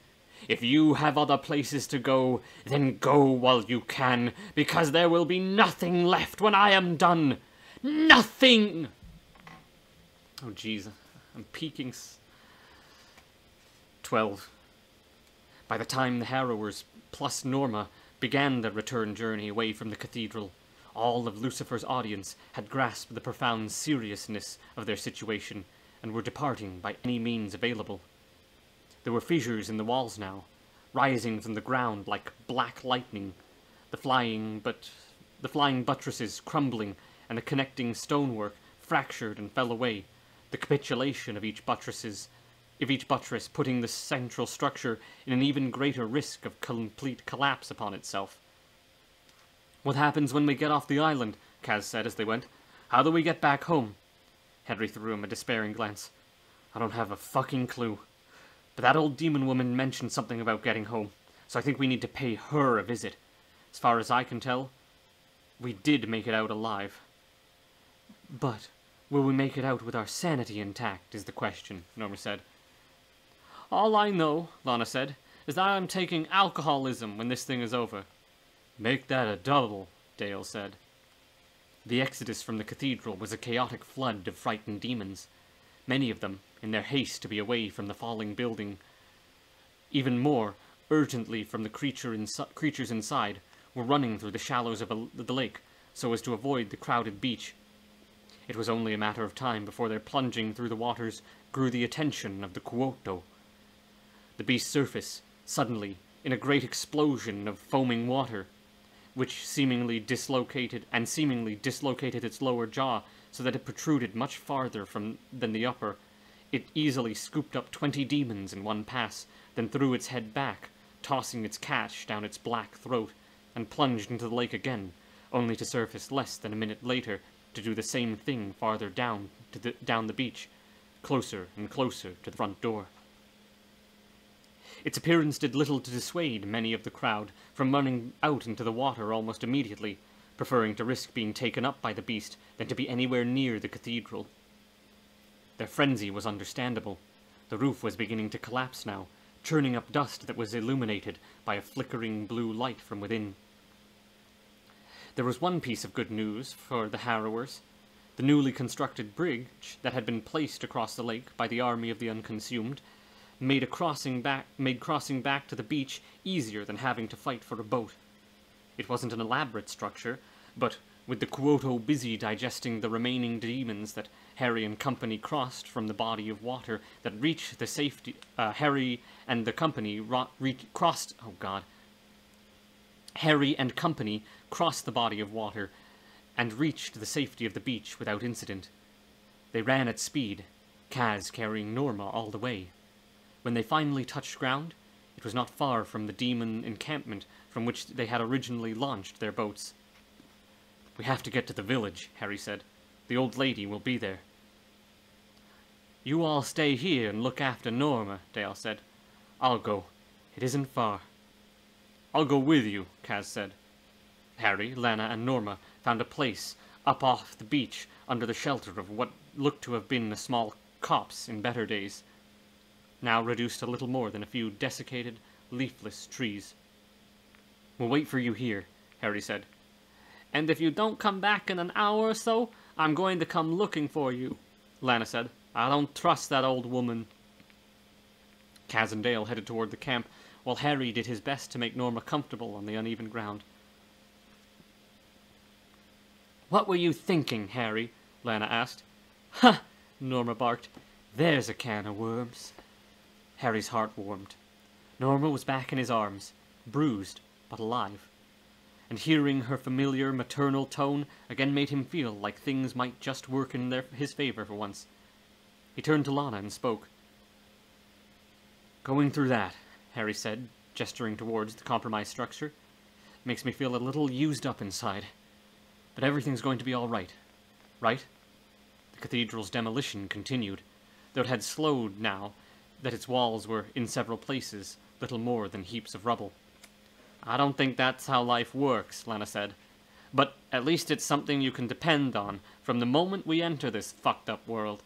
If you have other places to go, then go while you can, because there will be nothing left when I am done. Nothing!" Oh, jeez. I'm peaking. 12. By the time the harrowers, plus Norma, began their return journey away from the cathedral, all of Lucifer's audience had grasped the profound seriousness of their situation and were departing by any means available. There were fissures in the walls now, rising from the ground like black lightning, the flying buttresses crumbling and the connecting stonework fractured and fell away, the capitulation of each buttress putting the central structure in an even greater risk of complete collapse upon itself. "What happens when we get off the island?" Kaz said as they went. "How do we get back home?" Henry threw him a despairing glance. "I don't have a fucking clue. But that old demon woman mentioned something about getting home, so I think we need to pay her a visit. As far as I can tell, we did make it out alive." "But will we make it out with our sanity intact, is the question," Norma said. "All I know," Lana said, "is that I'm taking alcoholism when this thing is over." "Make that a double," Dale said. The exodus from the cathedral was a chaotic flood of frightened demons. Many of them, in their haste to be away from the falling building, even more urgently from the creatures inside, were running through the shallows of the lake so as to avoid the crowded beach. It was only a matter of time before their plunging through the waters drew the attention of the Kuoto. The beast's surface, suddenly, in a great explosion of foaming water, which seemingly dislocated its lower jaw so that it protruded much farther than the upper. It easily scooped up 20 demons in one pass, then threw its head back, tossing its catch down its black throat, and plunged into the lake again, only to surface less than a minute later to do the same thing farther down the beach, closer and closer to the front door. Its appearance did little to dissuade many of the crowd from running out into the water almost immediately, preferring to risk being taken up by the beast than to be anywhere near the cathedral. Their frenzy was understandable. The roof was beginning to collapse now, churning up dust that was illuminated by a flickering blue light from within. There was one piece of good news for the harrowers. The newly constructed bridge that had been placed across the lake by the army of the Unconsumed made crossing back to the beach easier than having to fight for a boat. It wasn't an elaborate structure, but with the Kuoto busy digesting the remaining demons that Harry and company crossed from the body of water that reached the safety, Harry and company crossed the body of water and reached the safety of the beach without incident. They ran at speed, Kaz carrying Norma all the way. When they finally touched ground, it was not far from the demon encampment from which they had originally launched their boats. "We have to get to the village," Harry said. "The old lady will be there." "You all stay here and look after Norma," Dale said. "I'll go. It isn't far." "I'll go with you," Kaz said. Harry, Lana, and Norma found a place up off the beach under the shelter of what looked to have been a small copse in better days, now reduced to little more than a few desiccated, leafless trees. "We'll wait for you here," Harry said. "And if you don't come back in an hour or so, I'm going to come looking for you," Lana said. "I don't trust that old woman." Kaz and Dale headed toward the camp, while Harry did his best to make Norma comfortable on the uneven ground. "What were you thinking, Harry?" Lana asked. "Ha!" Norma barked. "There's a can of worms." Harry's heart warmed. Norma was back in his arms, bruised but alive, and hearing her familiar maternal tone again made him feel like things might just work in his favor for once. He turned to Lana and spoke. "Going through that," Harry said, gesturing towards the compromised structure, "makes me feel a little used up inside. But everything's going to be all right. Right?" The cathedral's demolition continued, though it had slowed now that its walls were, in several places, little more than heaps of rubble. "I don't think that's how life works," Lana said. "But at least it's something you can depend on from the moment we enter this fucked up world.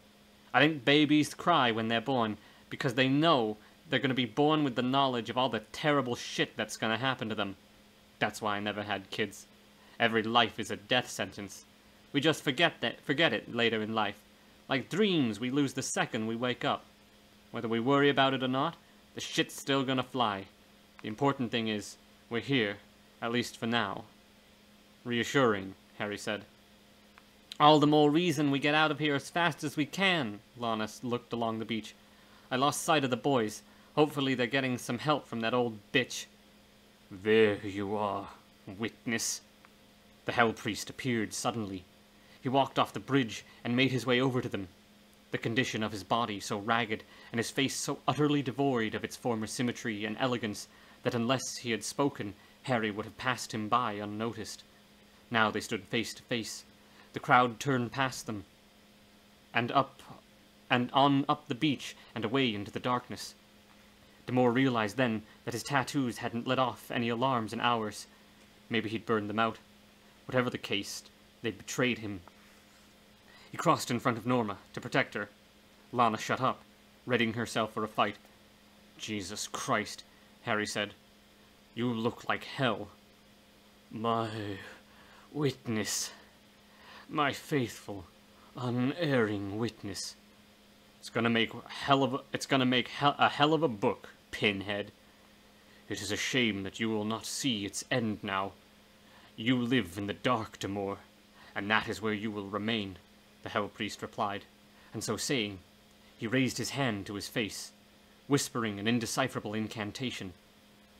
I think babies cry when they're born because they know they're going to be born with the knowledge of all the terrible shit that's going to happen to them. That's why I never had kids. Every life is a death sentence. We just forget it later in life. Like dreams we lose the second we wake up. Whether we worry about it or not, the shit's still gonna fly. The important thing is, we're here, at least for now." "Reassuring," Harry said. "All the more reason we get out of here as fast as we can." Lana looked along the beach. "I lost sight of the boys. Hopefully they're getting some help from that old bitch." "There you are, witness." The Hell Priest appeared suddenly. He walked off the bridge and made his way over to them. The condition of his body so ragged, and his face so utterly devoid of its former symmetry and elegance, that unless he had spoken, Harry would have passed him by unnoticed. Now they stood face to face. The crowd turned past them, and on up the beach and away into the darkness. Demore realized then that his tattoos hadn't let off any alarms in hours. Maybe he'd burned them out. Whatever the case, they'd betrayed him. He crossed in front of Norma to protect her. Lana shut up, readying herself for a fight. "Jesus Christ," Harry said. "You look like hell." "My witness. My faithful, unerring witness. It's gonna make a hell of a book, Pinhead. It is a shame that you will not see its end now. You live in the dark, Demore, and that is where you will remain," the Hell Priest replied, and so saying, he raised his hand to his face, whispering an indecipherable incantation.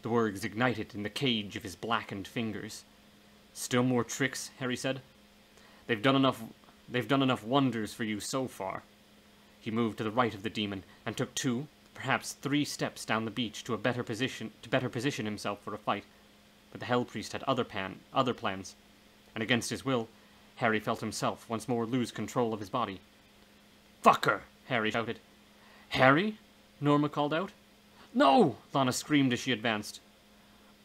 The words ignited in the cage of his blackened fingers. "Still more tricks," Harry said. They've done enough wonders for you so far." He moved to the right of the demon and took 2, perhaps 3 steps down the beach to better position himself for a fight. But the Hell Priest had other plans, and against his will, Harry felt himself once more lose control of his body. "Fucker!" Harry shouted. "Harry?" Norma called out. "No!" Lana screamed as she advanced.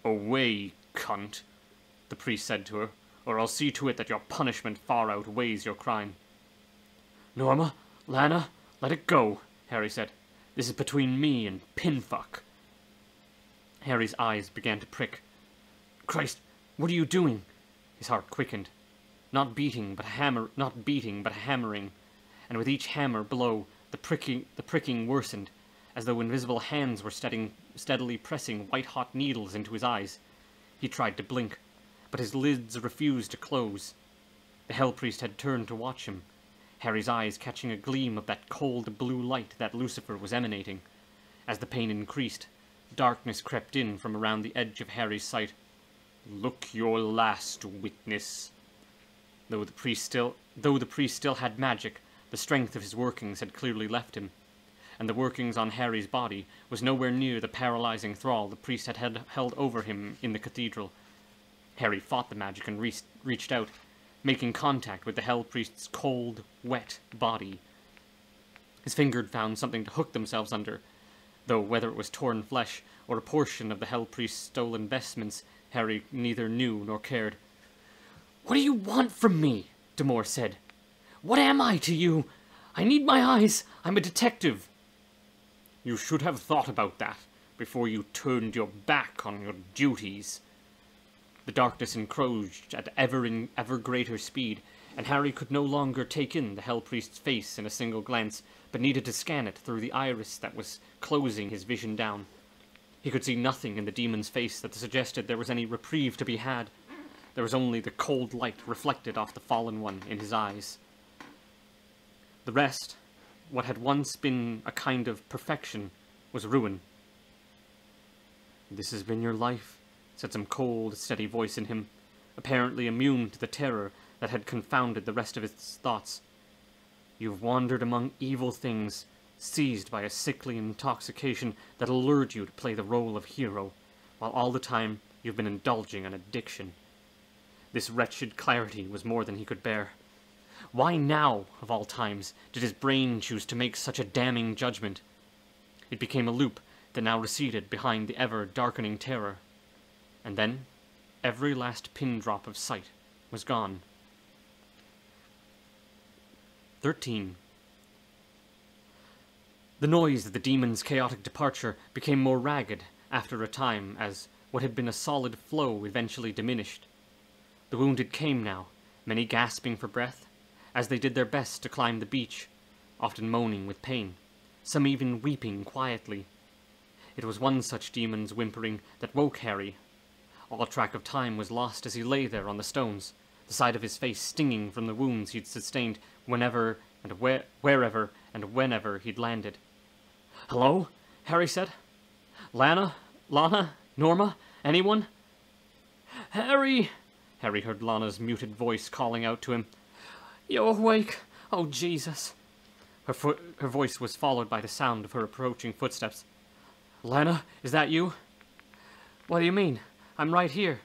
"Away, cunt," the priest said to her, "or I'll see to it that your punishment far outweighs your crime." "Norma, Lana, let it go," Harry said. "This is between me and Pinfuck." Harry's eyes began to prick. "Christ, what are you doing?" His heart quickened. Not beating, but hammering, and with each hammer blow, the pricking worsened, as though invisible hands were steadily pressing white-hot needles into his eyes. He tried to blink, but his lids refused to close. The Hell Priest had turned to watch him, Harry's eyes catching a gleam of that cold blue light that Lucifer was emanating. As the pain increased, darkness crept in from around the edge of Harry's sight. "Look your last, witness." Though the priest still had magic, the strength of his workings had clearly left him, and the workings on Harry's body was nowhere near the paralyzing thrall the priest had held over him in the cathedral. Harry fought the magic and reached out, making contact with the Hell Priest's cold, wet body. His fingers found something to hook themselves under, though whether it was torn flesh or a portion of the Hell Priest's stolen vestments, Harry neither knew nor cared. "What do you want from me?" Demore said. "What am I to you? I need my eyes. I'm a detective." "You should have thought about that before you turned your back on your duties." The darkness encroached at ever greater speed, and Harry could no longer take in the Hell Priest's face in a single glance, but needed to scan it through the iris that was closing his vision down. He could see nothing in the demon's face that suggested there was any reprieve to be had. There was only the cold light reflected off the fallen one in his eyes. The rest, what had once been a kind of perfection, was ruin. "This has been your life," said some cold, steady voice in him, apparently immune to the terror that had confounded the rest of his thoughts. "You've wandered among evil things, seized by a sickly intoxication that allured you to play the role of hero, while all the time you've been indulging an addiction." This wretched clarity was more than he could bear. Why now, of all times, did his brain choose to make such a damning judgment? It became a loop that now receded behind the ever-darkening terror. And then, every last pin-drop of sight was gone. 13. The noise of the demon's chaotic departure became more ragged after a time as what had been a solid flow eventually diminished. The wounded came now, many gasping for breath, as they did their best to climb the beach, often moaning with pain, some even weeping quietly. It was one such demon's whimpering that woke Harry. All track of time was lost as he lay there on the stones, the side of his face stinging from the wounds he'd sustained wherever he'd landed. "Hello?" Harry said. "Lana? Norma? Anyone?" "Harry!" Harry heard Lana's muted voice calling out to him. You're awake! Oh, Jesus! Her voice was followed by the sound of her approaching footsteps. Lana, is that you? What do you mean? I'm right here.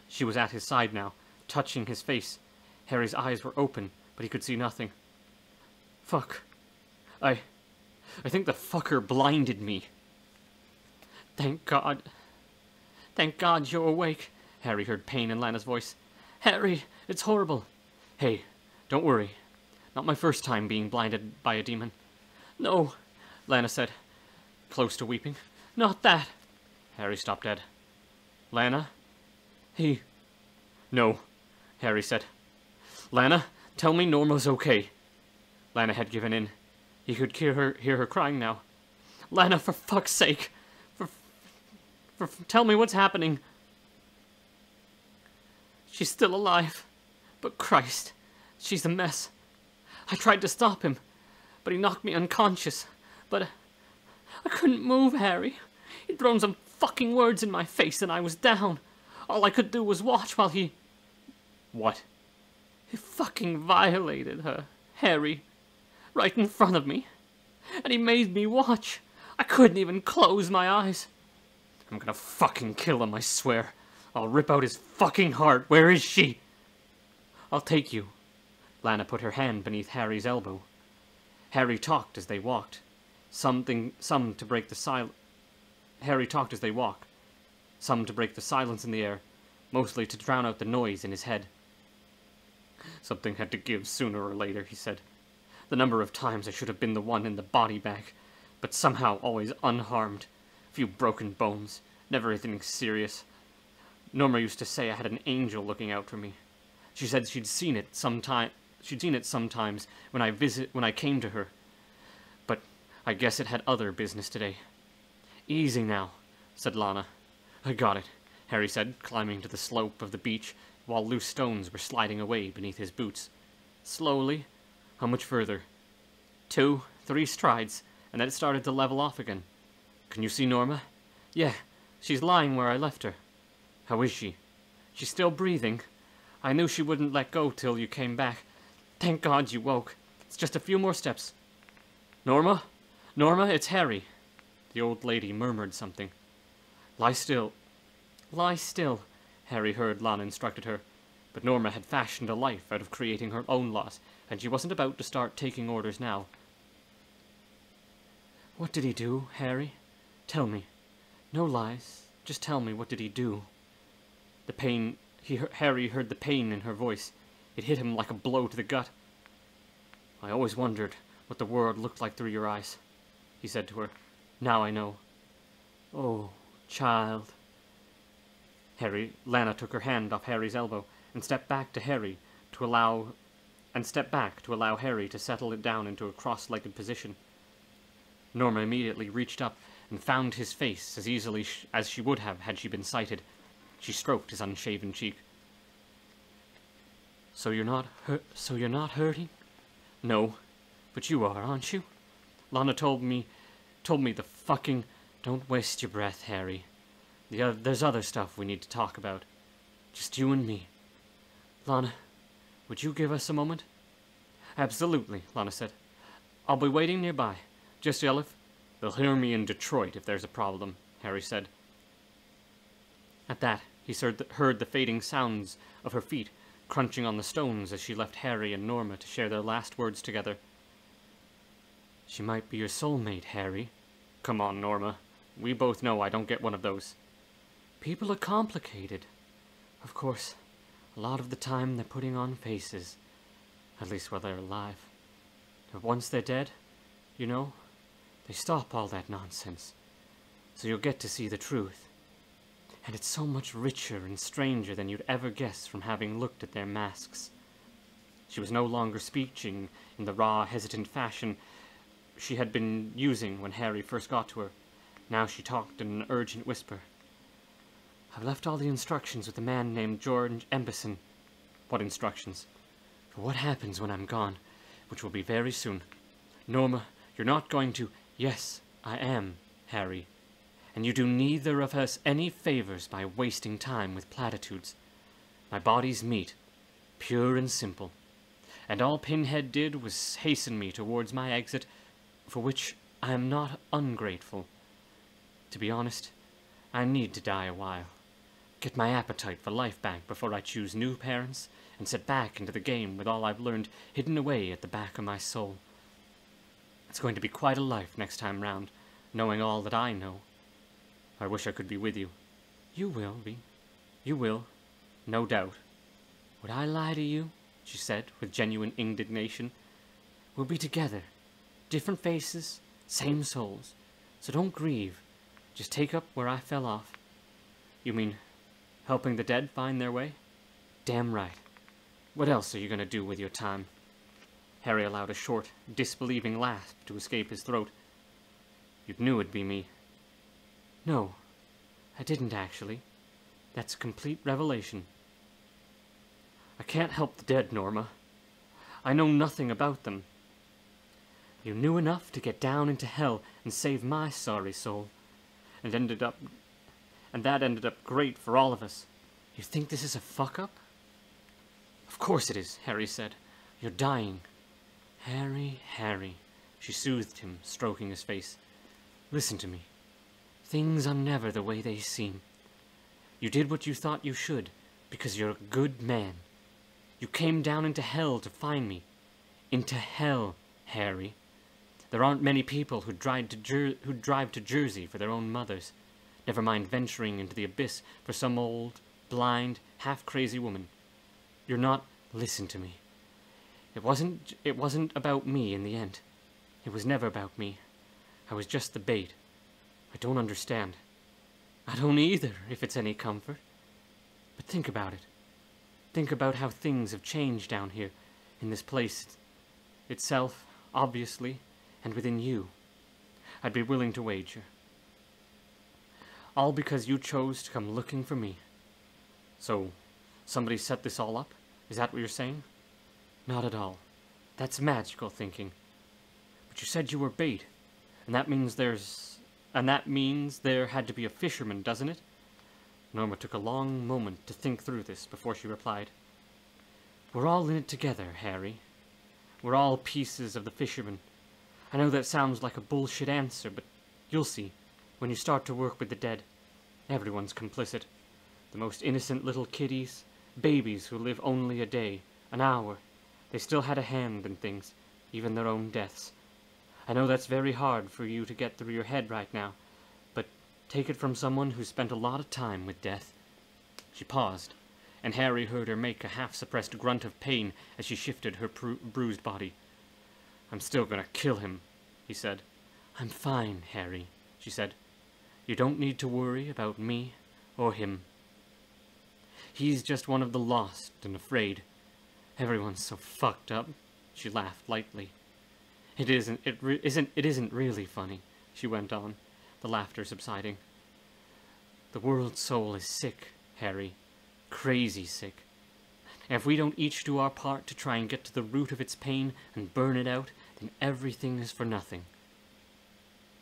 She was at his side now, touching his face. Harry's eyes were open, but he could see nothing. Fuck. I think the fucker blinded me. Thank God. Thank God you're awake. Harry heard pain in Lana's voice. Harry, it's horrible. Hey, don't worry. Not my first time being blinded by a demon. No, Lana said, close to weeping. Not that. Harry stopped dead. Lana? No, Harry said. Lana, tell me Norma's okay. Lana had given in. He could hear her crying now. Lana, for fuck's sake! Tell me what's happening. She's still alive. But Christ, she's a mess. I tried to stop him, but he knocked me unconscious. But I couldn't move, Harry. He'd thrown some fucking words in my face and I was down. All I could do was watch while he... What? He fucking violated her, Harry. Right in front of me. And he made me watch. I couldn't even close my eyes. I'm gonna fucking kill him, I swear. I'll rip out his fucking heart. Where is she? I'll take you. Lana put her hand beneath Harry's elbow. Harry talked as they walked. Some to break the silence. Harry talked as they walked. Some to break the silence in the air, mostly to drown out the noise in his head. Something had to give sooner or later, he said. The number of times I should have been the one in the body bag, but somehow always unharmed. A few broken bones, never anything serious. Norma used to say I had an angel looking out for me. She said she'd seen it sometimes when I came to her. But I guess it had other business today. Easy now, said Lana. I got it, Harry said, climbing to the slope of the beach while loose stones were sliding away beneath his boots. Slowly. How much further? 2, 3 strides, and then it started to level off again. Can you see Norma? Yeah, she's lying where I left her. How is she? She's still breathing. I knew she wouldn't let go till you came back. Thank God you woke. It's just a few more steps. Norma? Norma, it's Harry. The old lady murmured something. Lie still. Lie still, Harry heard Lana instructed her. But Norma had fashioned a life out of creating her own loss, and she wasn't about to start taking orders now. What did he do, Harry? Tell me. No lies. Just tell me, what did he do? The pain... Harry heard the pain in her voice. It hit him like a blow to the gut. I always wondered what the world looked like through your eyes, he said to her. Now I know. Oh, child. Lana took her hand off Harry's elbow and stepped back to allow Harry to settle it down into a cross-legged position. Norma immediately reached up and found his face as easily as she would have had she been sighted. She stroked his unshaven cheek. So you're not hurting? No, but you are, aren't you? Lana told me the fucking... Don't waste your breath, Harry. There's other stuff we need to talk about. Just you and me. Lana, would you give us a moment? Absolutely, Lana said. I'll be waiting nearby. Just yell if... They'll hear me in Detroit if there's a problem, Harry said. At that, he heard the fading sounds of her feet crunching on the stones as she left Harry and Norma to share their last words together. She might be your soulmate, Harry. Come on, Norma. We both know I don't get one of those. People are complicated. Of course, a lot of the time they're putting on faces. At least while they're alive. But once they're dead, you know, they stop all that nonsense. So you'll get to see the truth. And it's so much richer and stranger than you'd ever guess from having looked at their masks. She was no longer speaking in the raw, hesitant fashion she had been using when Harry first got to her. Now she talked in an urgent whisper. I've left all the instructions with a man named George Embison. What instructions? For what happens when I'm gone, which will be very soon. Norma, you're not going to... Yes, I am, Harry. And you do neither of us any favors by wasting time with platitudes. My body's meat, pure and simple. and all Pinhead did was hasten me towards my exit, for which I am not ungrateful. To be honest, I need to die a while, get my appetite for life back before I choose new parents, and set back into the game with all I've learned hidden away at the back of my soul. It's going to be quite a life next time round, knowing all that I know. I wish I could be with you. You will be. You will, no doubt. Would I lie to you? She said, with genuine indignation. We'll be together. Different faces, same souls. So don't grieve. Just take up where I fell off. You mean helping the dead find their way? Damn right. What else are you going to do with your time? Harry allowed a short, disbelieving laugh to escape his throat. You knew it'd be me. No, I didn't actually. That's a complete revelation. I can't help the dead, Norma. I know nothing about them. You knew enough to get down into hell and save my sorry soul. And that ended up great for all of us. You think this is a fuck-up? Of course it is, Harry said. You're dying. Harry, Harry, she soothed him, stroking his face. Listen to me. Things are never the way they seem. You did what you thought you should, because you're a good man. You came down into hell to find me. Into hell, Harry. There aren't many people who drive to Jersey for their own mothers, never mind venturing into the abyss for some old, blind, half-crazy woman. You're not... Listen to me. It wasn't about me in the end. It was never about me. I was just the bait. I don't understand. I don't either, if it's any comfort. But think about it. Think about how things have changed down here, in this place itself, obviously, and within you. I'd be willing to wager. All because you chose to come looking for me. So, somebody set this all up? Is that what you're saying? Not at all. That's magical thinking. But you said you were bait, and that means there had to be a fisherman, doesn't it? Norma took a long moment to think through this before she replied. We're all in it together, Harry. We're all pieces of the fisherman. I know that sounds like a bullshit answer, but you'll see. When you start to work with the dead, everyone's complicit. The most innocent little kiddies, babies who live only a day, an hour. They still had a hand in things, even their own deaths. I know that's very hard for you to get through your head right now, but take it from someone who spent a lot of time with death. She paused, and Harry heard her make a half-suppressed grunt of pain as she shifted her bruised body. I'm still gonna kill him, he said. I'm fine, Harry, she said. You don't need to worry about me or him. He's just one of the lost and afraid. Everyone's so fucked up. She laughed lightly. It isn't really funny, she went on, the laughter subsiding. The world's soul is sick, Harry. Crazy sick. And if we don't each do our part to try and get to the root of its pain and burn it out, then everything is for nothing.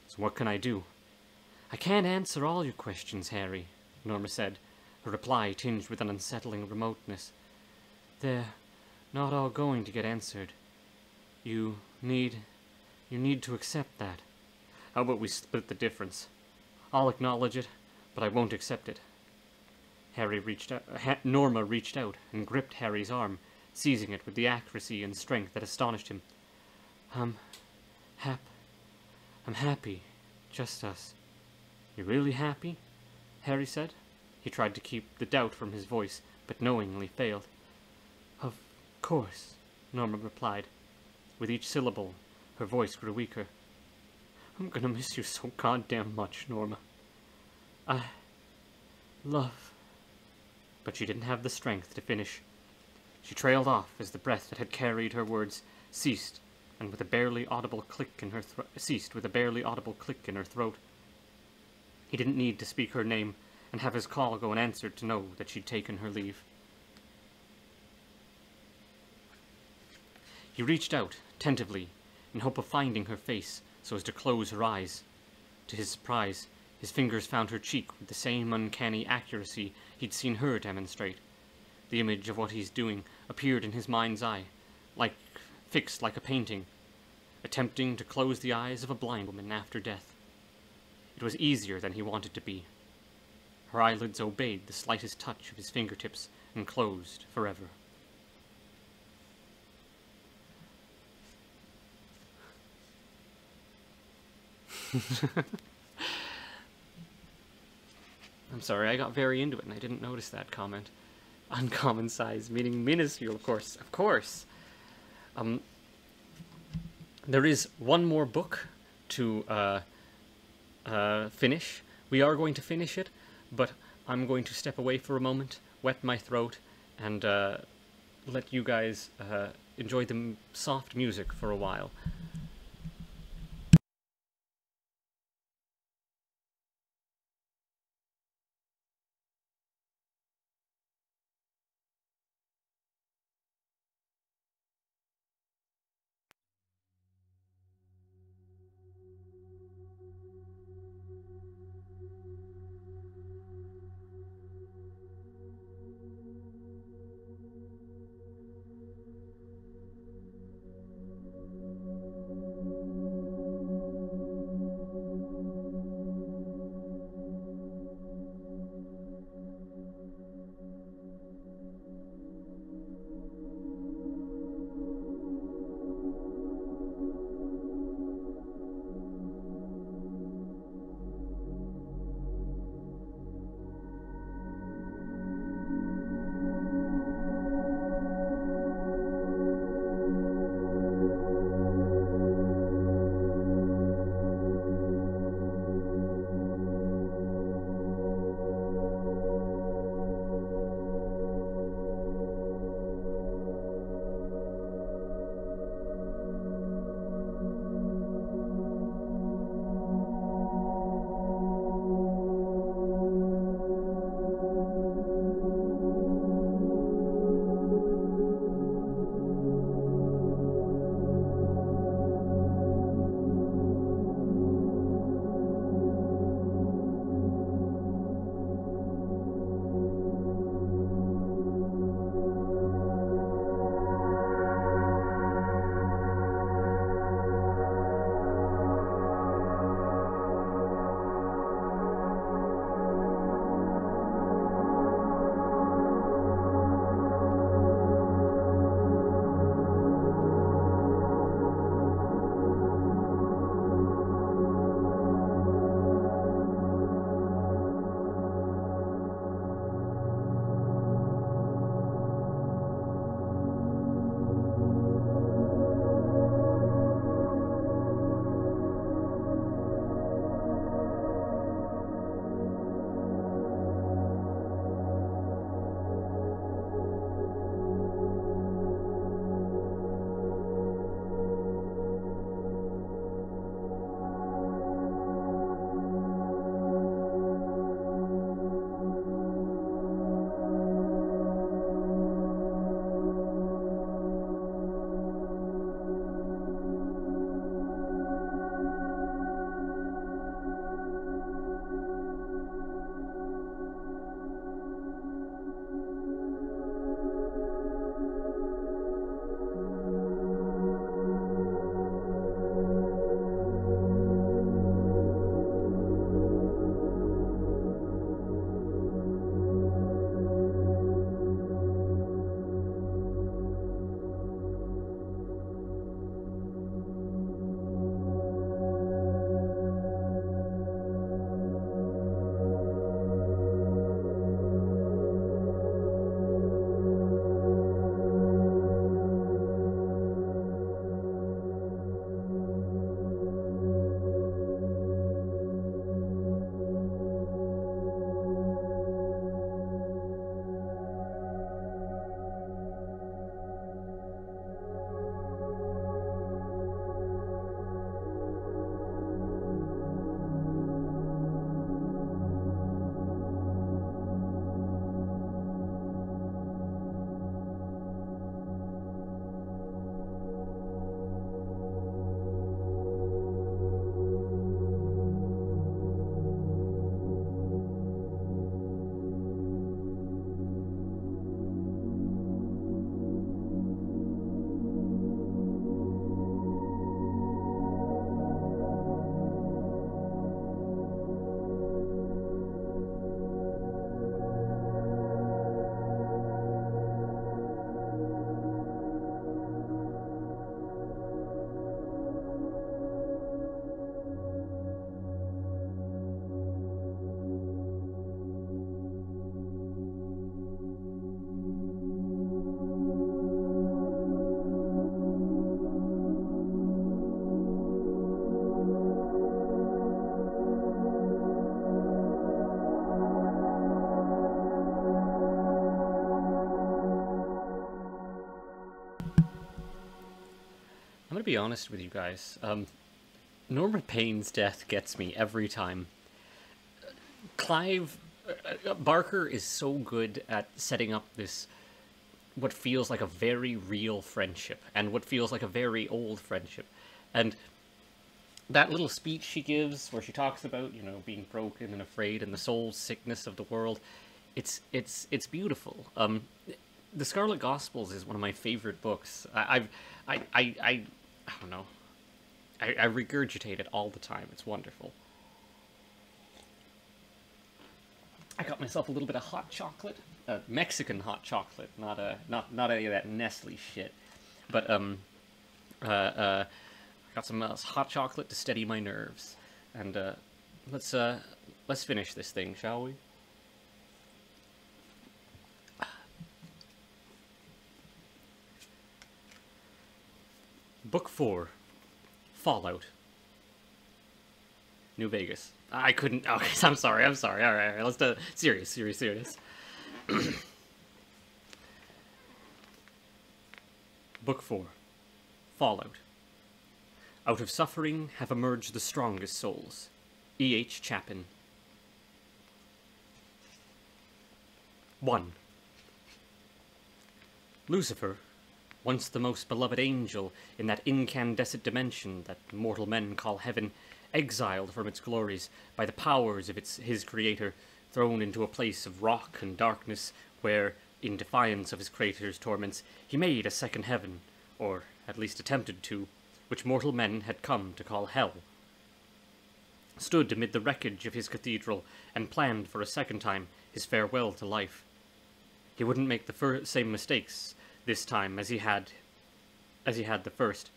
So what can I do? I can't answer all your questions, Harry, Norma said, her reply tinged with an unsettling remoteness. They're not all going to get answered. You need to accept that. How about we split the difference? I'll acknowledge it, but I won't accept it. Norma reached out and gripped Harry's arm, seizing it with the accuracy and strength that astonished him. I'm happy. Just us. You really happy? Harry said. He tried to keep the doubt from his voice, but knowingly failed. Of course, Norma replied. With each syllable, her voice grew weaker. I'm gonna miss you so goddamn much, Norma. I love... But she didn't have the strength to finish. She trailed off as the breath that had carried her words ceased, and with a barely audible click in her throat. He didn't need to speak her name and have his call go unanswered to know that she'd taken her leave. He reached out, tentatively, in hope of finding her face so as to close her eyes. To his surprise, his fingers found her cheek with the same uncanny accuracy he'd seen her demonstrate. The image of what he's doing appeared in his mind's eye, like fixed like a painting, attempting to close the eyes of a blind woman after death. It was easier than he wanted to be. Her eyelids obeyed the slightest touch of his fingertips and closed forever. I'm sorry, I got very into it and I didn't notice that comment. Uncommon size, meaning minuscule, of course. Of course. There is one more book to finish. We are going to finish it, but I'm going to step away for a moment, wet my throat, and let you guys enjoy the soft music for a while. gotta be honest with you guys. Norma Payne's death gets me every time. Clive Barker is so good at setting up this, what feels like a very real friendship, and what feels like a very old friendship. And that little speech she gives, where she talks about, you know, being broken and afraid and the soul sickness of the world, it's beautiful. The Scarlet Gospels is one of my favorite books. I don't know. I regurgitate it all the time. It's wonderful. I got myself a little bit of hot chocolate, Mexican hot chocolate, not any of that Nestle shit. But I got some hot chocolate to steady my nerves, and let's finish this thing, shall we? Book 4, Fallout. New Vegas. I couldn't. Okay, I'm sorry. All right. Let's do serious. Book 4, Fallout. Out of suffering have emerged the strongest souls. E.H. Chapin. 1. Lucifer, once the most beloved angel in that incandescent dimension that mortal men call heaven, exiled from its glories by the powers of his creator, thrown into a place of rock and darkness where, in defiance of his creator's torments, he made a second heaven, or at least attempted to, which mortal men had come to call hell, stood amid the wreckage of his cathedral and planned for a second time his farewell to life. He wouldn't make the same mistakes this time as he had the first.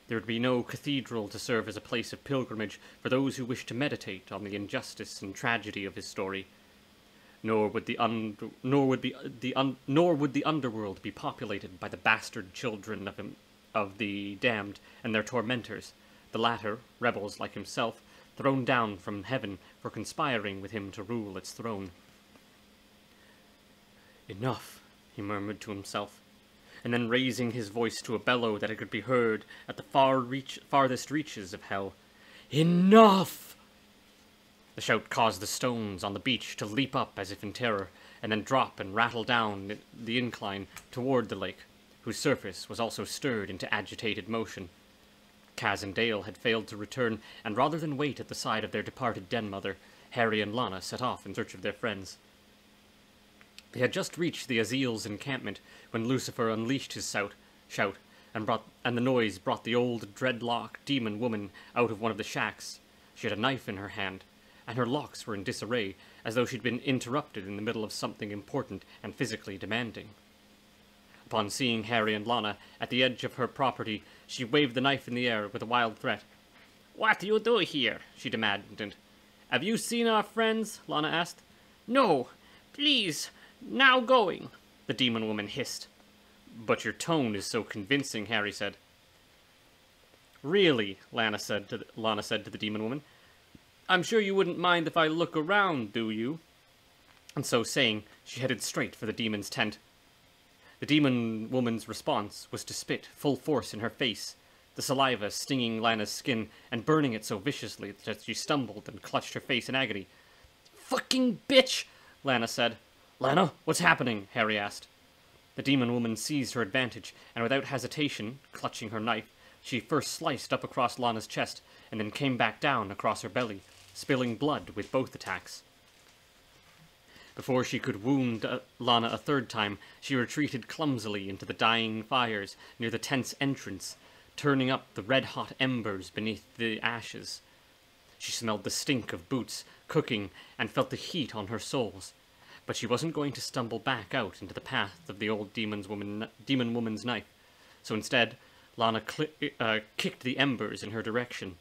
There would be no cathedral to serve as a place of pilgrimage for those who wished to meditate on the injustice and tragedy of his story. Nor would the underworld be populated by the bastard children of the damned and their tormentors, the latter, rebels like himself, thrown down from heaven for conspiring with him to rule its throne. Enough, he murmured to himself, and then raising his voice to a bellow that it could be heard at the farthest reaches of hell. Enough! The shout caused the stones on the beach to leap up as if in terror, and then drop and rattle down the incline toward the lake, whose surface was also stirred into agitated motion. Kaz and Dale had failed to return, and rather than wait at the side of their departed den-mother, Harry and Lana set off in search of their friends. They had just reached the Azil's encampment when Lucifer unleashed his shout, and the noise brought the old dreadlock demon woman out of one of the shacks. She had a knife in her hand, and her locks were in disarray, as though she'd been interrupted in the middle of something important and physically demanding. Upon seeing Harry and Lana at the edge of her property, she waved the knife in the air with a wild threat. "What do you do here?" she demanded. "Have you seen our friends?" Lana asked. "No, please. Now going," the demon woman hissed. "But your tone is so convincing," Harry said. "Really," Lana said to the demon woman. "I'm sure you wouldn't mind if I look around, do you?" And so saying, she headed straight for the demon's tent. The demon woman's response was to spit full force in her face, the saliva stinging Lana's skin and burning it so viciously that she stumbled and clutched her face in agony. "Fucking bitch!" Lana said. "Lana, what's happening?" Harry asked. The demon woman seized her advantage, and without hesitation, clutching her knife, she first sliced up across Lana's chest, and then came back down across her belly, spilling blood with both attacks. Before she could wound Lana a third time, she retreated clumsily into the dying fires near the tent's entrance, turning up the red-hot embers beneath the ashes. She smelled the stink of boots, cooking, and felt the heat on her soles. But she wasn't going to stumble back out into the path of the old demon woman's knife. So instead, Lana kicked the embers in her direction.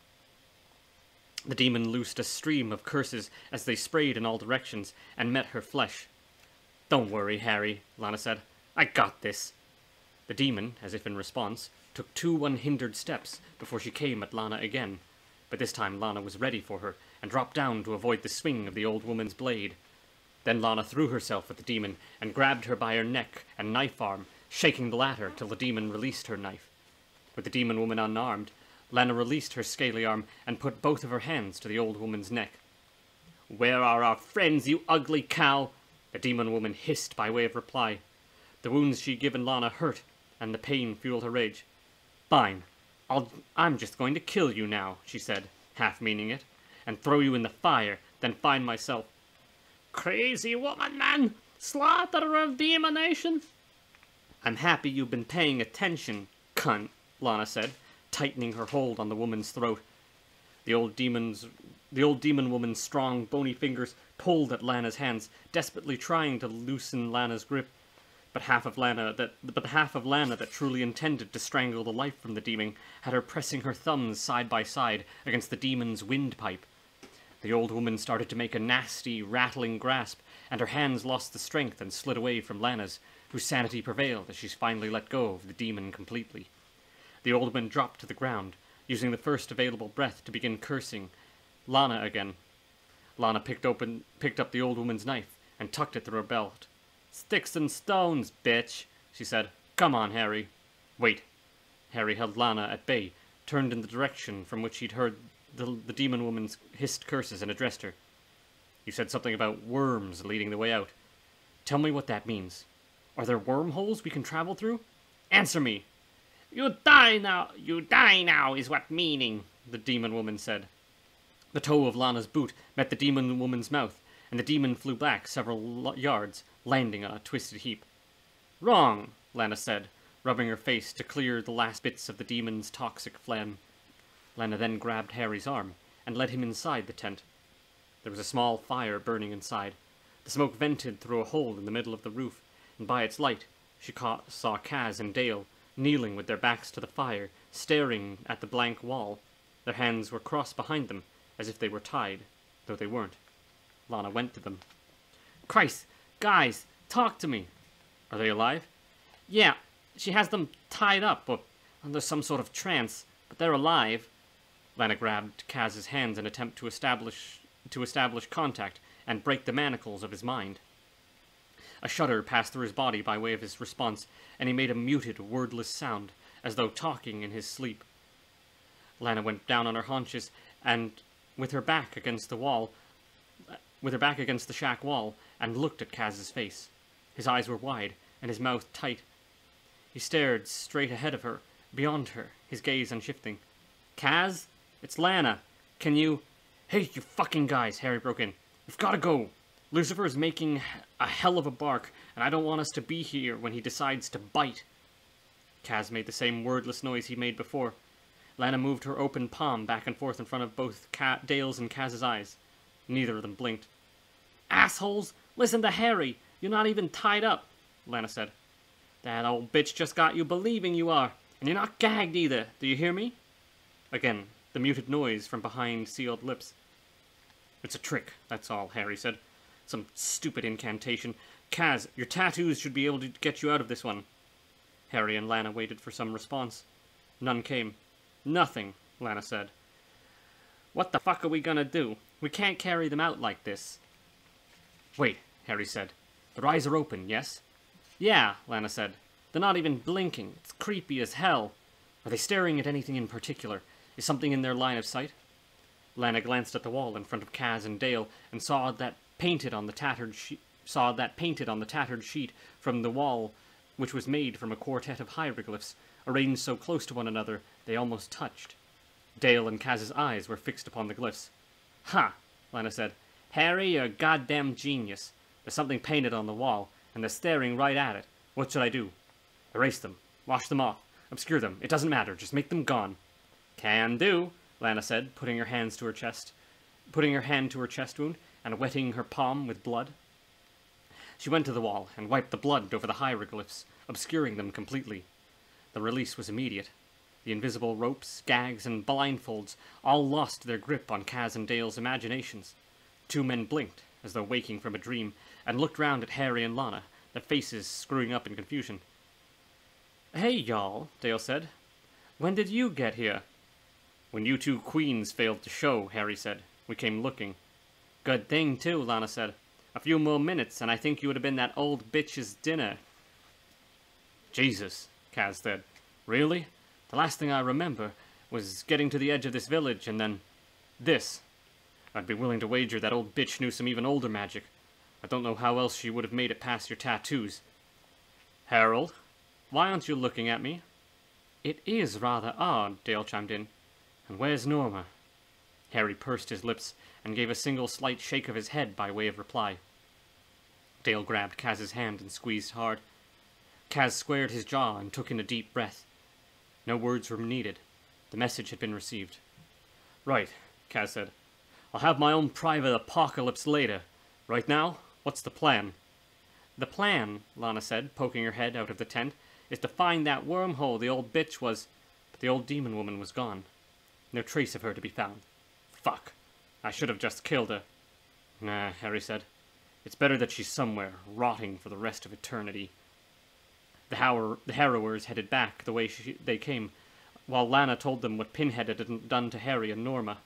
The demon loosed a stream of curses as they sprayed in all directions and met her flesh. "Don't worry, Harry," Lana said. "I got this." The demon, as if in response, took 2 unhindered steps before she came at Lana again. But this time Lana was ready for her and dropped down to avoid the swing of the old woman's blade. Then Lana threw herself at the demon and grabbed her by her neck and knife arm, shaking the latter till the demon released her knife. With the demon woman unarmed, Lana released her scaly arm and put both of her hands to the old woman's neck. "Where are our friends, you ugly cow?" the demon woman hissed by way of reply. The wounds she'd given Lana hurt, and the pain fueled her rage. "Fine. I'm just going to kill you now," she said, half meaning it, "and throw you in the fire, then find myself." "Crazy woman, man! Slaughterer of demonation!" "I'm happy you've been paying attention, cunt," Lana said, tightening her hold on the woman's throat. The old demon woman's strong, bony fingers pulled at Lana's hands, desperately trying to loosen Lana's grip. But the half of Lana that truly intended to strangle the life from the demon had her pressing her thumbs side by side against the demon's windpipe. The old woman started to make a nasty, rattling grasp, and her hands lost the strength and slid away from Lana's, whose sanity prevailed as she finally let go of the demon completely. The old woman dropped to the ground, using the first available breath to begin cursing Lana again. Lana picked up the old woman's knife and tucked it through her belt. "Sticks and stones, bitch," she said. "Come on, Harry." "Wait." Harry held Lana at bay, turned in the direction from which he'd heard the demon woman's hissed curses, and addressed her. "You said something about worms leading the way out. Tell me what that means. Are there wormholes we can travel through? Answer me!" You die now is what meaning," the demon woman said. The toe of Lana's boot met the demon woman's mouth, and the demon flew back several yards, landing on a twisted heap. "Wrong," Lana said, rubbing her face to clear the last bits of the demon's toxic phlegm. Lana then grabbed Harry's arm and led him inside the tent. There was a small fire burning inside. The smoke vented through a hole in the middle of the roof, and by its light she saw Kaz and Dale kneeling with their backs to the fire, staring at the blank wall. Their hands were crossed behind them, as if they were tied, though they weren't. Lana went to them. "Christ, guys, talk to me." "Are they alive?" "Yeah, she has them tied up, or under some sort of trance, but they're alive." Lana grabbed Kaz's hands in an attempt to establish contact and break the manacles of his mind. A shudder passed through his body by way of his response, and he made a muted, wordless sound, as though talking in his sleep. Lana went down on her haunches, and with her back against the shack wall, and looked at Kaz's face. His eyes were wide, and his mouth tight. He stared straight ahead of her, beyond her, his gaze unshifting. "Kaz? It's Lana. Can you—" "Hey, you fucking guys," Harry broke in. "We've gotta go. Lucifer is making a hell of a bark, and I don't want us to be here when he decides to bite." Kaz made the same wordless noise he made before. Lana moved her open palm back and forth in front of both Dale's and Kaz's eyes. Neither of them blinked. "Assholes! Listen to Harry! You're not even tied up," Lana said. "That old bitch just got you believing you are, and you're not gagged either. Do you hear me?" Again, the muted noise from behind sealed lips. "It's a trick, that's all," Harry said. "Some stupid incantation. Kaz, your tattoos should be able to get you out of this one." Harry and Lana waited for some response. None came. "Nothing," Lana said. "What the fuck are we gonna do? We can't carry them out like this." "Wait," Harry said. "Their eyes are open, yes?" "Yeah," Lana said. "They're not even blinking. It's creepy as hell. Are they staring at anything in particular? Is something in their line of sight?" Lana glanced at the wall in front of Kaz and Dale and saw that painted on the tattered sheet from the wall, which was made from a quartet of hieroglyphs, arranged so close to one another they almost touched. Dale and Kaz's eyes were fixed upon the glyphs. "Ha!" Lana said. "Harry, you're a goddamn genius. There's something painted on the wall, and they're staring right at it. What should I do?" "Erase them. Wash them off. Obscure them. It doesn't matter. Just make them gone." "Can do," Lana said, putting her hand to her chest wound and wetting her palm with blood. She went to the wall and wiped the blood over the hieroglyphs, obscuring them completely. The release was immediate. The invisible ropes, gags, and blindfolds all lost their grip on Kaz and Dale's imaginations. Two men blinked, as though waking from a dream, and looked round at Harry and Lana, their faces screwing up in confusion. "Hey, y'all," Dale said. "When did you get here?" "When you two queens failed to show," Harry said. "We came looking." "Good thing, too," Lana said. "A few more minutes, and I think you would have been that old bitch's dinner." "Jesus," Kaz said. "Really? The last thing I remember was getting to the edge of this village and then this. I'd be willing to wager that old bitch knew some even older magic. I don't know how else she would have made it past your tattoos. Harold, why aren't you looking at me? It is rather odd, Dale chimed in. And where's Norma? Harry pursed his lips and gave a single slight shake of his head by way of reply. Dale grabbed Kaz's hand and squeezed hard. Kaz squared his jaw and took in a deep breath. No words were needed. The message had been received. Right, Kaz said. I'll have my own private apocalypse later. Right now, what's the plan? The plan, Lana said, poking her head out of the tent, is to find that wormhole the old bitch was... But the old demon woman was gone. No trace of her to be found. Fuck. I should have just killed her. Nah, Harry said. It's better that she's somewhere, rotting for the rest of eternity. The harrowers headed back the way they came, while Lana told them what Pinhead had done to Harry and Norma.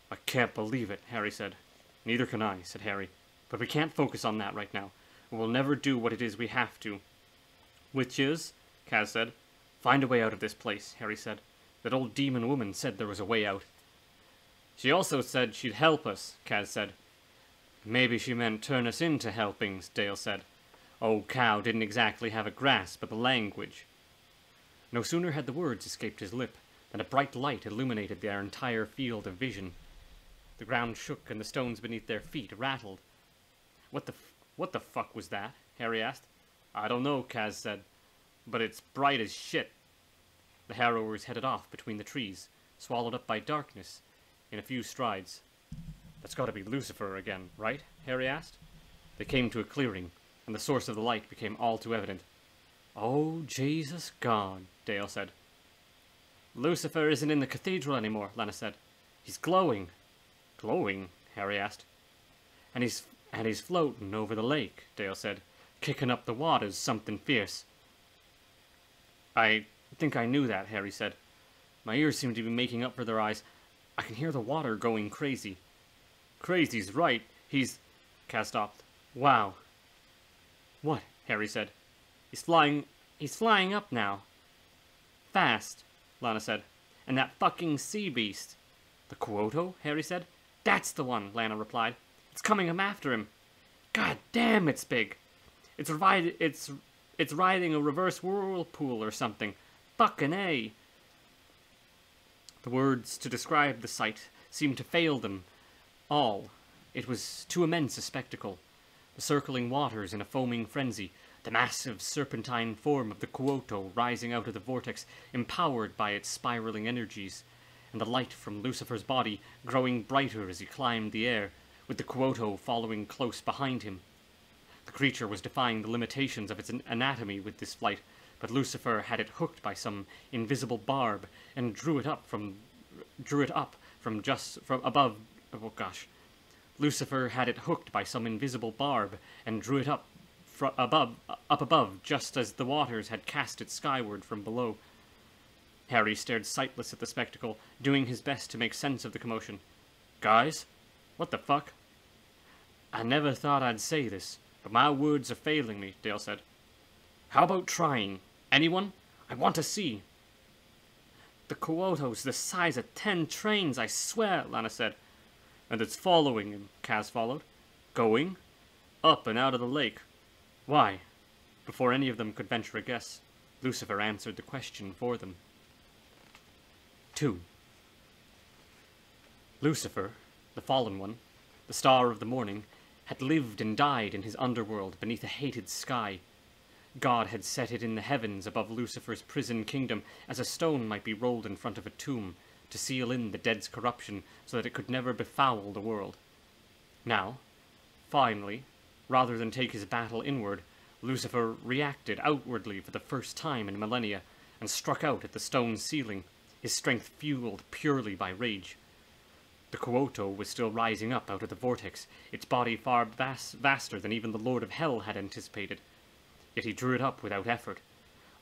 I can't believe it, Harry said. Neither can I, said Harry. But we can't focus on that right now. We'll never do what it is we have to. Which is, Kaz said. Find a way out of this place, Harry said. That old demon woman said there was a way out. She also said she'd help us, Kaz said. Maybe she meant turn us into helpings, Dale said. Old Cow didn't exactly have a grasp of the language. No sooner had the words escaped his lip than a bright light illuminated their entire field of vision. The ground shook and the stones beneath their feet rattled. What the fuck was that? Harry asked. I don't know, Kaz said, but it's bright as shit. The harrowers headed off between the trees, swallowed up by darkness, in a few strides. That's got to be Lucifer again, right? Harry asked. They came to a clearing, and the source of the light became all too evident. Oh, Jesus God, Dale said. Lucifer isn't in the cathedral anymore, Lana said. He's glowing. Glowing? Harry asked. And he's floating over the lake, Dale said, kicking up the waters something fierce. I think I knew that, Harry said. My ears seem to be making up for their eyes. I can hear the water going crazy. Crazy's right. Kaz stopped. Wow. What? Harry said. He's flying up now. Fast, Lana said. And that fucking sea beast. The Quoto? Harry said. That's the one, Lana replied. It's coming after him. God damn, it's big. It's riding a reverse whirlpool or something. Fucking A. The words to describe the sight seemed to fail them all. It was too immense a spectacle. The circling waters in a foaming frenzy, the massive serpentine form of the Quoto rising out of the vortex, empowered by its spiraling energies, and the light from Lucifer's body growing brighter as he climbed the air, with the Quoto following close behind him. The creature was defying the limitations of its anatomy with this flight, but Lucifer had it hooked by some invisible barb and drew it up from above. Oh gosh. Lucifer had it hooked by some invisible barb and drew it up above, just as the waters had cast it skyward from below. Harry stared sightless at the spectacle, doing his best to make sense of the commotion. Guys, what the fuck? I never thought I'd say this, but my words are failing me, Dale said. How about trying? Anyone? I want to see. The Quoto's the size of 10 trains, I swear, Lana said. And it's following him, Kaz followed. Going? Up and out of the lake. Why? Before any of them could venture a guess, Lucifer answered the question for them. 2. Lucifer, the fallen one, the star of the morning, had lived and died in his underworld beneath a hated sky. God had set it in the heavens above Lucifer's prison kingdom, as a stone might be rolled in front of a tomb, to seal in the dead's corruption so that it could never befoul the world. Now, finally, rather than take his battle inward, Lucifer reacted outwardly for the first time in millennia, and struck out at the stone ceiling, his strength fueled purely by rage. The Quoto was still rising up out of the vortex, its body far vaster than even the Lord of Hell had anticipated. Yet he drew it up without effort.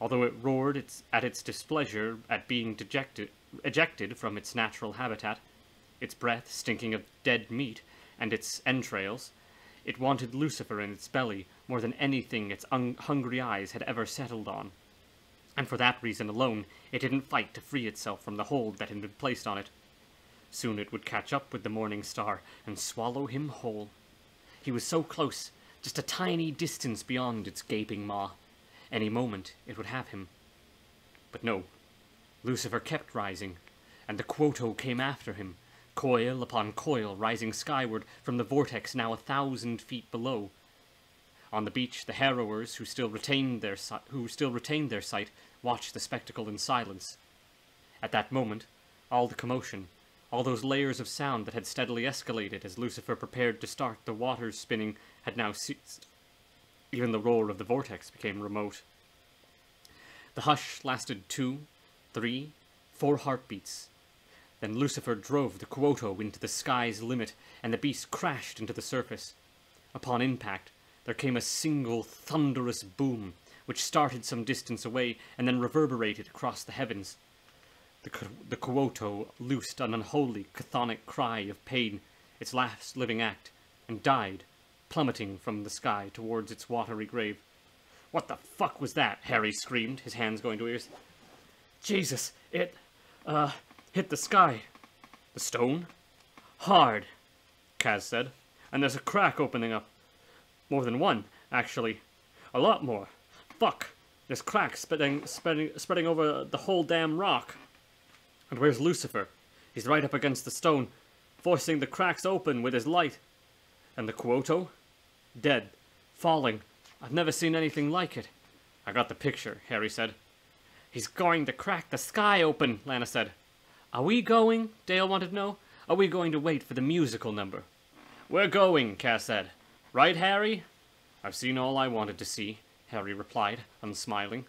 Although it roared at its displeasure at being ejected from its natural habitat, its breath stinking of dead meat, and its entrails, it wanted Lucifer in its belly more than anything its hungry eyes had ever settled on. and for that reason alone it didn't fight to free itself from the hold that had been placed on it. Soon it would catch up with the morning star and swallow him whole. He was so close, just a tiny distance beyond its gaping maw. Any moment it would have him. But no, Lucifer kept rising, and the Quoto came after him, coil upon coil rising skyward from the vortex now 1,000 feet below. On the beach, the harrowers, who still retained their sight, watched the spectacle in silence. At that moment, all the commotion, all those layers of sound that had steadily escalated as Lucifer prepared to start the waters spinning, had now ceased. Even the roar of the vortex became remote. The hush lasted 2, 3, 4 heartbeats. Then Lucifer drove the Quoto into the sky's limit, and the beast crashed into the surface. Upon impact, there came a single thunderous boom, which started some distance away and then reverberated across the heavens. The Quoto loosed an unholy, chthonic cry of pain, its last living act, and died, plummeting from the sky towards its watery grave. "What the fuck was that?" Harry screamed, his hands going to ears. "Jesus, it, hit the sky." "The stone?" "Hard," Kaz said, "and there's a crack opening up. More than one, actually. A lot more. Fuck, there's cracks spreading over the whole damn rock. And where's Lucifer? He's right up against the stone, forcing the cracks open with his light. And the Quoto? Dead. Falling. I've never seen anything like it." "I got the picture," Harry said. "He's going to crack the sky open," Lana said. "Are we going?" Dale wanted to know. "Are we going to wait for the musical number?" "We're going," Cass said. "Right, Harry?" "I've seen all I wanted to see," Harry replied, unsmiling.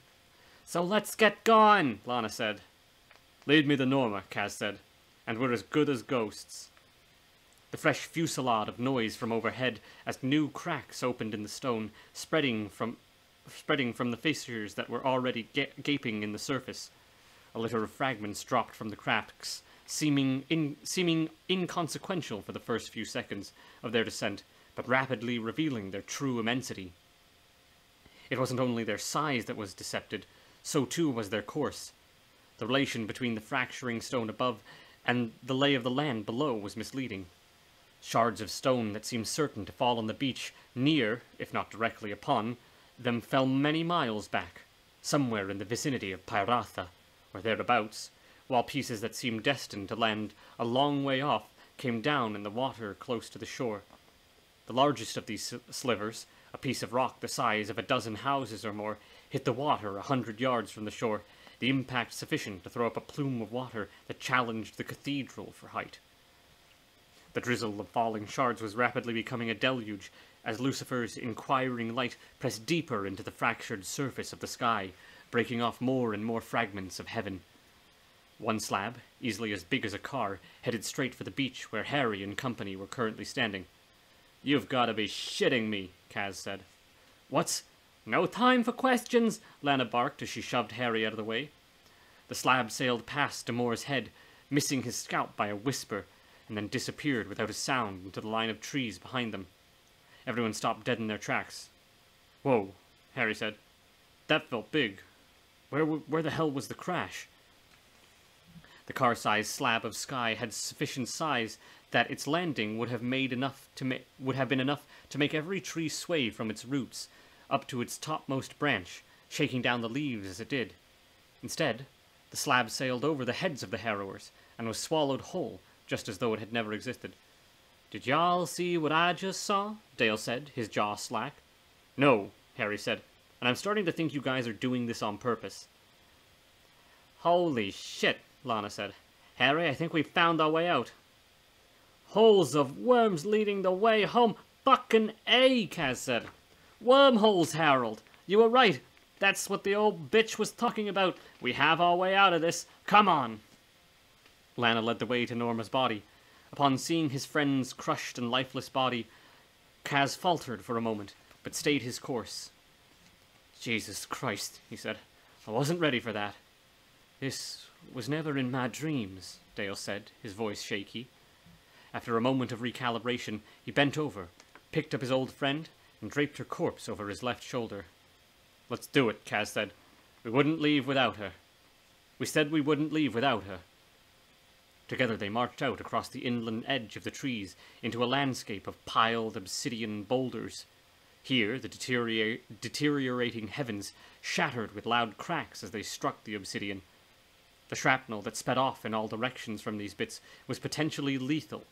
"So let's get going," Lana said. "Lead me the Norma," Kaz said, "and we're as good as ghosts." The fresh fusillade of noise from overhead as new cracks opened in the stone, spreading from the fissures that were already gaping in the surface. A litter of fragments dropped from the cracks, seeming inconsequential for the first few seconds of their descent, but rapidly revealing their true immensity. It wasn't only their size that was deceptive, so too was their course. The relation between the fracturing stone above and the lay of the land below was misleading. Shards of stone that seemed certain to fall on the beach near, if not directly upon, them fell many miles back, somewhere in the vicinity of Pyratha, or thereabouts, while pieces that seemed destined to land a long way off came down in the water close to the shore. The largest of these slivers, a piece of rock the size of a dozen houses or more, hit the water 100 yards from the shore, the impact sufficient to throw up a plume of water that challenged the cathedral for height. The drizzle of falling shards was rapidly becoming a deluge as Lucifer's inquiring light pressed deeper into the fractured surface of the sky, breaking off more and more fragments of heaven. One slab, easily as big as a car, headed straight for the beach where Harry and company were currently standing. "You've got to be shitting me," Kaz said. "What's... No time for questions," Lana barked as she shoved Harry out of the way. The slab sailed past Damore's head, missing his scalp by a whisper, and then disappeared without a sound into the line of trees behind them. Everyone stopped dead in their tracks. "Whoa," Harry said. "That felt big. Where the hell was the crash?" The car-sized slab of sky had sufficient size that its landing would have been enough to make every tree sway from its roots up to its topmost branch, shaking down the leaves as it did. Instead, the slab sailed over the heads of the harrowers and was swallowed whole, just as though it had never existed. "Did y'all see what I just saw?" Dale said, his jaw slack. "No," Harry said, "and I'm starting to think you guys are doing this on purpose." "Holy shit," Lana said. "Harry, I think we've found our way out." "Holes of worms leading the way home. Fucking A," Kaz said. "Wormholes, Harold. You were right. That's what the old bitch was talking about. We have our way out of this. Come on." Lana led the way to Norma's body. Upon seeing his friend's crushed and lifeless body, Kaz faltered for a moment, but stayed his course. "Jesus Christ," he said. "I wasn't ready for that." "This was never in my dreams," Dale said, his voice shaky. After a moment of recalibration, he bent over, picked up his old friend, and draped her corpse over his left shoulder. "Let's do it," Kaz said. We wouldn't leave without her. We said we wouldn't leave without her. Together they marched out across the inland edge of the trees into a landscape of piled obsidian boulders. Here the deteriorating heavens shattered with loud cracks as they struck the obsidian. The shrapnel that sped off in all directions from these bits was potentially lethal,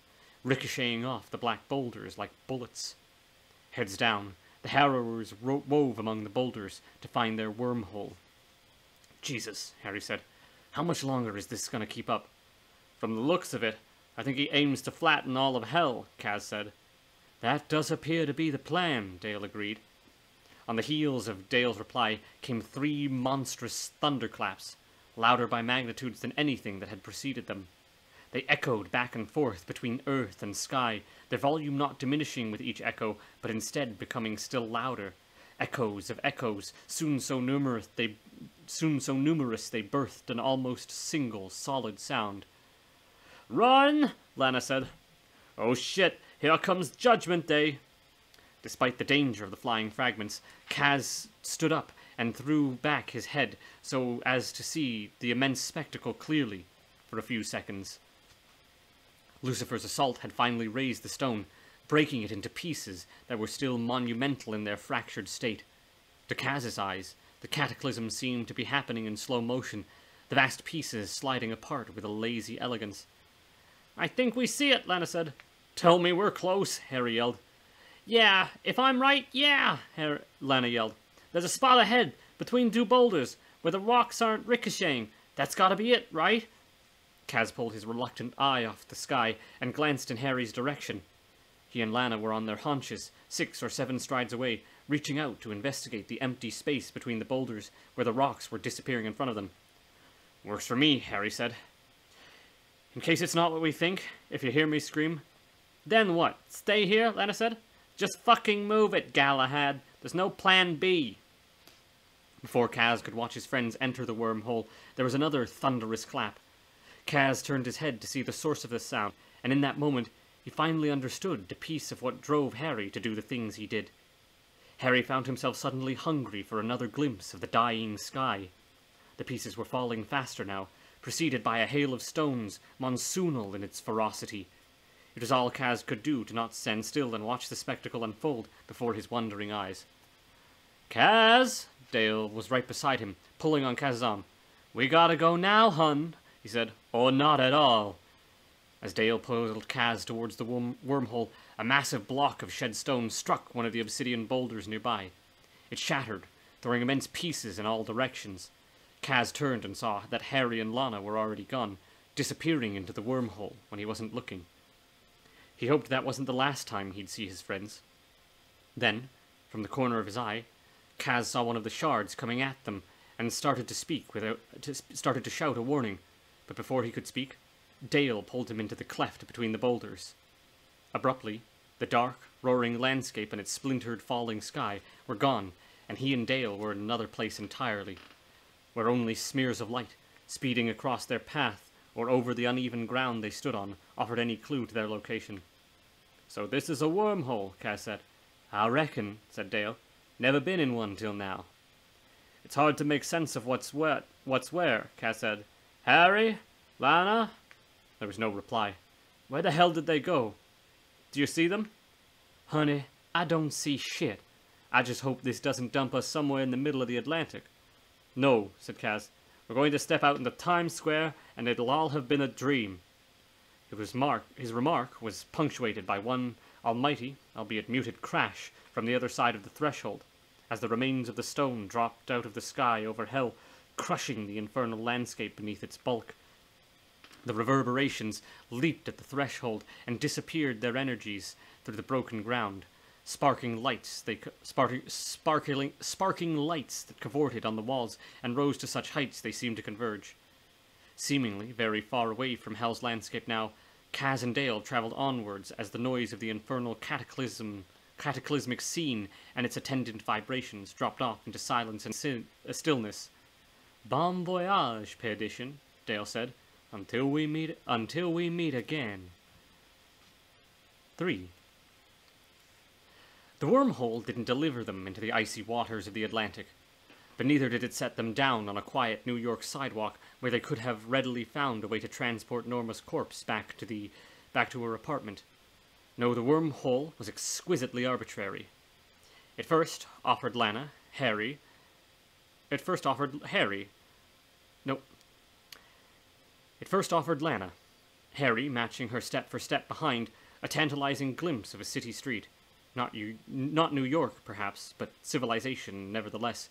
ricocheting off the black boulders like bullets. Heads down, the harrowers wove among the boulders to find their wormhole. Jesus, Harry said. How much longer is this going to keep up? From the looks of it, I think he aims to flatten all of hell, Kaz said. That does appear to be the plan, Dale agreed. On the heels of Dale's reply came 3 monstrous thunderclaps, louder by magnitudes than anything that had preceded them. They echoed back and forth between earth and sky, their volume not diminishing with each echo, but instead becoming still louder. Echoes of echoes, soon so numerous they birthed an almost single, solid sound. Run, Lana said. Oh shit, here comes Judgment Day. Despite the danger of the flying fragments, Kaz stood up and threw back his head so as to see the immense spectacle clearly for a few seconds. Lucifer's assault had finally raised the stone, breaking it into pieces that were still monumental in their fractured state. To Kaz's eyes, the cataclysm seemed to be happening in slow motion, the vast pieces sliding apart with a lazy elegance. I think we see it, Lana said. Tell me we're close, Harry yelled. Yeah, if I'm right, yeah, Lana yelled. There's a spot ahead, between 2 boulders, where the rocks aren't ricocheting. That's gotta be it, right? Kaz pulled his reluctant eye off the sky and glanced in Harry's direction. He and Lana were on their haunches, 6 or 7 strides away, reaching out to investigate the empty space between the boulders where the rocks were disappearing in front of them. Works for me, Harry said. In case it's not what we think, if you hear me scream. Then what? Stay here, Lana said. Just fucking move it, Galahad. There's no plan B. Before Kaz could watch his friends enter the wormhole, there was another thunderous clap. Kaz turned his head to see the source of this sound, and in that moment, he finally understood the piece of what drove Harry to do the things he did. Harry found himself suddenly hungry for another glimpse of the dying sky. The pieces were falling faster now, preceded by a hail of stones, monsoonal in its ferocity. It was all Kaz could do to not stand still and watch the spectacle unfold before his wondering eyes. Kaz! Dale was right beside him, pulling on Kaz's arm. We gotta go now, hun, he said. Or not at all. As Dale pulled Kaz towards the wormhole, a massive block of shed stone struck one of the obsidian boulders nearby. It shattered, throwing immense pieces in all directions. Kaz turned and saw that Harry and Lana were already gone, disappearing into the wormhole when he wasn't looking. He hoped that wasn't the last time he'd see his friends. Then, from the corner of his eye, Kaz saw one of the shards coming at them and started to shout a warning, but before he could speak, Dale pulled him into the cleft between the boulders. Abruptly, the dark, roaring landscape and its splintered falling sky were gone, and he and Dale were in another place entirely, where only smears of light, speeding across their path or over the uneven ground they stood on, offered any clue to their location. So this is a wormhole, Kaz said. I reckon, said Dale. Never been in one till now. It's hard to make sense of what's where, Kaz said. Harry? Lana? There was no reply. Where the hell did they go? Do you see them? Honey, I don't see shit. I just hope this doesn't dump us somewhere in the middle of the Atlantic. No, said Kaz. We're going to step out into Times Square, and it'll all have been a dream. His remark was punctuated by one almighty, albeit muted, crash from the other side of the threshold, as the remains of the stone dropped out of the sky over hell, crushing the infernal landscape beneath its bulk. The reverberations leaped at the threshold and disappeared their energies through the broken ground, sparking lights that cavorted on the walls and rose to such heights they seemed to converge. Seemingly very far away from Hell's landscape now, Kaz and Dale traveled onwards as the noise of the infernal cataclysmic scene and its attendant vibrations dropped off into silence and stillness. Bon voyage, perdition, Dale said, until we meet again. 3. The wormhole didn't deliver them into the icy waters of the Atlantic. but neither did it set them down on a quiet New York sidewalk where they could have readily found a way to transport Norma's corpse back to her apartment. No, the wormhole was exquisitely arbitrary. It first offered Harry. It first offered Lana, Harry matching her step for step behind, a tantalizing glimpse of a city street. Not New York, perhaps, but civilization, nevertheless.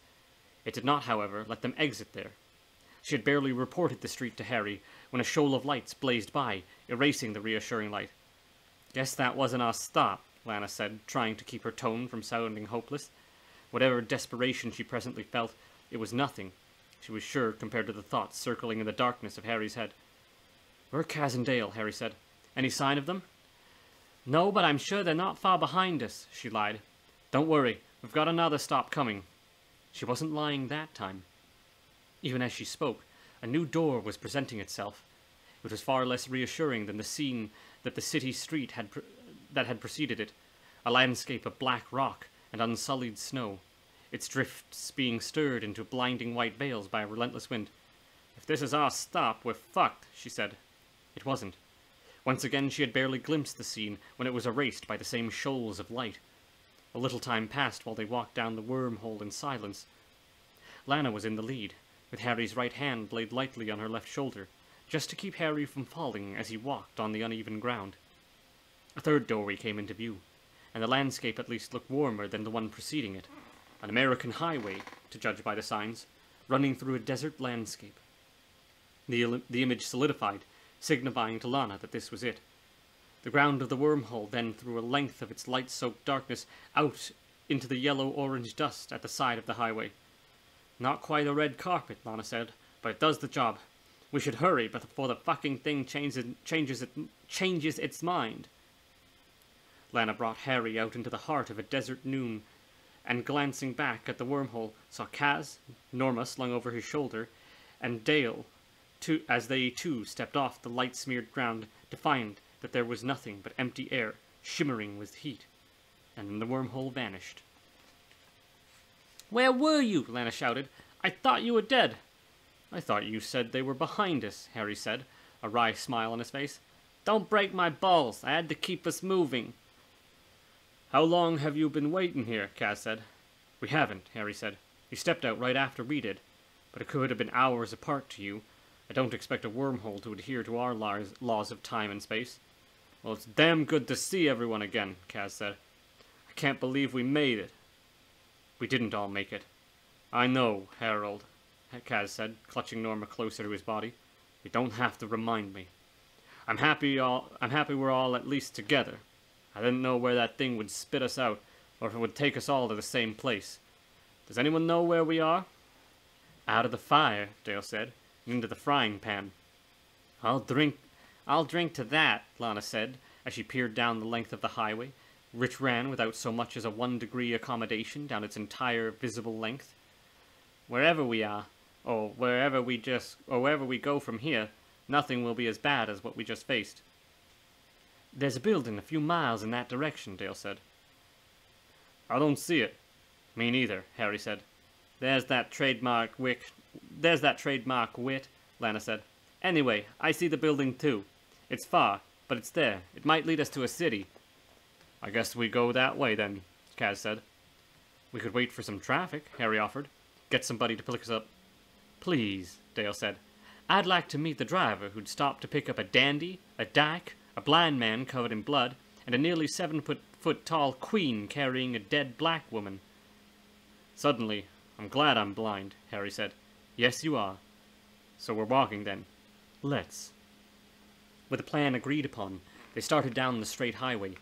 It did not, however, let them exit there. She had barely reported the street to Harry when a shoal of lights blazed by, erasing the reassuring light. "Guess that wasn't our stop," Lana said, trying to keep her tone from sounding hopeless. Whatever desperation she presently felt, it was nothing, she was sure, compared to the thoughts circling in the darkness of Harry's head. "Where are Kaz and Dale?" Harry said. "Any sign of them?" "No, but I'm sure they're not far behind us," she lied. "Don't worry, we've got another stop coming." She wasn't lying that time. Even as she spoke, a new door was presenting itself. It was far less reassuring than the scene that the city street had preceded it, a landscape of black rock and unsullied snow, its drifts being stirred into blinding white veils by a relentless wind. "If this is our stop, we're fucked," she said. It wasn't. Once again she had barely glimpsed the scene when it was erased by the same shoals of light. A little time passed while they walked down the wormhole in silence. Lana was in the lead, with Harry's right hand laid lightly on her left shoulder, just to keep Harry from falling as he walked on the uneven ground. A third doorway came into view, and the landscape at least looked warmer than the one preceding it. An American highway, to judge by the signs, running through a desert landscape. The image solidified, signifying to Lana that this was it. The ground of the wormhole then threw a length of its light-soaked darkness out into the yellow-orange dust at the side of the highway. "Not quite a red carpet," Lana said, "but it does the job. We should hurry before the fucking thing changes its mind." Lana brought Harry out into the heart of a desert noon, and glancing back at the wormhole, saw Kaz, Norma slung over his shoulder, and Dale, as they too stepped off the light-smeared ground to find that there was nothing but empty air, shimmering with heat, and then the wormhole vanished. "Where were you?" Lana shouted. "I thought you were dead." "I thought you said they were behind us," Harry said, a wry smile on his face. "Don't break my balls. I had to keep us moving." "How long have you been waiting here?" Kaz said. "We haven't," Harry said. "You stepped out right after we did, but it could have been hours apart to you. I don't expect a wormhole to adhere to our laws of time and space." "Well, it's damn good to see everyone again," Kaz said. "I can't believe we made it." "We didn't all make it." "I know, Harold," Kaz said, clutching Norma closer to his body. "You don't have to remind me. I'm happy we're all at least together. I didn't know where that thing would spit us out, or if it would take us all to the same place. Does anyone know where we are?" "Out of the fire," Dale said, "and into the frying pan." I'll drink to that," Lana said, as she peered down the length of the highway, which ran without so much as a 1-degree accommodation down its entire visible length. "Wherever we are, or wherever we go from here, nothing will be as bad as what we just faced." "There's a building a few miles in that direction," Dale said. "I don't see it." "Me neither," Harry said. There's that trademark wit," Lana said. "Anyway, I see the building too. It's far, but it's there. It might lead us to a city." "I guess we go that way then," Kaz said. "We could wait for some traffic," Harry offered. "Get somebody to pick us up." "Please," Dale said. "I'd like to meet the driver who'd stop to pick up a dandy, a dyke, a blind man covered in blood, and a nearly 7-foot tall queen carrying a dead black woman." "Suddenly, I'm glad I'm blind," Harry said. "Yes, you are. So we're walking then. Let's." With a plan agreed upon, they started down the straight highway.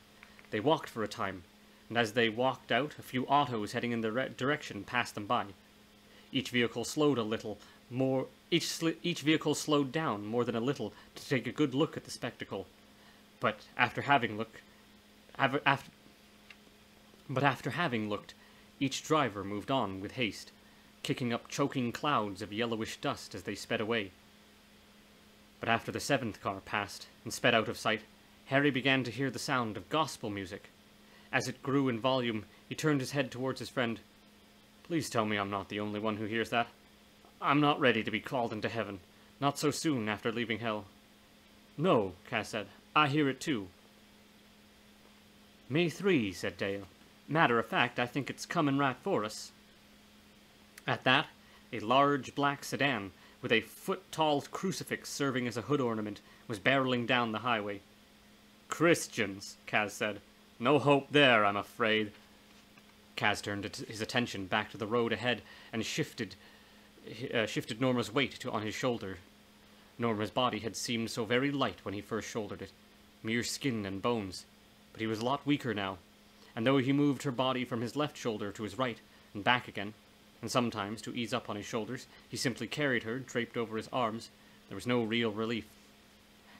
They walked for a time, and as they walked out, a few autos heading in the direction passed them by. Each vehicle slowed a little more. Each vehicle slowed down more than a little to take a good look at the spectacle. But after having looked, each driver moved on with haste, kicking up choking clouds of yellowish dust as they sped away. But after the 7th car passed and sped out of sight, Harry began to hear the sound of gospel music. As it grew in volume, he turned his head towards his friend. Please tell me I'm not the only one who hears that. I'm not ready to be called into heaven. Not so soon after leaving hell. No, Kaz said. I hear it too. Me 3, said Dale. Matter of fact, I think it's coming right for us. At that, a large black sedan, with a foot-tall crucifix serving as a hood ornament, was barreling down the highway. Christians, Kaz said. No hope there, I'm afraid. Kaz turned his attention back to the road ahead and shifted Norma's weight on his shoulder. Norma's body had seemed so very light when he first shouldered it, mere skin and bones, but he was a lot weaker now, and though he moved her body from his left shoulder to his right and back again, and sometimes, to ease up on his shoulders, he simply carried her, draped over his arms, there was no real relief.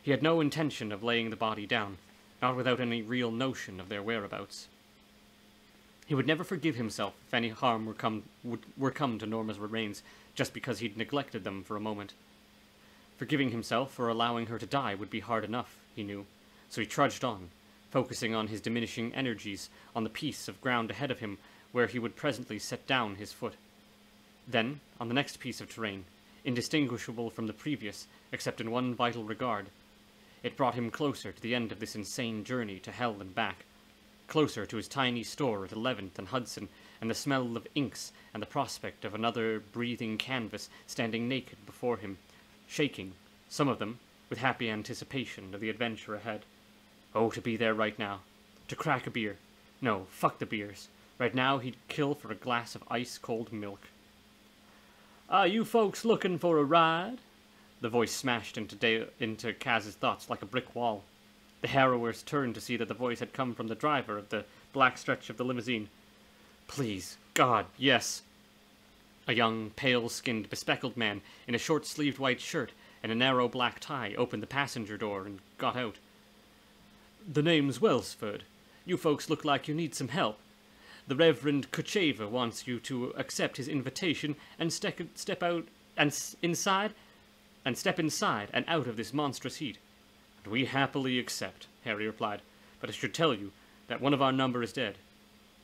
He had no intention of laying the body down, not without any real notion of their whereabouts. He would never forgive himself if any harm were come to Norma's remains just because he'd neglected them for a moment. Forgiving himself for allowing her to die would be hard enough, he knew, so he trudged on, focusing on his diminishing energies on the piece of ground ahead of him where he would presently set down his foot. Then, on the next piece of terrain, indistinguishable from the previous, except in one vital regard, it brought him closer to the end of this insane journey to hell and back, closer to his tiny store at 11th and Hudson, and the smell of inks and the prospect of another breathing canvas standing naked before him, shaking, some of them, with happy anticipation of the adventure ahead. Oh, to be there right now. To crack a beer. No, fuck the beers. Right now he'd kill for a glass of ice-cold milk. Are you folks looking for a ride? The voice smashed into Kaz's thoughts like a brick wall. The harrowers turned to see that the voice had come from the driver of the black stretch of the limousine. Please, God, yes. A young, pale-skinned, bespectacled man in a short-sleeved white shirt and a narrow black tie opened the passenger door and got out. The name's Welsford. You folks look like you need some help. The Reverend Kucheva wants you to accept his invitation and step inside and out of this monstrous heat. And we happily accept, Harry replied, but I should tell you that one of our number is dead.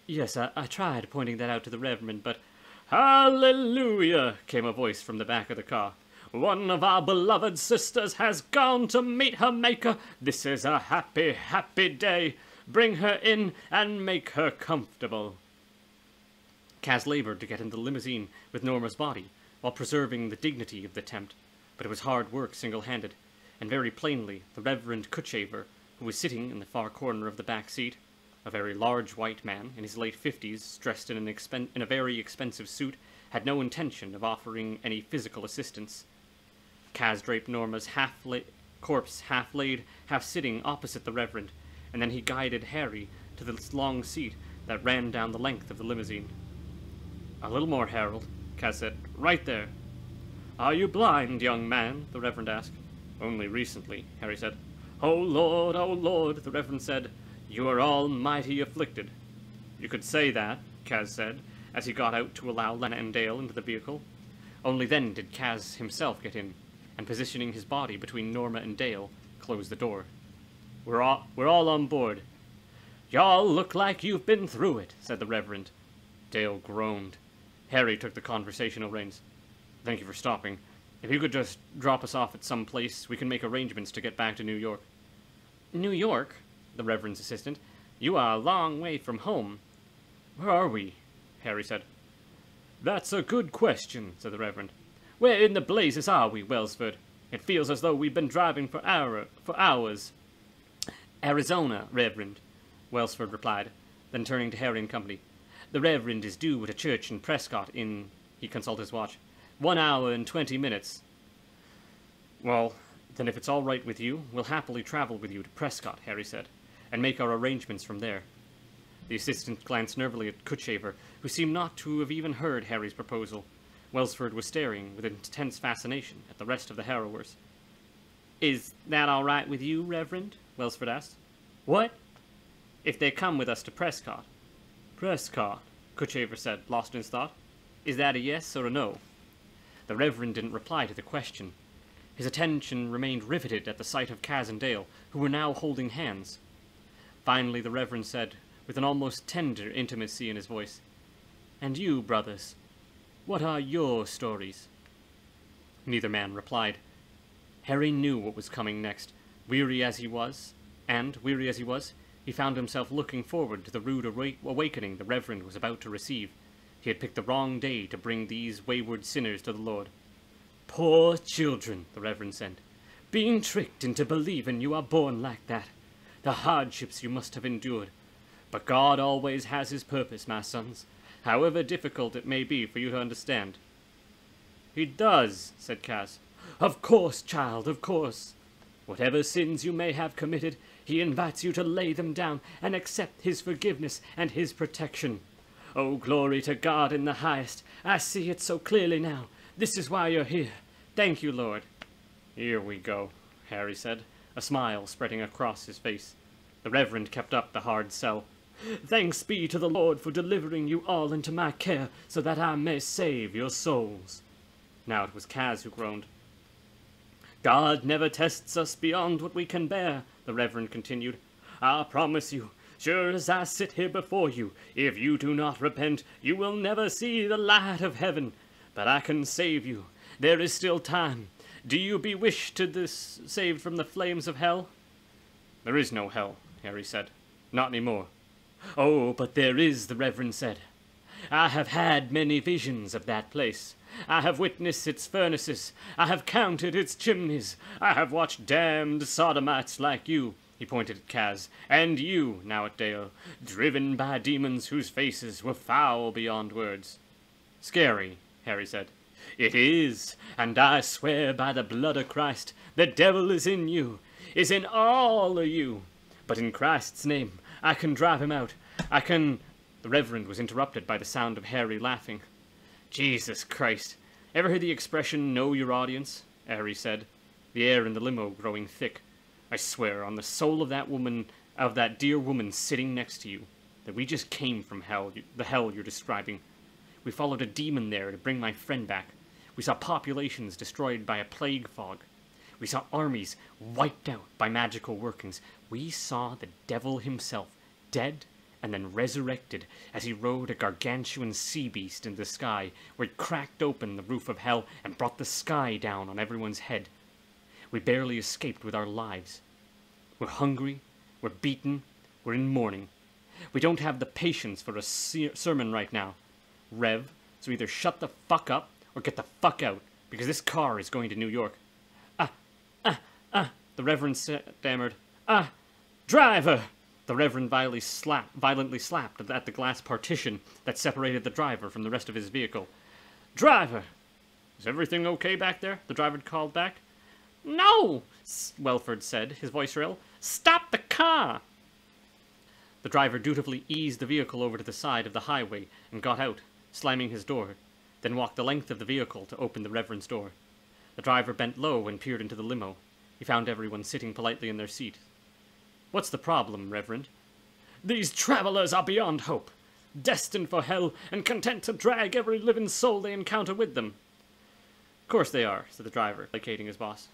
Yes, I tried pointing that out to the Reverend, but... Hallelujah, came a voice from the back of the car. One of our beloved sisters has gone to meet her Maker. This is a happy, happy day. Bring her in and make her comfortable. Kaz labored to get into the limousine with Norma's body, while preserving the dignity of the attempt, but it was hard work single-handed, and very plainly the Reverend Kuchaver, who was sitting in the far corner of the back seat, a very large white man in his late 50s, dressed in a very expensive suit, had no intention of offering any physical assistance. Kaz draped Norma's corpse half-laid, half-sitting opposite the Reverend, and then he guided Harry to the long seat that ran down the length of the limousine. A little more, Harold, Kaz said. Right there. Are you blind, young man? The Reverend asked. Only recently, Harry said. Oh, Lord, the Reverend said. You are almighty afflicted. You could say that, Kaz said, as he got out to allow Lena and Dale into the vehicle. Only then did Kaz himself get in, and positioning his body between Norma and Dale, close the door. We're all on board. Y'all look like you've been through it, said the Reverend. Dale groaned. Harry took the conversational reins. Thank you for stopping. If you could just drop us off at some place, we can make arrangements to get back to New York. New York? The Reverend's assistant. You are a long way from home. Where are we? Harry said. That's a good question, said the Reverend. Where in the blazes are we, Welsford? It feels as though we've been driving for hours. Arizona, Reverend, Welsford replied, then turning to Harry and company. The Reverend is due at a church in Prescott in, he consulted his watch, 1 hour and 20 minutes. Well, then if it's all right with you, we'll happily travel with you to Prescott, Harry said, and make our arrangements from there. The assistant glanced nervously at Kuchaver, who seemed not to have even heard Harry's proposal. Welsford was staring with intense fascination at the rest of the harrowers. Is that all right with you, Reverend? Welsford asked. What? If they come with us to Prescott. Prescott, Kuchaver said, lost in his thought. Is that a yes or a no? The Reverend didn't reply to the question. His attention remained riveted at the sight of Kaz and Dale, who were now holding hands. Finally the Reverend said, with an almost tender intimacy in his voice, And you, brothers, what are your stories?" Neither man replied. Harry knew what was coming next, weary as he was, he found himself looking forward to the rude awakening the Reverend was about to receive. He had picked the wrong day to bring these wayward sinners to the Lord. "Poor children," the Reverend said, "being tricked into believing you are born like that. The hardships you must have endured. But God always has his purpose, my sons, however difficult it may be for you to understand." "He does," said Kaz. "Of course, child, of course. Whatever sins you may have committed, he invites you to lay them down and accept his forgiveness and his protection. Oh, glory to God in the highest. I see it so clearly now. This is why you're here. Thank you, Lord." "Here we go," Harry said, a smile spreading across his face. The Reverend kept up the hard sell. "Thanks be to the Lord for delivering you all into my care, so that I may save your souls." Now it was Kaz who groaned. "God never tests us beyond what we can bear," the Reverend continued. "I promise you, sure as I sit here before you, if you do not repent, you will never see the light of heaven. But I can save you. There is still time. Do you bewish to this saved from the flames of hell?" "There is no hell," Harry said. "Not anymore." "Oh, but there is," the Reverend said. "I have had many visions of that place. I have witnessed its furnaces. I have counted its chimneys. I have watched damned sodomites like you," he pointed at Kaz, "and you, Nowitdale, driven by demons whose faces were foul beyond words." "Scary," Harry said. "It is, and I swear by the blood of Christ, the devil is in you, is in all of you. But in Christ's name, I can drive him out. I can—" The Reverend was interrupted by the sound of Harry laughing. "Jesus Christ. Ever heard the expression, know your audience?" Harry said, the air in the limo growing thick. "I swear on the soul of that dear woman sitting next to you, that we just came from hell, the hell you're describing. We followed a demon there to bring my friend back. We saw populations destroyed by a plague fog. We saw armies wiped out by magical workings. We saw the devil himself, dead and then resurrected as he rode a gargantuan sea beast in the sky, where he cracked open the roof of hell and brought the sky down on everyone's head. We barely escaped with our lives. We're hungry, we're beaten, we're in mourning. We don't have the patience for a sermon right now. Rev, so either shut the fuck up or get the fuck out, because this car is going to New York." The Reverend stammered. Driver!" The Reverend violently slapped at the glass partition that separated the driver from the rest of his vehicle. "Driver!" "Is everything okay back there?" the driver called back. "No!" Welford said, his voice shrill. "Stop the car!" The driver dutifully eased the vehicle over to the side of the highway and got out, slamming his door, then walked the length of the vehicle to open the Reverend's door. The driver bent low and peered into the limo. He found everyone sitting politely in their seat. "What's the problem, Reverend?" "These travelers are beyond hope, destined for hell, and content to drag every living soul they encounter with them." "Of course they are," said the driver, placating his boss.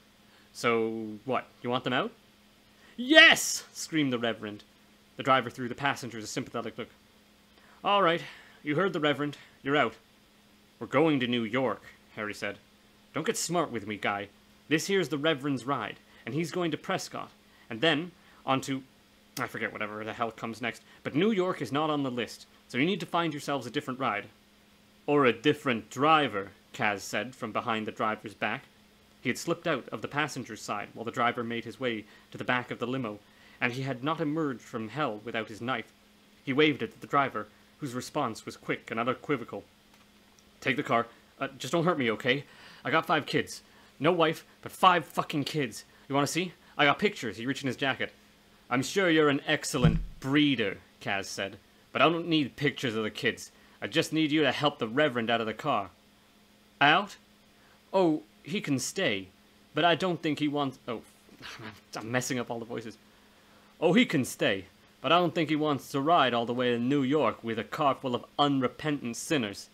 "So, what, you want them out?" "Yes!" screamed the Reverend. The driver threw the passengers a sympathetic look. "All right, you heard the Reverend. You're out." "We're going to New York," Harry said. "Don't get smart with me, guy. This here's the Reverend's ride, and he's going to Prescott, and then on to, I forget whatever the hell comes next, but New York is not on the list, so you need to find yourselves a different ride." "Or a different driver," Kaz said from behind the driver's back. He had slipped out of the passenger's side while the driver made his way to the back of the limo, and he had not emerged from hell without his knife. He waved it at the driver, whose response was quick and unequivocal. "Take the car. Just don't hurt me, okay? I got 5 kids. No wife, but 5 fucking kids. You want to see? I got pictures." He reached in his jacket. "I'm sure you're an excellent breeder," Kaz said, "but I don't need pictures of the kids. I just need you to help the Reverend out of the car." "Out? Oh, he can stay, but I don't think he wants—" Oh, I'm messing up all the voices. "Oh, he can stay, but I don't think he wants to ride all the way to New York with a car full of unrepentant sinners."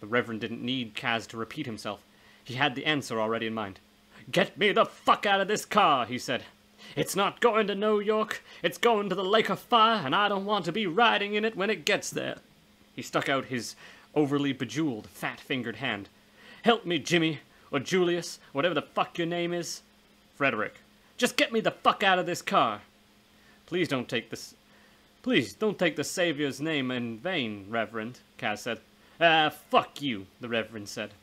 The Reverend didn't need Kaz to repeat himself. He had the answer already in mind. "Get me the fuck out of this car," he said. "It's not going to New York. It's going to the Lake of Fire, and I don't want to be riding in it when it gets there." He stuck out his overly bejeweled, fat-fingered hand. "Help me, Jimmy, or Julius, whatever the fuck your name is." "Frederick, just get me the fuck out of this car." Please don't take the Savior's name in vain, Reverend," Kaz said. Fuck you," the Reverend said.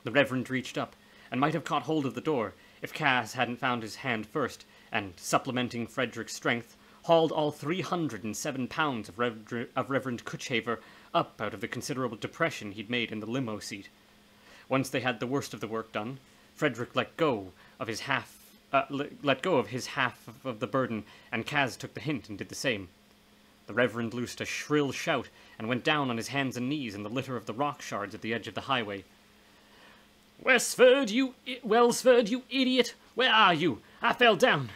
The Reverend reached up, and might have caught hold of the door, if Kaz hadn't found his hand first, and, supplementing Frederick's strength, hauled all 307 pounds of Reverend Cuchhaver up out of the considerable depression he'd made in the limo seat. Once they had the worst of the work done, Frederick let go of his half of the burden, and Kaz took the hint and did the same. The Reverend loosed a shrill shout and went down on his hands and knees in the litter of the rock shards at the edge of the highway. Wellsford, you idiot! Where are you? I fell down.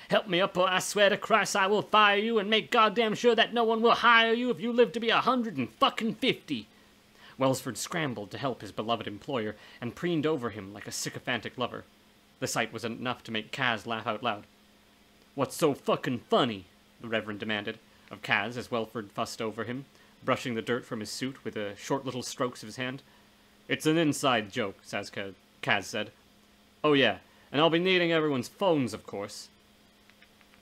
Help me up, or I swear to Christ I will fire you and make goddamn sure that no one will hire you if you live to be 150. Wellsford scrambled to help his beloved employer and preened over him like a sycophantic lover. The sight was enough to make Kaz laugh out loud. "What's so fucking funny?" the Reverend demanded of Kaz as Wellsford fussed over him, brushing the dirt from his suit with the short little strokes of his hand. "It's an inside joke," Kaz said. "Oh yeah, and I'll be needing everyone's phones, of course."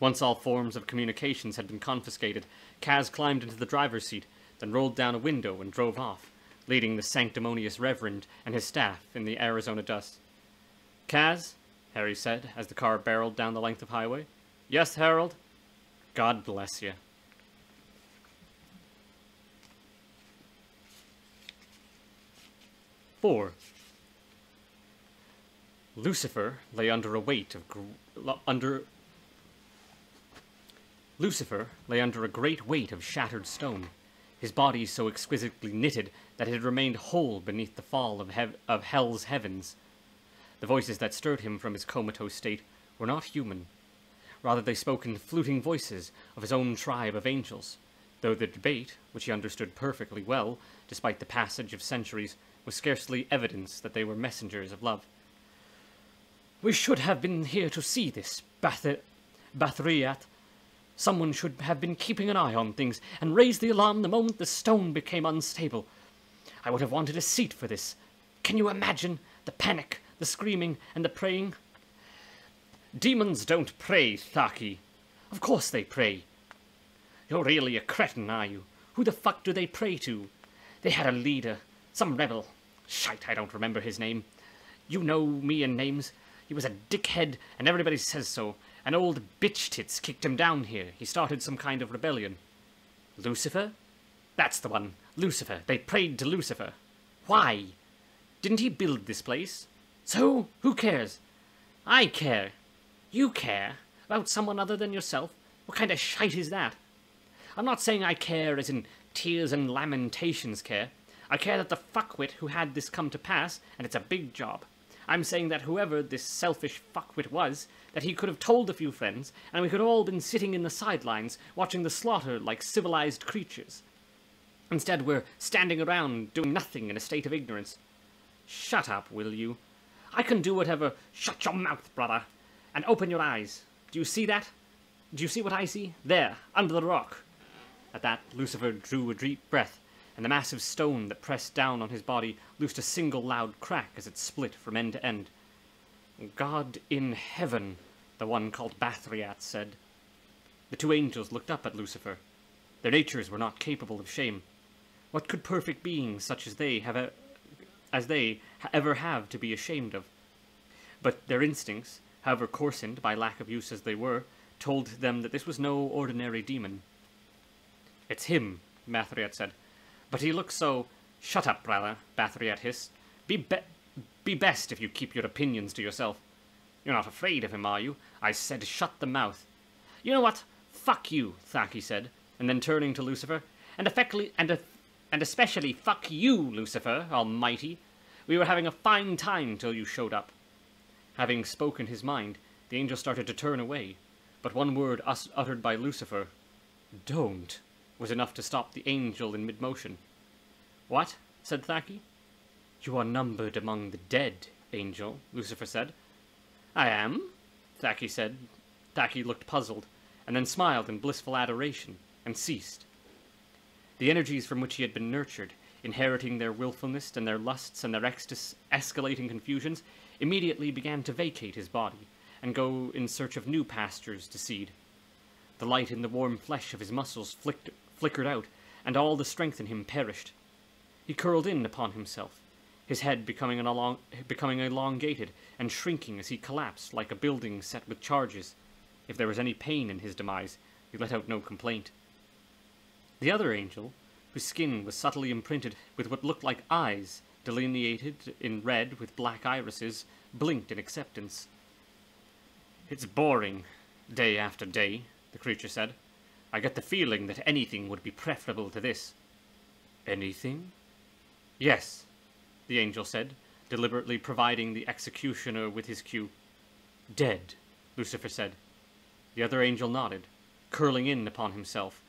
Once all forms of communications had been confiscated, Kaz climbed into the driver's seat, then rolled down a window and drove off, leading the sanctimonious Reverend and his staff in the Arizona dust. "Kaz," Harry said as the car barreled down the length of highway. "Yes, Harold?" "God bless you." "4. Lucifer lay under a great weight of shattered stone, his body so exquisitely knitted that it had remained whole beneath the fall of hell's heavens. The voices that stirred him from his comatose state were not human. Rather, they spoke in fluting voices of his own tribe of angels, though the debate, which he understood perfectly well, despite the passage of centuries, was scarcely evidence that they were messengers of love. "We should have been here to see this, Bathriat. Someone should have been keeping an eye on things and raised the alarm the moment the stone became unstable. I would have wanted a seat for this. Can you imagine the panic, the screaming, and the praying?" "Demons don't pray, Thaki." "Of course they pray." "You're really a cretin, are you? Who the fuck do they pray to? They had a leader, some rebel. Shite, I don't remember his name. You know me and names. He was a dickhead, and everybody says so. An old bitch tits kicked him down here. He started some kind of rebellion." "Lucifer?" "That's the one. Lucifer. They prayed to Lucifer." "Why? Didn't he build this place?" "So? Who cares?" "I care." "You care? About someone other than yourself? What kind of shite is that?" "I'm not saying I care as in tears and lamentations care. I care that the fuckwit who had this come to pass, and it's a big job. I'm saying that whoever this selfish fuckwit was, that he could have told a few friends, and we could have all been sitting in the sidelines, watching the slaughter like civilized creatures. Instead, we're standing around doing nothing in a state of ignorance." "Shut up, will you?" "I can do whatever—" "Shut your mouth, brother, and open your eyes. Do you see that? Do you see what I see? There, under the rock." At that, Lucifer drew a deep breath, and the massive stone that pressed down on his body loosed a single loud crack as it split from end to end. "God in heaven," the one called Bathriat said. The two angels looked up at Lucifer. Their natures were not capable of shame. What could perfect beings such as they ever have to be ashamed of? But their instincts, however coarsened by lack of use as they were, told them that this was no ordinary demon. "It's him," Bathriat said. "But he looks so—" "Shut up, brother," Bathriat hissed. Be best if you keep your opinions to yourself." "You're not afraid of him, are you? I said shut the mouth." "You know what? Fuck you," Thaki said, and then turning to Lucifer, and especially fuck you, Lucifer, almighty. We were having a fine time till you showed up." Having spoken his mind, the angel started to turn away, but one word uttered by Lucifer, "Don't," was enough to stop the angel in mid-motion. "What?" said Thaki. "You are numbered among the dead, angel," Lucifer said. "I am?" Thaki said. Thaki looked puzzled, and then smiled in blissful adoration, and ceased. The energies from which he had been nurtured, inheriting their willfulness and their lusts and their escalating confusions, immediately began to vacate his body and go in search of new pastures to seed. The light in the warm flesh of his muscles flickered out, and all the strength in him perished. He curled in upon himself, his head becoming elongated and shrinking as he collapsed like a building set with charges. If there was any pain in his demise, he let out no complaint. The other angel, whose skin was subtly imprinted with what looked like eyes, delineated in red with black irises, blinked in acceptance. "It's boring, day after day," the creature said. "I get the feeling that anything would be preferable to this." "Anything?" "Yes," the angel said, deliberately providing the executioner with his cue. "Dead," Lucifer said. The other angel nodded, curling in upon himself,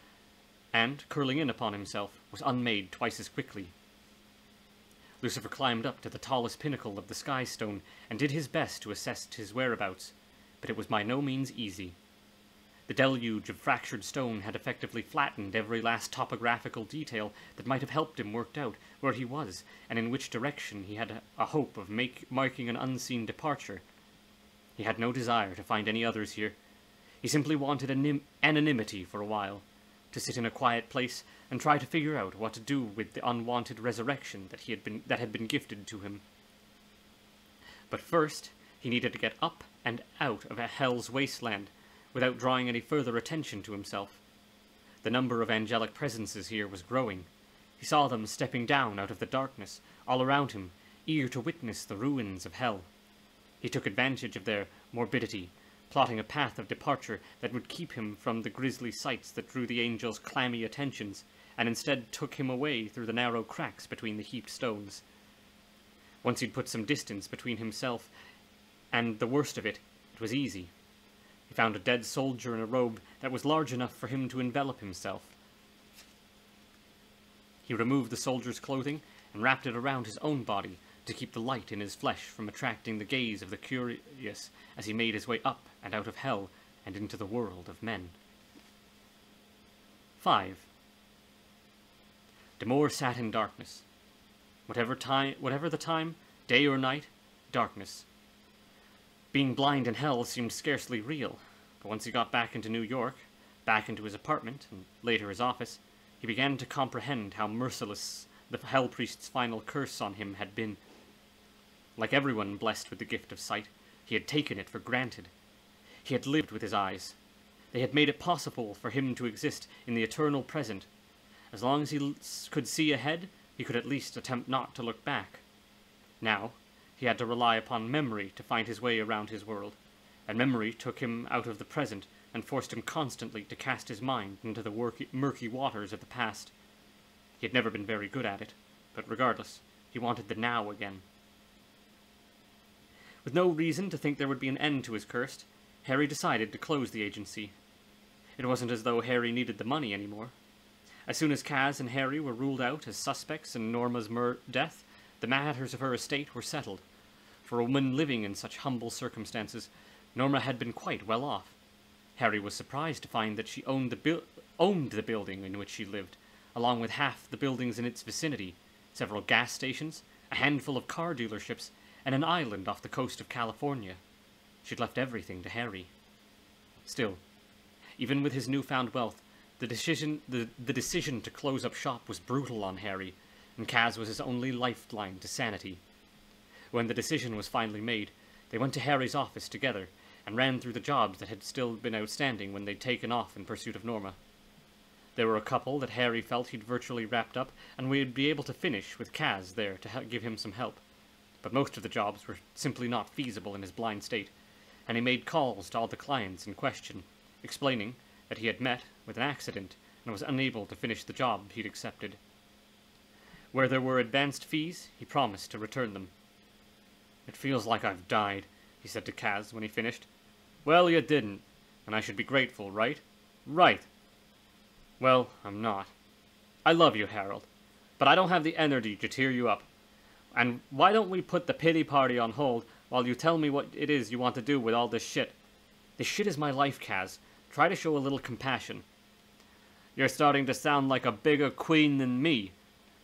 was unmade twice as quickly. Lucifer climbed up to the tallest pinnacle of the sky stone and did his best to assess his whereabouts, but it was by no means easy. The deluge of fractured stone had effectively flattened every last topographical detail that might have helped him work out where he was and in which direction he had a hope of marking an unseen departure. He had no desire to find any others here. He simply wanted anonymity for a while, to sit in a quiet place and try to figure out what to do with the unwanted resurrection that had been gifted to him. But first, he needed to get up and out of a hell's wasteland without drawing any further attention to himself. The number of angelic presences here was growing. He saw them stepping down out of the darkness, all around him, eager to witness the ruins of hell. He took advantage of their morbidity, plotting a path of departure that would keep him from the grisly sights that drew the angel's clammy attentions, and instead took him away through the narrow cracks between the heaped stones. Once he'd put some distance between himself and the worst of it, it was easy. He found a dead soldier in a robe that was large enough for him to envelop himself. He removed the soldier's clothing and wrapped it around his own body to keep the light in his flesh from attracting the gaze of the curious as he made his way up and out of hell and into the world of men. 5. Demore sat in darkness. Whatever the time, day or night, darkness. Being blind in hell seemed scarcely real, but once he got back into New York, back into his apartment, and later his office, he began to comprehend how merciless the Hell Priest's final curse on him had been. Like everyone blessed with the gift of sight, he had taken it for granted. He had lived with his eyes. They had made it possible for him to exist in the eternal present. As long as he could see ahead, he could at least attempt not to look back. Now, he had to rely upon memory to find his way around his world, and memory took him out of the present and forced him constantly to cast his mind into the murky waters of the past. He had never been very good at it, but regardless, he wanted the now again. With no reason to think there would be an end to his curse, Harry decided to close the agency. It wasn't as though Harry needed the money anymore. As soon as Kaz and Harry were ruled out as suspects in Norma's death, the matters of her estate were settled. For a woman living in such humble circumstances, Norma had been quite well off. Harry was surprised to find that she owned the building in which she lived, along with half the buildings in its vicinity, several gas stations, a handful of car dealerships, and an island off the coast of California. She'd left everything to Harry. Still, even with his newfound wealth, the decision to close up shop was brutal on Harry, and Kaz was his only lifeline to sanity. When the decision was finally made, they went to Harry's office together and ran through the jobs that had still been outstanding when they'd taken off in pursuit of Norma. There were a couple that Harry felt he'd virtually wrapped up, and we'd be able to finish with Kaz there to give him some help. But most of the jobs were simply not feasible in his blind state, and he made calls to all the clients in question, explaining that he had met with an accident and was unable to finish the job he'd accepted. Where there were advanced fees, he promised to return them. "It feels like I've died," he said to Kaz when he finished. "Well, you didn't, and I should be grateful, right?" "Right." "Well, I'm not. I love you, Harold, but I don't have the energy to cheer you up. And why don't we put the pity party on hold while you tell me what it is you want to do with all this shit? This shit is my life, Kaz. Try to show a little compassion. You're starting to sound like a bigger queen than me.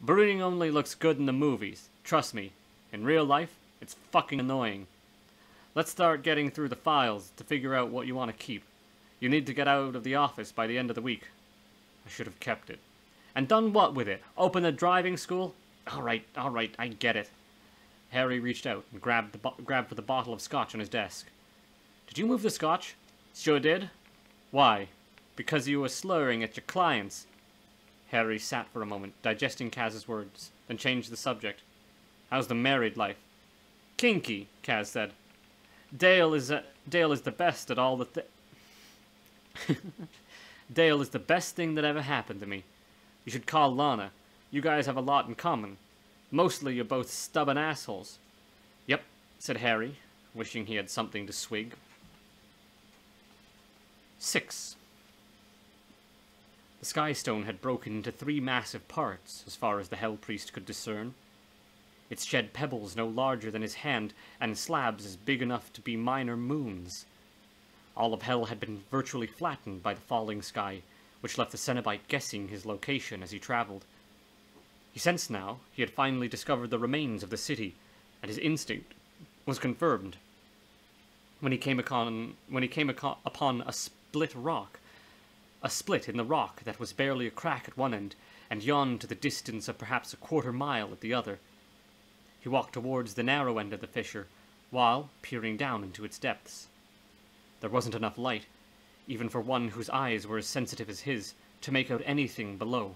Brooding only looks good in the movies. Trust me, in real life, it's fucking annoying. Let's start getting through the files to figure out what you want to keep. You need to get out of the office by the end of the week. I should have kept it. And done what with it? Open a driving school? Alright, I get it. Harry reached out and grabbed for the bottle of scotch on his desk. Did you move the scotch? Sure did. Why? Because you were slurring at your clients. Harry sat for a moment, digesting Kaz's words, then changed the subject. How's the married life? Kinky, Kaz said. Dale is the best at all the Dale is the best thing that ever happened to me. You should call Lana. You guys have a lot in common. Mostly you're both stubborn assholes. Yep, said Harry, wishing he had something to swig. 6. The Sky Stone had broken into 3 massive parts, as far as the Hell Priest could discern. It shed pebbles no larger than his hand, and slabs as big enough to be minor moons. All of Hell had been virtually flattened by the falling sky, which left the Cenobite guessing his location as he traveled. He sensed now he had finally discovered the remains of the city, and his instinct was confirmed. When he came upon a split in the rock that was barely a crack at one end, and yawned to the distance of perhaps a quarter mile at the other. He walked towards the narrow end of the fissure, while peering down into its depths. There wasn't enough light, even for one whose eyes were as sensitive as his, to make out anything below,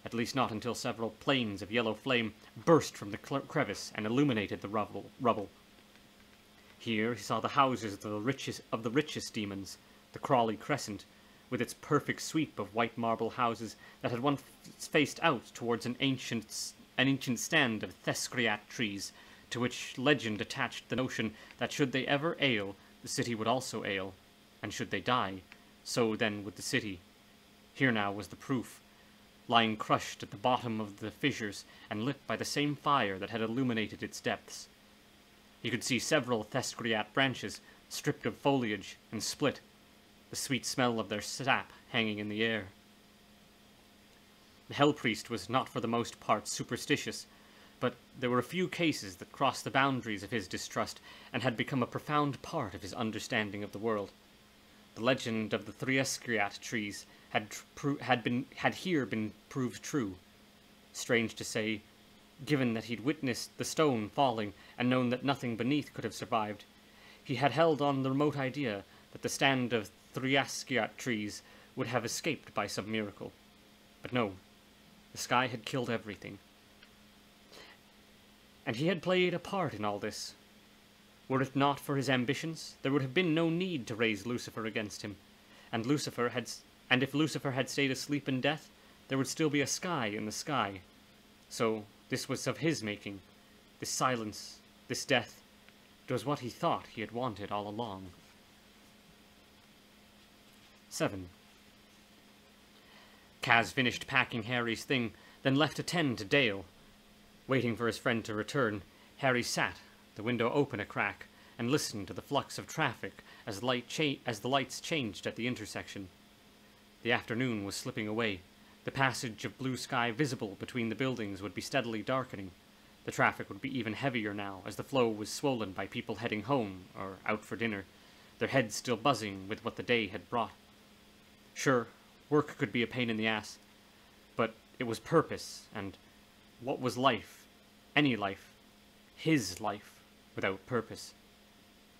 at least not until several planes of yellow flame burst from the crevice and illuminated the rubble. Here he saw the houses of the richest demons, the Crawley Crescent, with its perfect sweep of white marble houses that had once faced out towards an ancient stand of thescriat trees, to which legend attached the notion that should they ever ail, the city would also ail, and should they die, so then would the city. Here now was the proof, lying crushed at the bottom of the fissures and lit by the same fire that had illuminated its depths. He could see several thescriat branches, stripped of foliage and split, the sweet smell of their sap hanging in the air. The Hell Priest was not for the most part superstitious, but there were a few cases that crossed the boundaries of his distrust and had become a profound part of his understanding of the world. The legend of the thescriat trees had here been proved true. Strange to say, given that he'd witnessed the stone falling and known that nothing beneath could have survived, he had held on the remote idea that the stand of thescriat trees would have escaped by some miracle. But no, the sky had killed everything. And he had played a part in all this. Were it not for his ambitions, there would have been no need to raise Lucifer against him, and if Lucifer had stayed asleep in death, there would still be a sky in the sky. So this was of his making. This silence, this death, it was what he thought he had wanted all along. 7. Kaz finished packing Harry's thing, then left to tend to Dale. Waiting for his friend to return, Harry sat, the window open a crack, and listened to the flux of traffic as the lights changed at the intersection. The afternoon was slipping away. The passage of blue sky visible between the buildings would be steadily darkening. The traffic would be even heavier now, as the flow was swollen by people heading home or out for dinner, their heads still buzzing with what the day had brought. Sure, work could be a pain in the ass, but it was purpose, and what was life? Any life? His life, without purpose?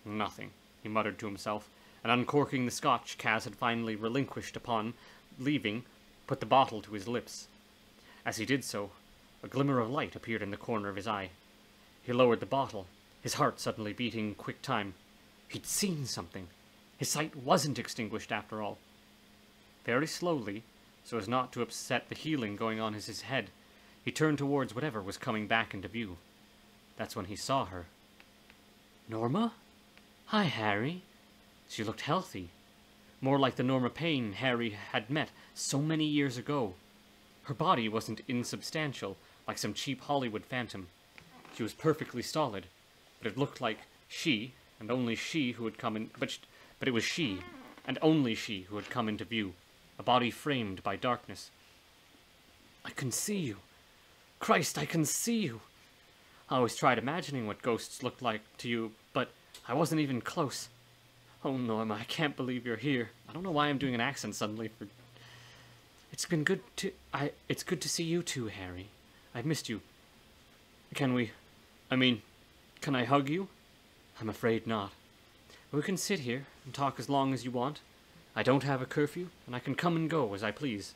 Nothing, he muttered to himself, and uncorking the scotch Kaz had finally relinquished upon leaving, put the bottle to his lips. As he did so, a glimmer of light appeared in the corner of his eye. He lowered the bottle, his heart suddenly beating quick time. He'd seen something. His sight wasn't extinguished after all. Very slowly, so as not to upset the healing going on in his head, he turned towards whatever was coming back into view. That's when he saw her. Norma? Hi, Harry. She looked healthy. More like the Norma Payne Harry had met so many years ago. Her body wasn't insubstantial, like some cheap Hollywood phantom. She was perfectly stolid, but it looked like she, and only she who had come in, but it was she, and only she who had come into view. a body framed by darkness. I can see you. Christ, I can see you. I always tried imagining what ghosts looked like to you, but I wasn't even close. Oh, Norma, I can't believe you're here. I don't know why I'm doing an accent suddenly. It's good to see you too, Harry. I've missed you. Can I hug you? I'm afraid not. We can sit here and talk as long as you want. I don't have a curfew, and I can come and go as I please.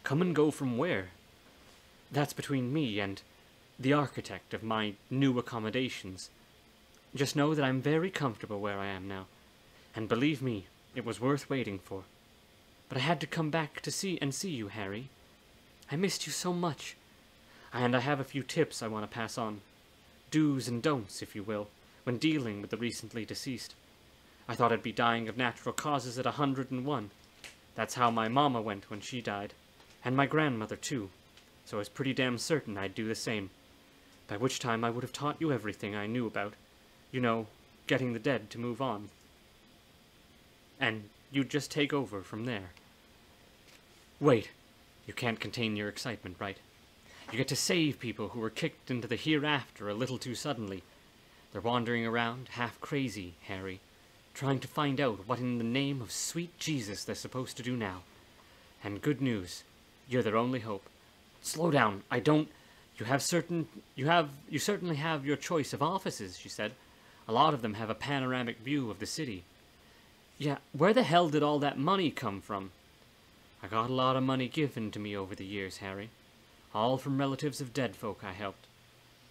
Come and go from where? That's between me and the architect of my new accommodations. Just know that I'm very comfortable where I am now, and believe me, it was worth waiting for. But I had to come back to see you, Harry. I missed you so much, and I have a few tips I want to pass on. Do's and don'ts, if you will, when dealing with the recently deceased. I thought I'd be dying of natural causes at 101. That's how my mama went when she died, and my grandmother too, so I was pretty damn certain I'd do the same. By which time I would have taught you everything I knew about, you know, getting the dead to move on. And you'd just take over from there. Wait, you can't contain your excitement, right? You get to save people who were kicked into the hereafter a little too suddenly. They're wandering around, half crazy, Harry, trying to find out what in the name of sweet Jesus they're supposed to do now. And good news, you're their only hope. Slow down, You certainly have your choice of offices, she said. A lot of them have a panoramic view of the city. Yeah, where the hell did all that money come from? I got a lot of money given to me over the years, Harry. All from relatives of dead folk I helped.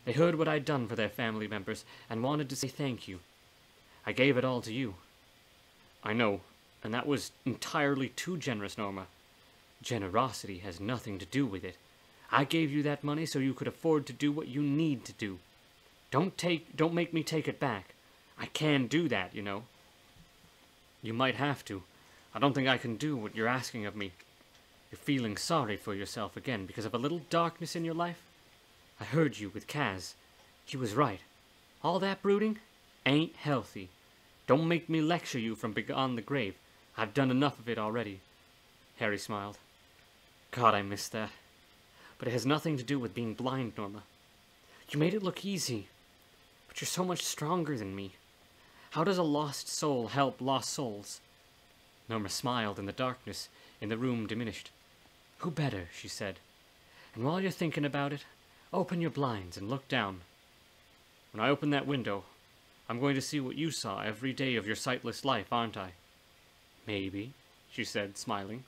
They heard what I'd done for their family members and wanted to say thank you. I gave it all to you. I know, and that was entirely too generous, Norma. Generosity has nothing to do with it. I gave you that money so you could afford to do what you need to do. Don't make me take it back. I can do that, you know. You might have to. I don't think I can do what you're asking of me. You're feeling sorry for yourself again because of a little darkness in your life? I heard you with Kaz. He was right. All that brooding ain't healthy. Don't make me lecture you from beyond the grave. I've done enough of it already. Harry smiled. God, I missed that. But it has nothing to do with being blind, Norma. You made it look easy, but you're so much stronger than me. How does a lost soul help lost souls? Norma smiled, and the darkness in the room diminished. Who better, she said. And while you're thinking about it, open your blinds and look down. When I open that window, I'm going to see what you saw every day of your sightless life, aren't I? Maybe, she said, smiling.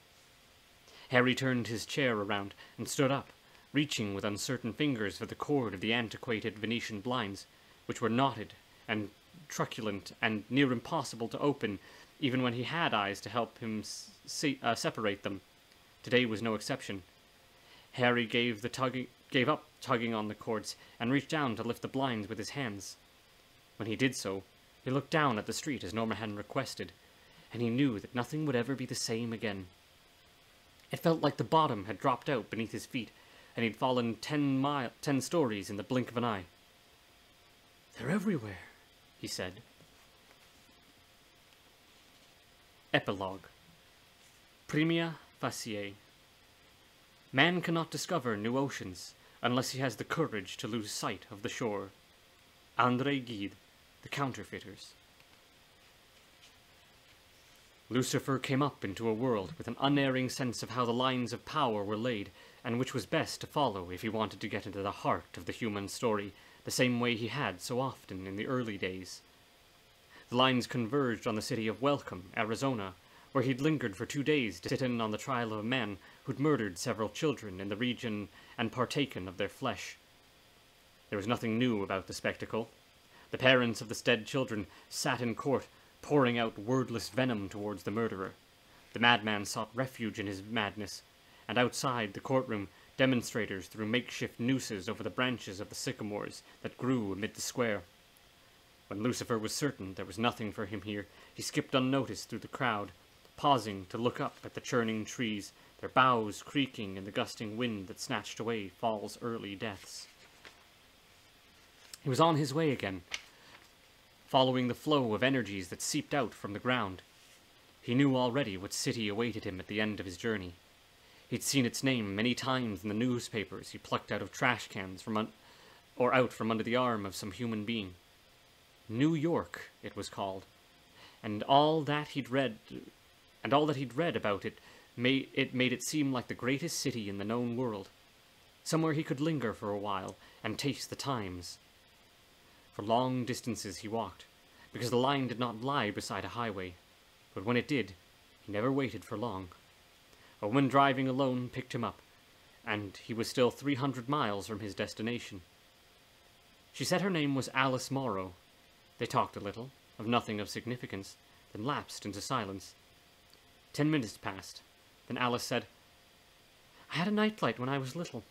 Harry turned his chair around and stood up, reaching with uncertain fingers for the cord of the antiquated Venetian blinds, which were knotted and truculent and near impossible to open, even when he had eyes to help him separate them. Today was no exception. Harry gave up tugging on the cords and reached down to lift the blinds with his hands. When he did so, he looked down at the street as Norma had requested, and he knew that nothing would ever be the same again. It felt like the bottom had dropped out beneath his feet, and he'd fallen 10 stories in the blink of an eye. They're everywhere, he said. Epilogue. Primia facie. Man cannot discover new oceans unless he has the courage to lose sight of the shore. André Gide, The Counterfeiters. Lucifer came up into a world with an unerring sense of how the lines of power were laid, and which was best to follow if he wanted to get into the heart of the human story, the same way he had so often in the early days. The lines converged on the city of Welcome, Arizona, where he'd lingered for 2 days to sit in on the trial of a man who'd murdered several children in the region and partaken of their flesh. There was nothing new about the spectacle. The parents of the dead children sat in court, pouring out wordless venom towards the murderer. The madman sought refuge in his madness, and outside the courtroom, demonstrators threw makeshift nooses over the branches of the sycamores that grew amid the square. When Lucifer was certain there was nothing for him here, he skipped unnoticed through the crowd, pausing to look up at the churning trees, their boughs creaking in the gusting wind that snatched away fall's early deaths. He was on his way again, following the flow of energies that seeped out from the ground. He knew already what city awaited him at the end of his journey. He'd seen its name many times in the newspapers he plucked out of trash cans or out from under the arm of some human being. New York, it was called, and all that he'd read about it made it seem like the greatest city in the known world, somewhere he could linger for a while and taste the times. For long distances he walked, because the line did not lie beside a highway, but when it did, he never waited for long. A woman driving alone picked him up, and he was still 300 miles from his destination. She said her name was Alice Morrow. They talked a little, of nothing of significance, then lapsed into silence. 10 minutes passed. Then Alice said, "I had a nightlight when I was little,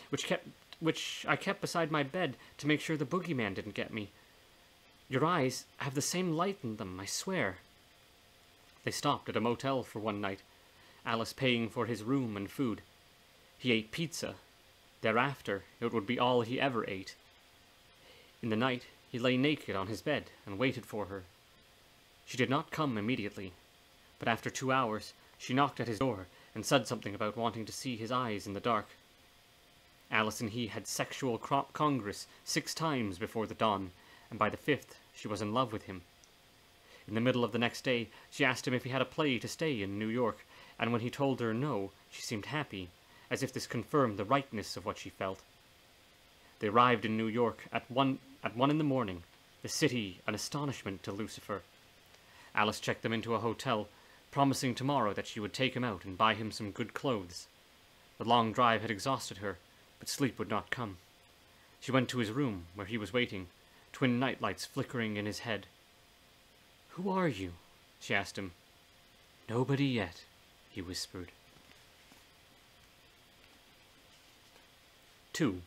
which I kept beside my bed to make sure the boogeyman didn't get me. Your eyes have the same light in them, I swear." They stopped at a motel for one night, Alice paying for his room and food. He ate pizza. Thereafter, it would be all he ever ate. In the night, he lay naked on his bed and waited for her. She did not come immediately, but after 2 hours, she knocked at his door and said something about wanting to see his eyes in the dark. Alice and he had sexual congress 6 times before the dawn, and by the 5th, she was in love with him. In the middle of the next day, she asked him if he had a play to stay in New York, and when he told her no, she seemed happy, as if this confirmed the rightness of what she felt. They arrived in New York at 1 in the morning, the city an astonishment to Lucifer. Alice checked them into a hotel, promising tomorrow that she would take him out and buy him some good clothes. The long drive had exhausted her, but sleep would not come. She went to his room, where he was waiting, twin nightlights flickering in his head. "Who are you?" she asked him. "Nobody yet," he whispered. 2.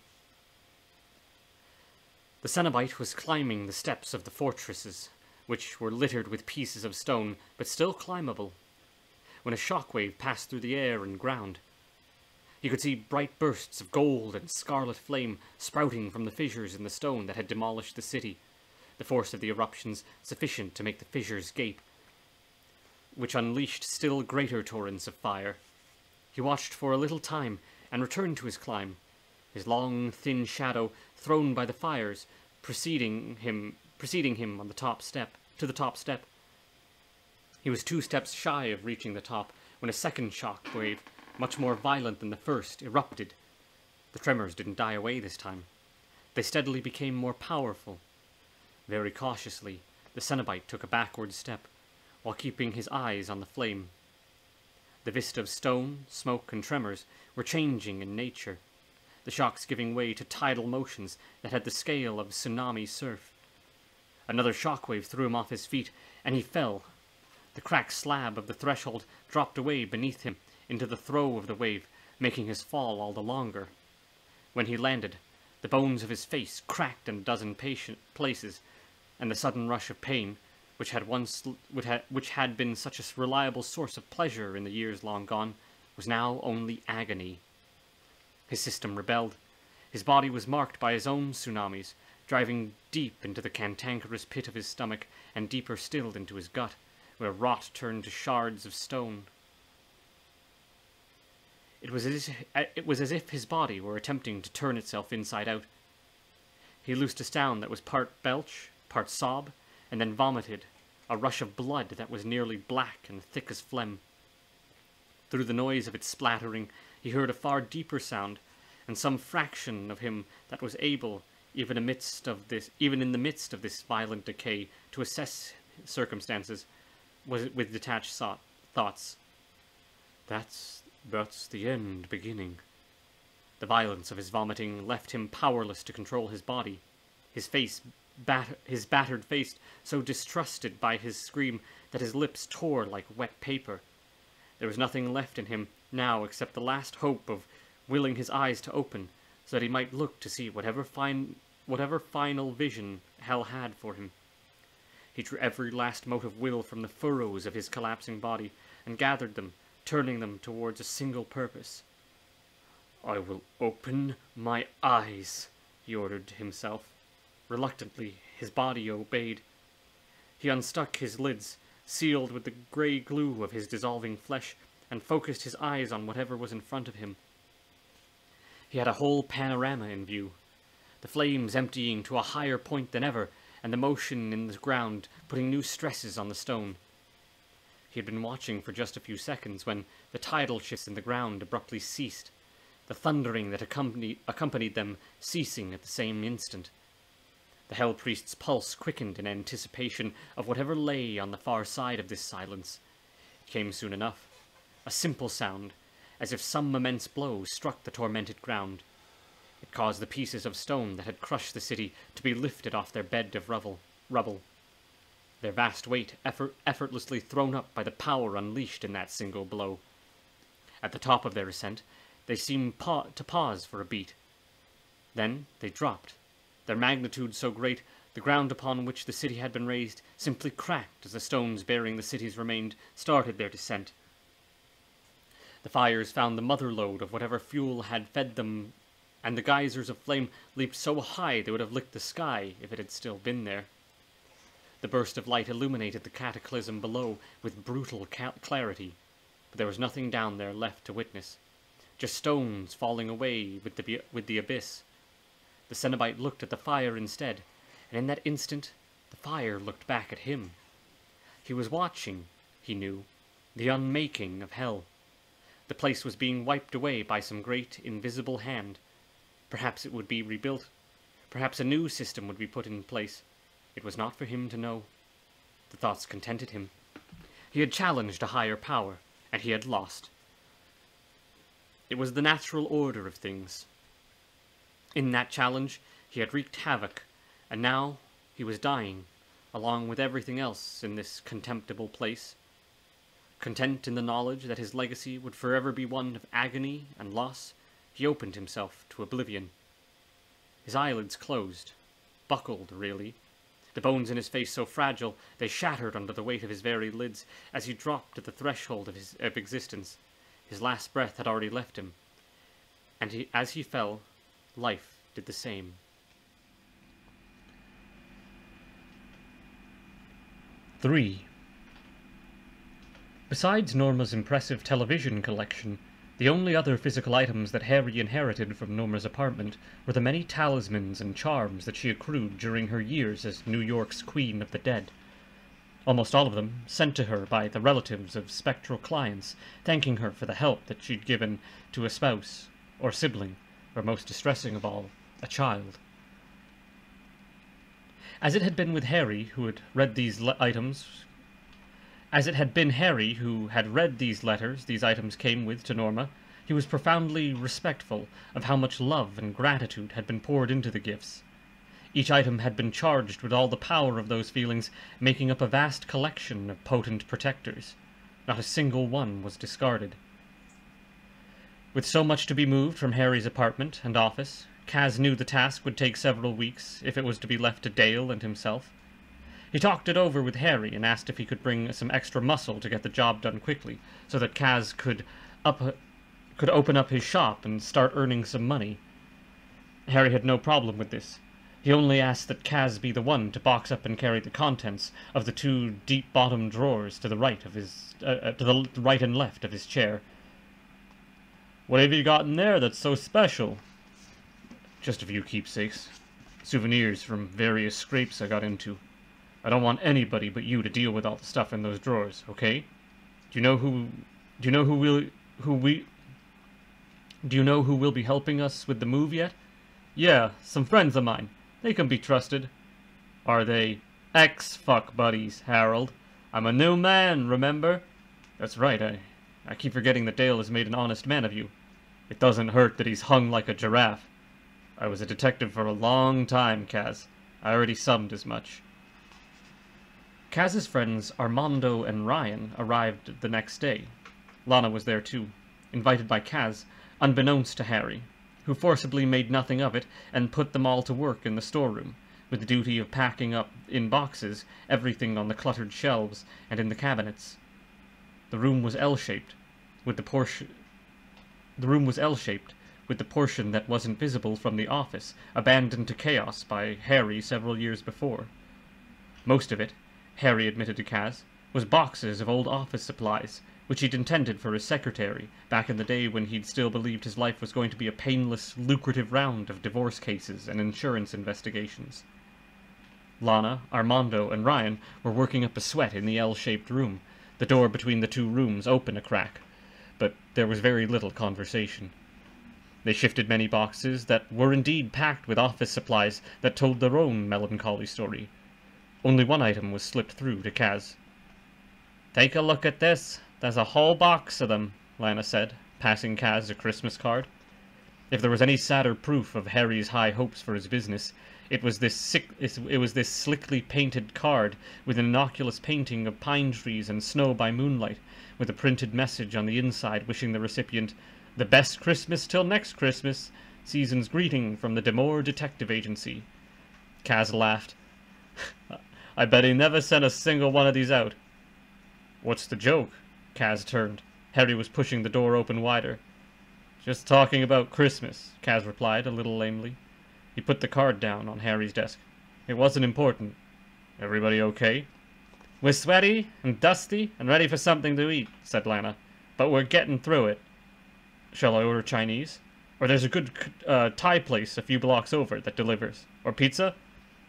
The Cenobite was climbing the steps of the fortresses, which were littered with pieces of stone, but still climbable, when a shockwave passed through the air and ground. He could see bright bursts of gold and scarlet flame sprouting from the fissures in the stone that had demolished the city, the force of the eruptions sufficient to make the fissures gape, which unleashed still greater torrents of fire. He watched for a little time and returned to his climb, his long, thin shadow thrown by the fires preceding him on the top step. He was 2 steps shy of reaching the top when a second shock wave, much more violent than the first, erupted. The tremors didn't die away this time. They steadily became more powerful. Very cautiously, the Cenobite took a backward step, while keeping his eyes on the flame. The vista of stone, smoke, and tremors were changing in nature, the shocks giving way to tidal motions that had the scale of tsunami surf. Another shockwave threw him off his feet, and he fell. The cracked slab of the threshold dropped away beneath him into the throe of the wave, making his fall all the longer. When he landed, the bones of his face cracked in a dozen places, and the sudden rush of pain, which had been such a reliable source of pleasure in the years long gone, was now only agony. His system rebelled. His body was marked by his own tsunamis, driving deep into the cantankerous pit of his stomach, and deeper still into his gut, where rot turned to shards of stone. It was as if his body were attempting to turn itself inside out. He loosed a sound that was part belch, part sob, and then vomited, a rush of blood that was nearly black and thick as phlegm. Through the noise of its splattering, he heard a far deeper sound, and some fraction of him that was able, even in the midst of this violent decay, to assess circumstances, was with detached thoughts. That's the end beginning. The violence of his vomiting left him powerless to control his body. His battered face so distrusted by his scream that his lips tore like wet paper. There was nothing left in him now except the last hope of willing his eyes to open, so that he might look to see whatever final vision hell had for him. He drew every last mote of will from the furrows of his collapsing body, and gathered them, turning them towards a single purpose. "I will open my eyes," he ordered himself. Reluctantly, his body obeyed. He unstuck his lids, sealed with the grey glue of his dissolving flesh, and focused his eyes on whatever was in front of him. He had a whole panorama in view, the flames emptying to a higher point than ever, and the motion in the ground putting new stresses on the stone. He had been watching for just a few seconds when the tidal shifts in the ground abruptly ceased, the thundering that accompanied them ceasing at the same instant. The Hell Priest's pulse quickened in anticipation of whatever lay on the far side of this silence. It came soon enough, a simple sound, as if some immense blow struck the tormented ground. It caused the pieces of stone that had crushed the city to be lifted off their bed of rubble, their vast weight effortlessly thrown up by the power unleashed in that single blow. At the top of their ascent, they seemed to pause for a beat. Then they dropped, their magnitude so great the ground upon which the city had been raised simply cracked as the stones bearing the city's remains started their descent. The fires found the mother lode of whatever fuel had fed them, and the geysers of flame leaped so high they would have licked the sky if it had still been there. The burst of light illuminated the cataclysm below with brutal clarity, but there was nothing down there left to witness, just stones falling away with the abyss. The Cenobite looked at the fire instead, and in that instant the fire looked back at him. He was watching, he knew, the unmaking of hell. The place was being wiped away by some great invisible hand. Perhaps it would be rebuilt. Perhaps a new system would be put in place. It was not for him to know. The thoughts contented him. He had challenged a higher power, and he had lost. It was the natural order of things. In that challenge, he had wreaked havoc, and now he was dying, along with everything else in this contemptible place. Content in the knowledge that his legacy would forever be one of agony and loss, he opened himself to oblivion. His eyelids closed, buckled, really, the bones in his face so fragile they shattered under the weight of his very lids as he dropped at the threshold of existence. His last breath had already left him, and as he fell, life did the same. 3. Besides Norma's impressive television collection, the only other physical items that Harry inherited from Norma's apartment were the many talismans and charms that she accrued during her years as New York's Queen of the Dead. Almost all of them sent to her by the relatives of spectral clients, thanking her for the help that she'd given to a spouse or sibling, or most distressing of all, a child. As it had been Harry who had read these letters these items came with to Norma, he was profoundly respectful of how much love and gratitude had been poured into the gifts. Each item had been charged with all the power of those feelings, making up a vast collection of potent protectors. Not a single one was discarded. With so much to be moved from Harry's apartment and office, Kaz knew the task would take several weeks if it was to be left to Dale and himself. He talked it over with Harry and asked if he could bring some extra muscle to get the job done quickly, so that Kaz could open up his shop and start earning some money. Harry had no problem with this. He only asked that Kaz be the one to box up and carry the contents of the 2 deep-bottomed drawers to the right of his, to the right and left of his chair. "What have you got in there that's so special?" "Just a few keepsakes. Souvenirs from various scrapes I got into. I don't want anybody but you to deal with all the stuff in those drawers, okay? Do you know who will be helping us with the move yet?" "Yeah, some friends of mine. They can be trusted." "Are they ex-fuck buddies, Harold? I'm a new man, remember?" "That's right, I keep forgetting that Dale has made an honest man of you. It doesn't hurt that he's hung like a giraffe. I was a detective for a long time, Kaz. I already summed as much." Kaz's friends Armando and Ryan arrived the next day. Lana was there too, invited by Kaz, unbeknownst to Harry, who forcibly made nothing of it and put them all to work in the storeroom, with the duty of packing up in boxes everything on the cluttered shelves and in the cabinets. The room was L-shaped, with the portion that wasn't visible from the office, abandoned to chaos by Harry several years before. Most of it, Harry admitted to Kaz, was boxes of old office supplies, which he'd intended for his secretary, back in the day when he'd still believed his life was going to be a painless, lucrative round of divorce cases and insurance investigations. Lana, Armando, and Ryan were working up a sweat in the L-shaped room, the door between the two rooms open a crack, but there was very little conversation. They shifted many boxes that were indeed packed with office supplies that told their own melancholy story. Only one item was slipped through to Kaz. "Take a look at this. There's a whole box of them," Lana said, passing Kaz a Christmas card. If there was any sadder proof of Harry's high hopes for his business, it was this slickly painted card with an innocuous painting of pine trees and snow by moonlight, with a printed message on the inside wishing the recipient "the best Christmas till next Christmas, season's greeting from the Demore Detective Agency." Kaz laughed. "I bet he never sent a single one of these out." "What's the joke?" Kaz turned. Harry was pushing the door open wider. "Just talking about Christmas," Kaz replied, a little lamely. He put the card down on Harry's desk. "It wasn't important. Everybody okay?" "We're sweaty and dusty and ready for something to eat," said Lana. "But we're getting through it." "Shall I order Chinese? Or there's a good Thai place a few blocks over that delivers. Or pizza?"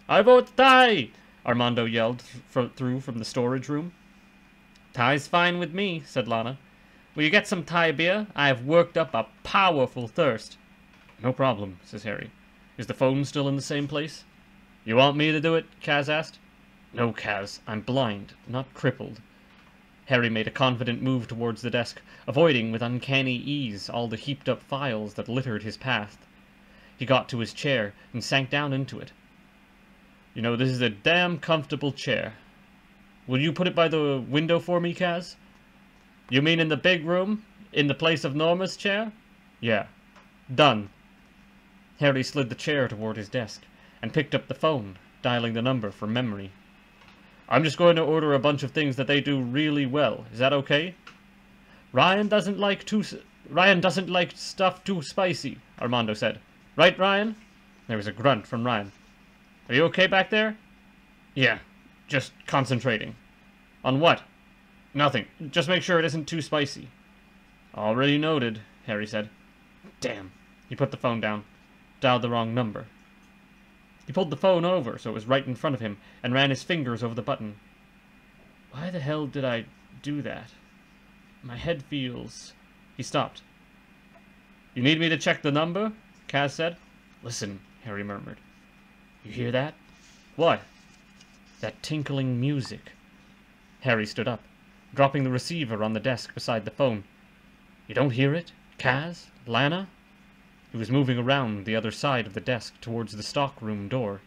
"I vote Thai!" Armando yelled through from the storage room. "Thai's fine with me," said Lana. "Will you get some Thai beer? I have worked up a powerful thirst." "No problem," says Harry. "Is the phone still in the same place?" "You want me to do it?" Kaz asked. "No, Kaz. I'm blind, not crippled." Harry made a confident move towards the desk, avoiding with uncanny ease all the heaped-up files that littered his path. He got to his chair and sank down into it. "You know, this is a damn comfortable chair. Will you put it by the window for me, Kaz?" "You mean in the big room? In the place of Norma's chair?" "Yeah. Done." Harry slid the chair toward his desk and picked up the phone, dialing the number from memory. "I'm just going to order a bunch of things that they do really well. Is that okay?" Ryan doesn't like stuff too spicy," Armando said. "Right, Ryan?" There was a grunt from Ryan. "Are you okay back there?" "Yeah, just concentrating." "On what?" "Nothing. Just make sure it isn't too spicy." "Already noted," Harry said. "Damn." He put the phone down. Dialed the wrong number. He pulled the phone over so it was right in front of him and ran his fingers over the button. "Why the hell did I do that? My head feels..." He stopped. "You need me to check the number?" Kaz said. "Listen," Harry murmured. "You hear that?" "What?" "That tinkling music." Harry stood up, dropping the receiver on the desk beside the phone. "You don't hear it? Kaz? Lana?" He was moving around the other side of the desk towards the stockroom door,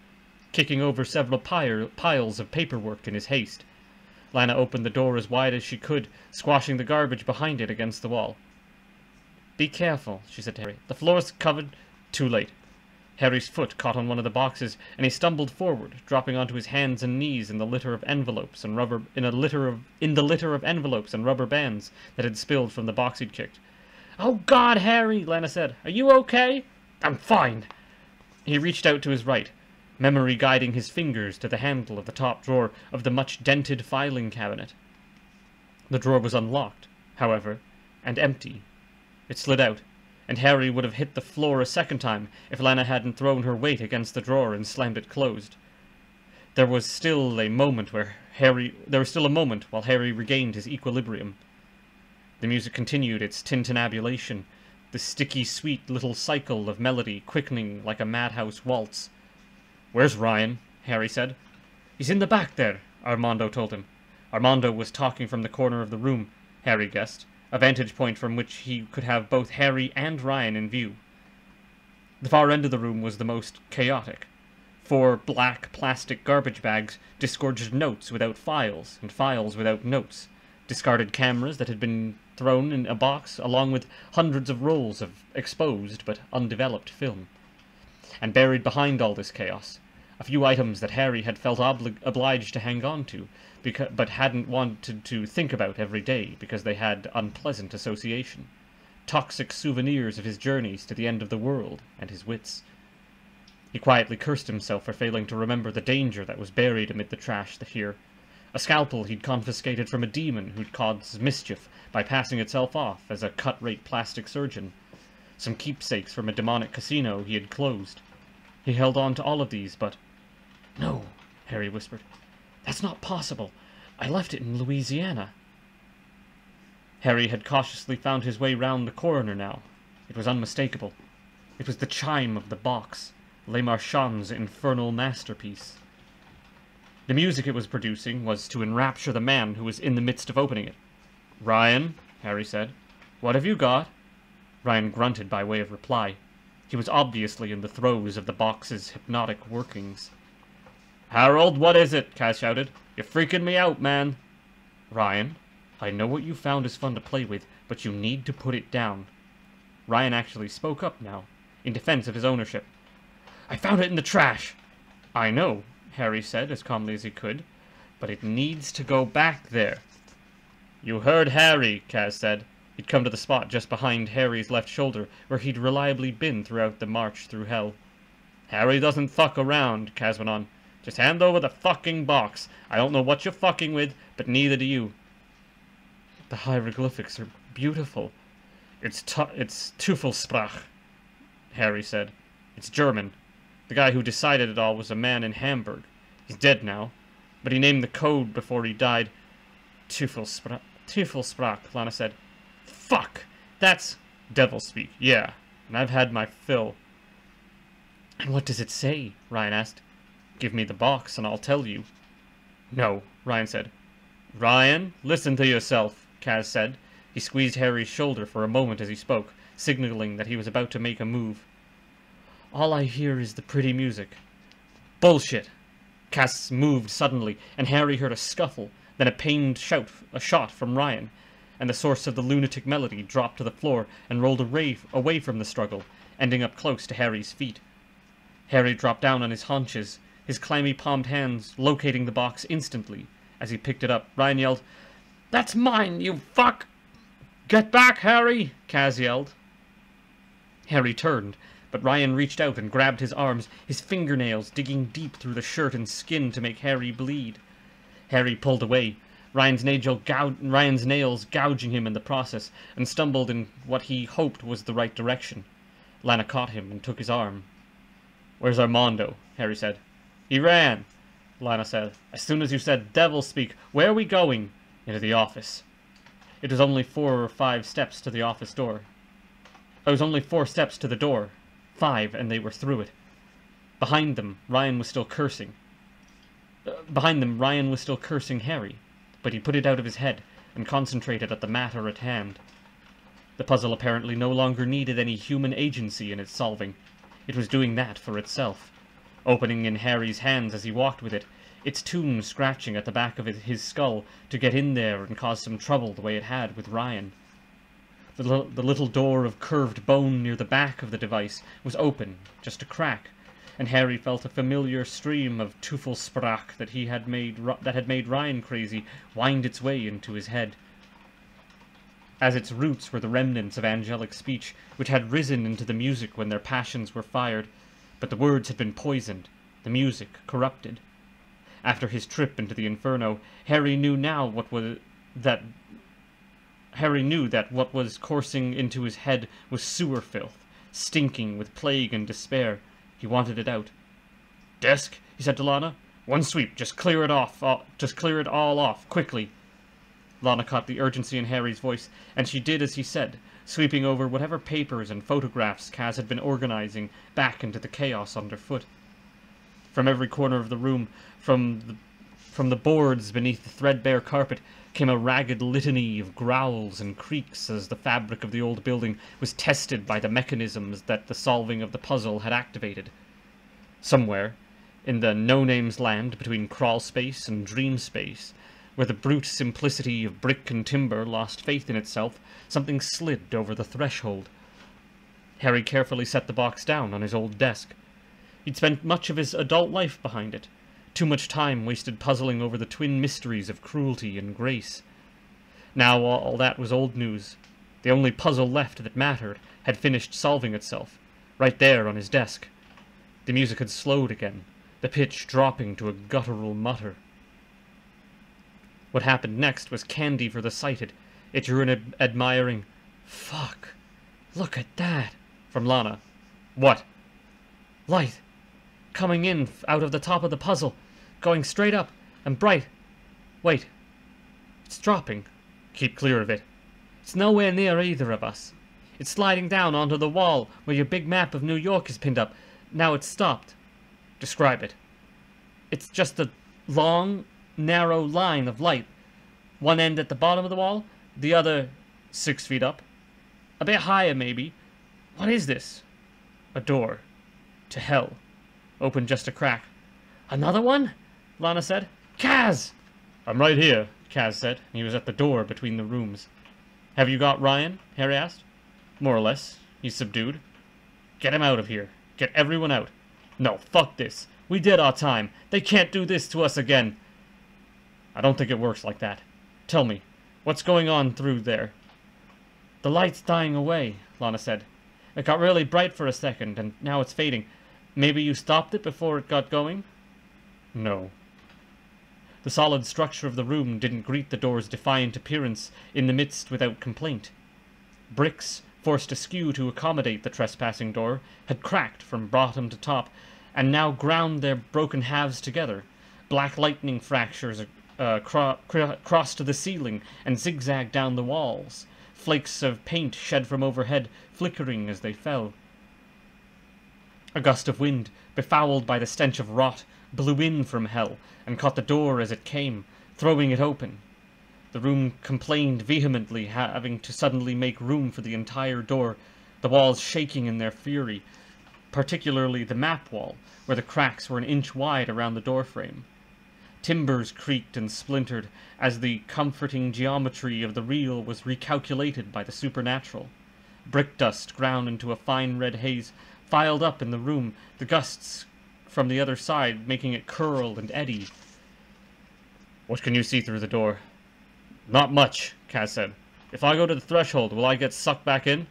kicking over several piles of paperwork in his haste. Lana opened the door as wide as she could, squashing the garbage behind it against the wall. "Be careful," she said to Harry. "The floor's covered..." Too late. Harry's foot caught on one of the boxes, and he stumbled forward, dropping onto his hands and knees in the litter of envelopes and rubber bands that had spilled from the box he'd kicked. "Oh God, Harry!" Lana said. "Are you okay?" "I'm fine." He reached out to his right, memory guiding his fingers to the handle of the top drawer of the much-dented filing cabinet. The drawer was unlocked, however, and empty. It slid out, and Harry would have hit the floor a second time if Lana hadn't thrown her weight against the drawer and slammed it closed. There was still a moment while Harry regained his equilibrium. The music continued its tintinnabulation, the sticky, sweet little cycle of melody quickening like a madhouse waltz. "Where's Ryan?" Harry said. "He's in the back there," Armando told him. Armando was talking from the corner of the room, Harry guessed, a vantage point from which he could have both Harry and Ryan in view. The far end of the room was the most chaotic. 4 black plastic garbage bags disgorged notes without files, and files without notes, discarded cameras that had been thrown in a box, along with hundreds of rolls of exposed but undeveloped film. And buried behind all this chaos, a few items that Harry had felt obliged to hang on to, but hadn't wanted to think about every day because they had unpleasant association. Toxic souvenirs of his journeys to the end of the world and his wits. He quietly cursed himself for failing to remember the danger that was buried amid the trash here. A scalpel he'd confiscated from a demon who'd caused mischief by passing itself off as a cut-rate plastic surgeon. Some keepsakes from a demonic casino he had closed. He held on to all of these, but... "No," Harry whispered. "That's not possible. I left it in Louisiana." Harry had cautiously found his way round the corner now. It was unmistakable. It was the chime of the box, Le Marchand's infernal masterpiece. The music it was producing was to enrapture the man who was in the midst of opening it. "Ryan," Harry said, "what have you got?" Ryan grunted by way of reply. He was obviously in the throes of the box's hypnotic workings. "Harold, what is it?" Kaz shouted. "You're freaking me out, man." "Ryan, I know what you found is fun to play with, but you need to put it down." Ryan actually spoke up now, in defense of his ownership. "I found it in the trash." "I know," Harry said as calmly as he could, "but it needs to go back there." "You heard Harry," Kaz said. He'd come to the spot just behind Harry's left shoulder, where he'd reliably been throughout the march through hell. "Harry doesn't fuck around," Kaz went on. "Just hand over the fucking box. I don't know what you're fucking with, but neither do you." "The hieroglyphics are beautiful." It's Teufelsprach," Harry said. "It's German. The guy who decided it all was a man in Hamburg. He's dead now, but he named the code before he died. Teufelsprach, Lana said. "Fuck! That's devil speak, yeah, and I've had my fill." "And what does it say?" Ryan asked. "Give me the box and I'll tell you." "No," Ryan said. "Ryan, listen to yourself," Kaz said. He squeezed Harry's shoulder for a moment as he spoke, signaling that he was about to make a move. "All I hear is the pretty music." "Bullshit!" Kaz moved suddenly, and Harry heard a scuffle, then a pained shot from Ryan, and the source of the lunatic melody dropped to the floor and rolled away from the struggle, ending up close to Harry's feet. Harry dropped down on his haunches, his clammy palmed hands locating the box instantly. As he picked it up, Ryan yelled, "That's mine, you fuck!" "Get back, Harry!" Kaz yelled. Harry turned, but Ryan reached out and grabbed his arms, his fingernails digging deep through the shirt and skin to make Harry bleed. Harry pulled away, Ryan's nails gouging him in the process, and stumbled in what he hoped was the right direction. Lana caught him and took his arm. "Where's Armando?" Harry said. "He ran," Lana said. "As soon as you said devil speak, where are we going?" "Into the office." It was only 4 or 5 steps to the office door. It was only 4 steps to the door. 5, and they were through it. Behind them, Ryan was still cursing Harry, but he put it out of his head and concentrated at the matter at hand. The puzzle apparently no longer needed any human agency in its solving. It was doing that for itself, opening in Harry's hands as he walked with it, its tune scratching at the back of his skull to get in there and cause some trouble the way it had with Ryan. The little door of curved bone near the back of the device was open, just a crack, and Harry felt a familiar stream of Teufelsprach that had made Ryan crazy wind its way into his head. As its roots were the remnants of angelic speech, which had risen into the music when their passions were fired, but the words had been poisoned, the music corrupted. After his trip into the Inferno, Harry knew that what was coursing into his head was sewer filth, stinking with plague and despair. He wanted it out. "Desk," he said to Lana. "One sweep, just clear it all off, quickly." Lana caught the urgency in Harry's voice, and she did as he said, sweeping over whatever papers and photographs Kaz had been organizing back into the chaos underfoot. From every corner of the room, from the boards beneath the threadbare carpet, came a ragged litany of growls and creaks as the fabric of the old building was tested by the mechanisms that the solving of the puzzle had activated. Somewhere, in the no-names land between crawl space and dream space, where the brute simplicity of brick and timber lost faith in itself, something slid over the threshold. Harry carefully set the box down on his old desk. He'd spent much of his adult life behind it, too much time wasted puzzling over the twin mysteries of cruelty and grace. Now all that was old news. The only puzzle left that mattered had finished solving itself, right there on his desk. The music had slowed again, the pitch dropping to a guttural mutter. What happened next was candy for the sighted. It drew an admiring, "Fuck, look at that," from Lana. "What?" "Light. Coming in out of the top of the puzzle. Going straight up. And bright. Wait. It's dropping. Keep clear of it. It's nowhere near either of us. It's sliding down onto the wall where your big map of New York is pinned up. Now it's stopped." "Describe it." "It's just a long, narrow line of light. One end at the bottom of the wall, the other 6 feet up. A bit higher, maybe. What is this?" "A door. To hell. Open just a crack." "Another one?" Lana said. "Kaz!" "I'm right here," Kaz said. He was at the door between the rooms. "Have you got Ryan?" Harry asked. "More or less. He's subdued." "Get him out of here. Get everyone out." "No, fuck this. We did our time. They can't do this to us again." "I don't think it works like that. Tell me, what's going on through there?" "The light's dying away," Lana said. "It got really bright for a second, and now it's fading. Maybe you stopped it before it got going?" "No." The solid structure of the room didn't greet the door's defiant appearance in the midst without complaint. Bricks, forced askew to accommodate the trespassing door, had cracked from bottom to top, and now ground their broken halves together. Black lightning fractures crossed the ceiling and zigzagged down the walls, flakes of paint shed from overhead flickering as they fell. A gust of wind, befouled by the stench of rot, blew in from hell and caught the door as it came, throwing it open. The room complained vehemently, having to suddenly make room for the entire door, the walls shaking in their fury, particularly the map wall, where the cracks were an inch wide around the doorframe. Timbers creaked and splintered as the comforting geometry of the real was recalculated by the supernatural. Brick dust ground into a fine red haze filed up in the room, the gusts from the other side making it curl and eddy. "What can you see through the door?" "Not much," Kaz said. "If I go to the threshold, will I get sucked back in?"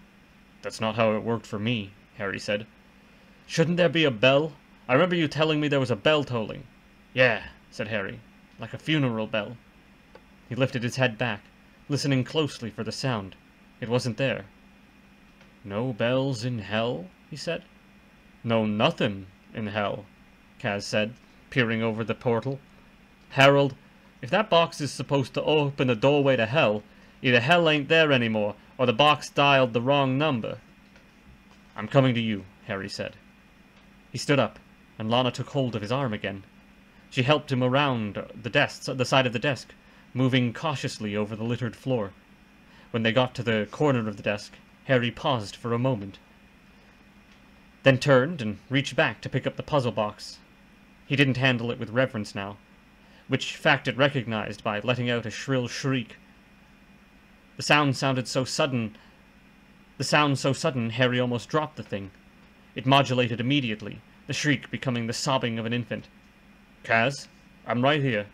"That's not how it worked for me," Harry said. "Shouldn't there be a bell? I remember you telling me there was a bell tolling." "Yeah," said Harry, "like a funeral bell." He lifted his head back, listening closely for the sound. It wasn't there. "No bells in hell?" he said. "No nothing in hell," Kaz said, peering over the portal. "Harold, if that box is supposed to open the doorway to hell, either hell ain't there anymore, or the box dialed the wrong number." "I'm coming to you," Harry said. He stood up, and Lana took hold of his arm again. She helped him around the side of the desk, moving cautiously over the littered floor. When they got to the corner of the desk, Harry paused for a moment, then turned and reached back to pick up the puzzle box. He didn't handle it with reverence now, which fact it recognized by letting out a shrill shriek. The sound so sudden, Harry almost dropped the thing. It modulated immediately, the shriek becoming the sobbing of an infant. "Kaz, I'm right here."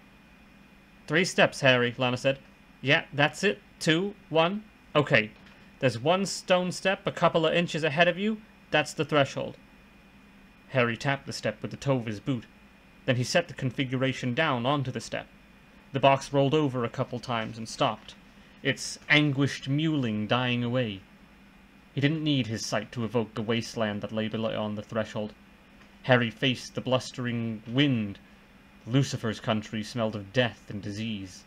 "3 steps, Harry," Lana said. "Yeah, that's it. 2, 1. Okay. There's 1 stone step a couple of inches ahead of you. That's the threshold." Harry tapped the step with the toe of his boot. Then he set the configuration down onto the step. The box rolled over a couple times and stopped, its anguished mewling dying away. He didn't need his sight to evoke the wasteland that lay beyond the threshold. Harry faced the blustering wind. Lucifer's country smelled of death and disease.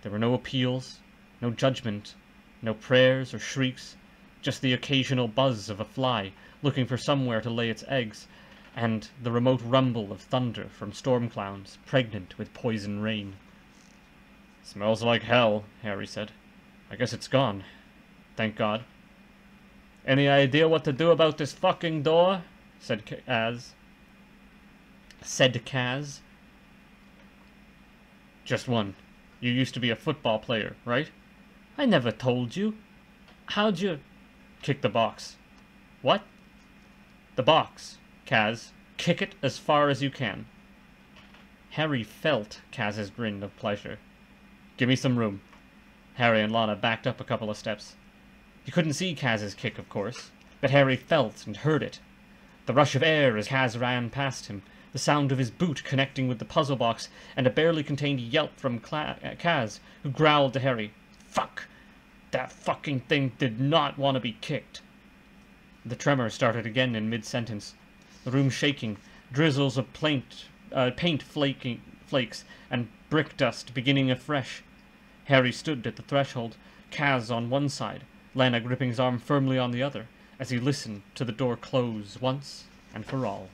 There were no appeals, no judgment, no prayers or shrieks, just the occasional buzz of a fly looking for somewhere to lay its eggs, and the remote rumble of thunder from storm clouds pregnant with poison rain. "Smells like hell," Harry said. "I guess it's gone. Thank God." "Any idea what to do about this fucking door?" said Kaz. "Just one. You used to be a football player, right?" "I never told you. How'd you—" "Kick the box." "What?" "The box, Kaz. Kick it as far as you can." Harry felt Kaz's grin of pleasure. "Give me some room." Harry and Lana backed up a couple of steps. He couldn't see Kaz's kick, of course, but Harry felt and heard it. The rush of air as Kaz ran past him, the sound of his boot connecting with the puzzle box, and a barely contained yelp from Kaz, who growled to Harry, "Fuck! That fucking thing did not want to be kicked." The tremor started again in mid-sentence, the room shaking, drizzles of paint flakes, and brick dust beginning afresh. Harry stood at the threshold, Kaz on one side, Lana gripping his arm firmly on the other, as he listened to the door close once and for all.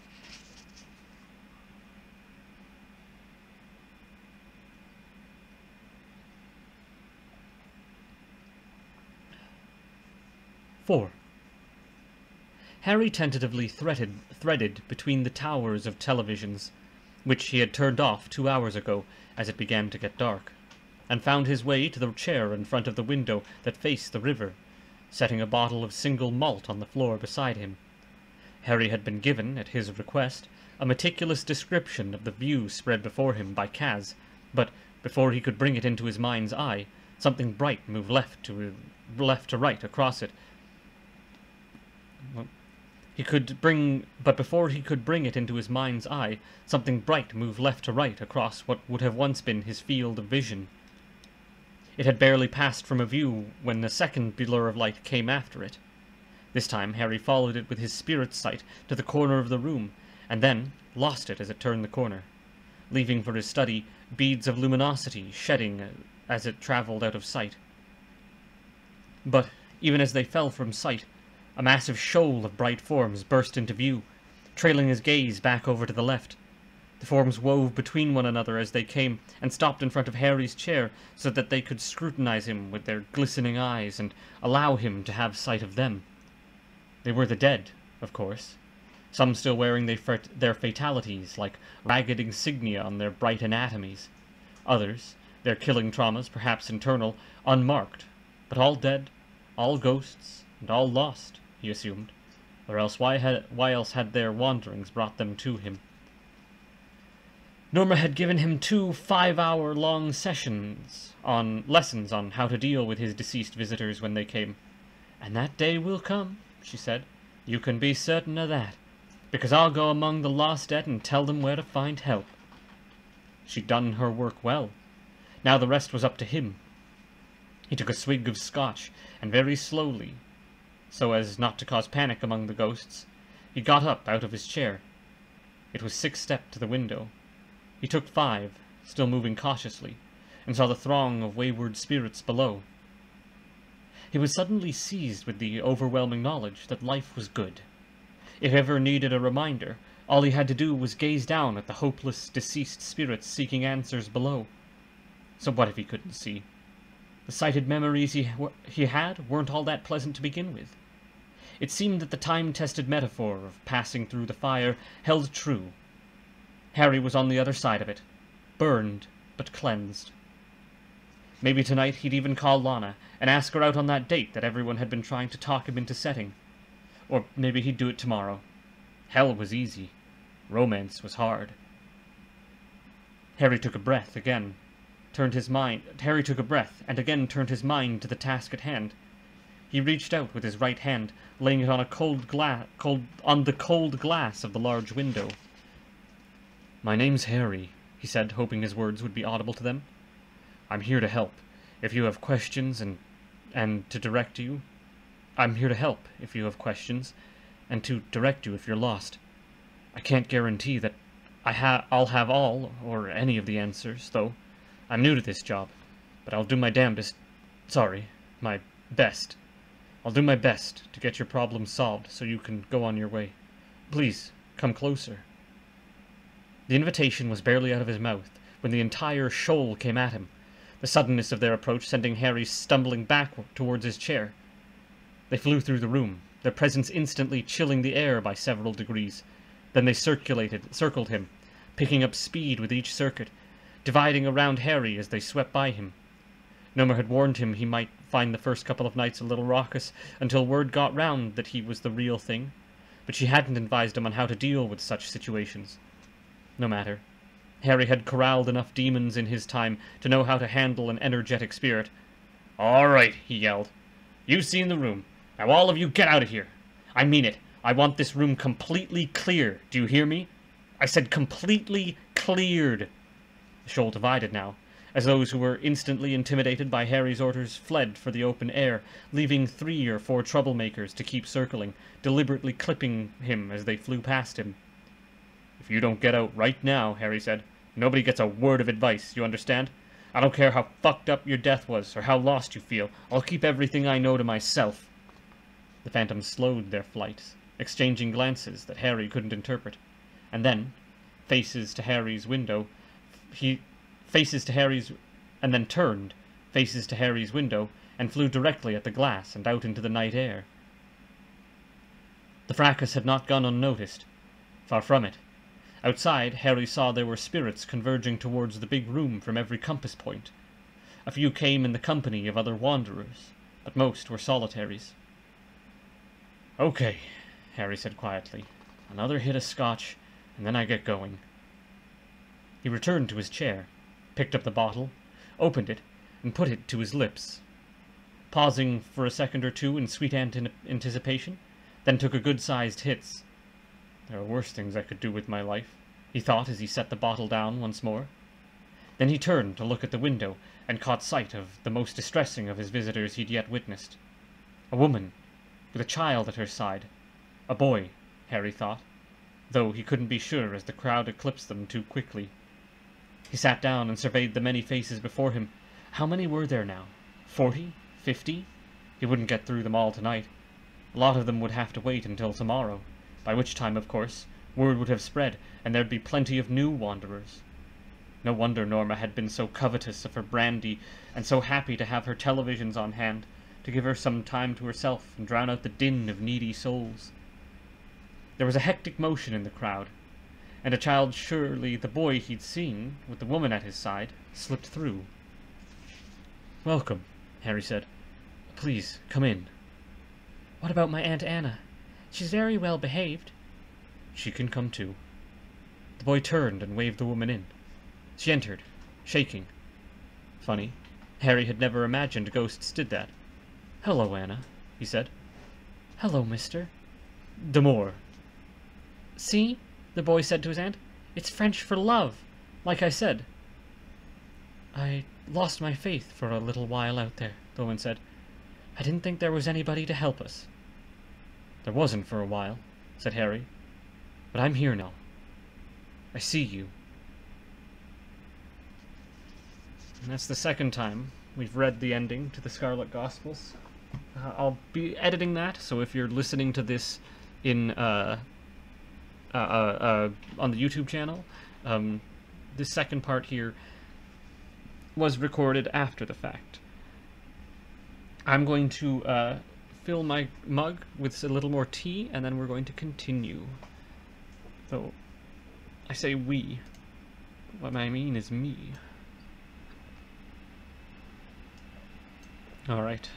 "4. Harry tentatively threaded between the towers of televisions, which he had turned off 2 hours ago as it began to get dark, and found his way to the chair in front of the window that faced the river, setting a bottle of single malt on the floor beside him. Harry had been given, at his request, a meticulous description of the view spread before him by Kaz, but before he could bring it into his mind's eye, something bright moved left to right across it. But before he could bring it into his mind's eye, something bright moved left to right across what would have once been his field of vision. It had barely passed from a view when the second blur of light came after it. This time Harry followed it with his spirit sight to the corner of the room, and then lost it as it turned the corner, leaving for his study beads of luminosity shedding as it travelled out of sight. But even as they fell from sight, a massive shoal of bright forms burst into view, trailing his gaze back over to the left. The forms wove between one another as they came, and stopped in front of Harry's chair so that they could scrutinize him with their glistening eyes and allow him to have sight of them. They were the dead, of course, some still wearing their fatalities like ragged insignia on their bright anatomies. Others, their killing traumas, perhaps internal, unmarked, but all dead, all ghosts, and all lost, he assumed, or else why else had their wanderings brought them to him? Norma had given him 2 5-hour-long lessons on how to deal with his deceased visitors when they came. "And that day will come," she said. "You can be certain of that, because I'll go among the lost dead and tell them where to find help." She'd done her work well. Now the rest was up to him. He took a swig of scotch, and very slowly, so as not to cause panic among the ghosts, he got up out of his chair. It was 6 steps to the window. He took 5, still moving cautiously, and saw the throng of wayward spirits below. He was suddenly seized with the overwhelming knowledge that life was good. If ever needed a reminder, all he had to do was gaze down at the hopeless, deceased spirits seeking answers below. So what if he couldn't see? The sighted memories he had weren't all that pleasant to begin with. It seemed that the time-tested metaphor of passing through the fire held true. Harry was on the other side of it, burned but cleansed. Maybe tonight he'd even call Lana and ask her out on that date that everyone had been trying to talk him into setting. Or maybe he'd do it tomorrow. Hell was easy. Romance was hard. Harry took a breath and again turned his mind to the task at hand. He reached out with his right hand, laying it on the cold glass of the large window. "My name's Harry," he said, hoping his words would be audible to them. "I'm here to help, if you have questions, and to direct you. I'm here to help, if you have questions, and to direct you if you're lost. I can't guarantee that I'll have all, or any of the answers, though. I'm new to this job, but I'll do my my best. I'll do my best to get your problem solved so you can go on your way. Please, come closer." The invitation was barely out of his mouth when the entire shoal came at him, the suddenness of their approach sending Harry stumbling back towards his chair. They flew through the room, their presence instantly chilling the air by several degrees. Then they circled him, picking up speed with each circuit, dividing around Harry as they swept by him. Noma had warned him he might find the first couple of nights a little raucous until word got round that he was the real thing, but she hadn't advised him on how to deal with such situations. No matter. Harry had corralled enough demons in his time to know how to handle an energetic spirit. "All right," he yelled. "You've seen the room. Now all of you get out of here. I mean it. I want this room completely clear. Do you hear me? I said completely cleared. The shoal divided now, as those who were instantly intimidated by Harry's orders fled for the open air, leaving 3 or 4 troublemakers to keep circling, deliberately clipping him as they flew past him. "If you don't get out right now," Harry said, "nobody gets a word of advice, you understand? I don't care how fucked up your death was, or how lost you feel. I'll keep everything I know to myself." The phantoms slowed their flight, exchanging glances that Harry couldn't interpret, and then, faces to Harry's, and then turned, faces to Harry's window, and flew directly at the glass and out into the night air. The fracas had not gone unnoticed. Far from it. Outside, Harry saw there were spirits converging towards the big room from every compass point. A few came in the company of other wanderers, but most were solitaries. "Okay," Harry said quietly. "Another hit of scotch, and then I get going." He returned to his chair, picked up the bottle, opened it, and put it to his lips. Pausing for a second or two in sweet anticipation, then took a good-sized hit. "There are worse things I could do with my life," he thought as he set the bottle down once more. Then he turned to look at the window, and caught sight of the most distressing of his visitors he'd yet witnessed. A woman, with a child at her side. A boy, Harry thought, though he couldn't be sure as the crowd eclipsed them too quickly. He sat down and surveyed the many faces before him. How many were there now? 40? 50? He wouldn't get through them all tonight. A lot of them would have to wait until tomorrow, by which time, of course, word would have spread, and there'd be plenty of new wanderers. No wonder Norma had been so covetous of her brandy, and so happy to have her televisions on hand, to give her some time to herself and drown out the din of needy souls. There was a hectic motion in the crowd, and a child, surely the boy he'd seen, with the woman at his side, slipped through. "Welcome," Harry said. "Please, come in." "What about my Aunt Anna? She's very well behaved." "She can come too." The boy turned and waved the woman in. She entered, shaking. Funny, Harry had never imagined ghosts did that. "Hello, Anna," he said. "Hello, mister." "D'Amour." "See?" the boy said to his aunt. "It's French for love, like I said." "I lost my faith for a little while out there," the woman said. "I didn't think there was anybody to help us." "There wasn't for a while," said Harry. "But I'm here now. I see you." And that's the second time we've read the ending to the Scarlet Gospels. I'll be editing that, so if you're listening to this in on the YouTube channel, this second part here was recorded after the fact. I'm going to fill my mug with a little more tea, and then we're going to continue. Though, I say we. What I mean is me. Alright.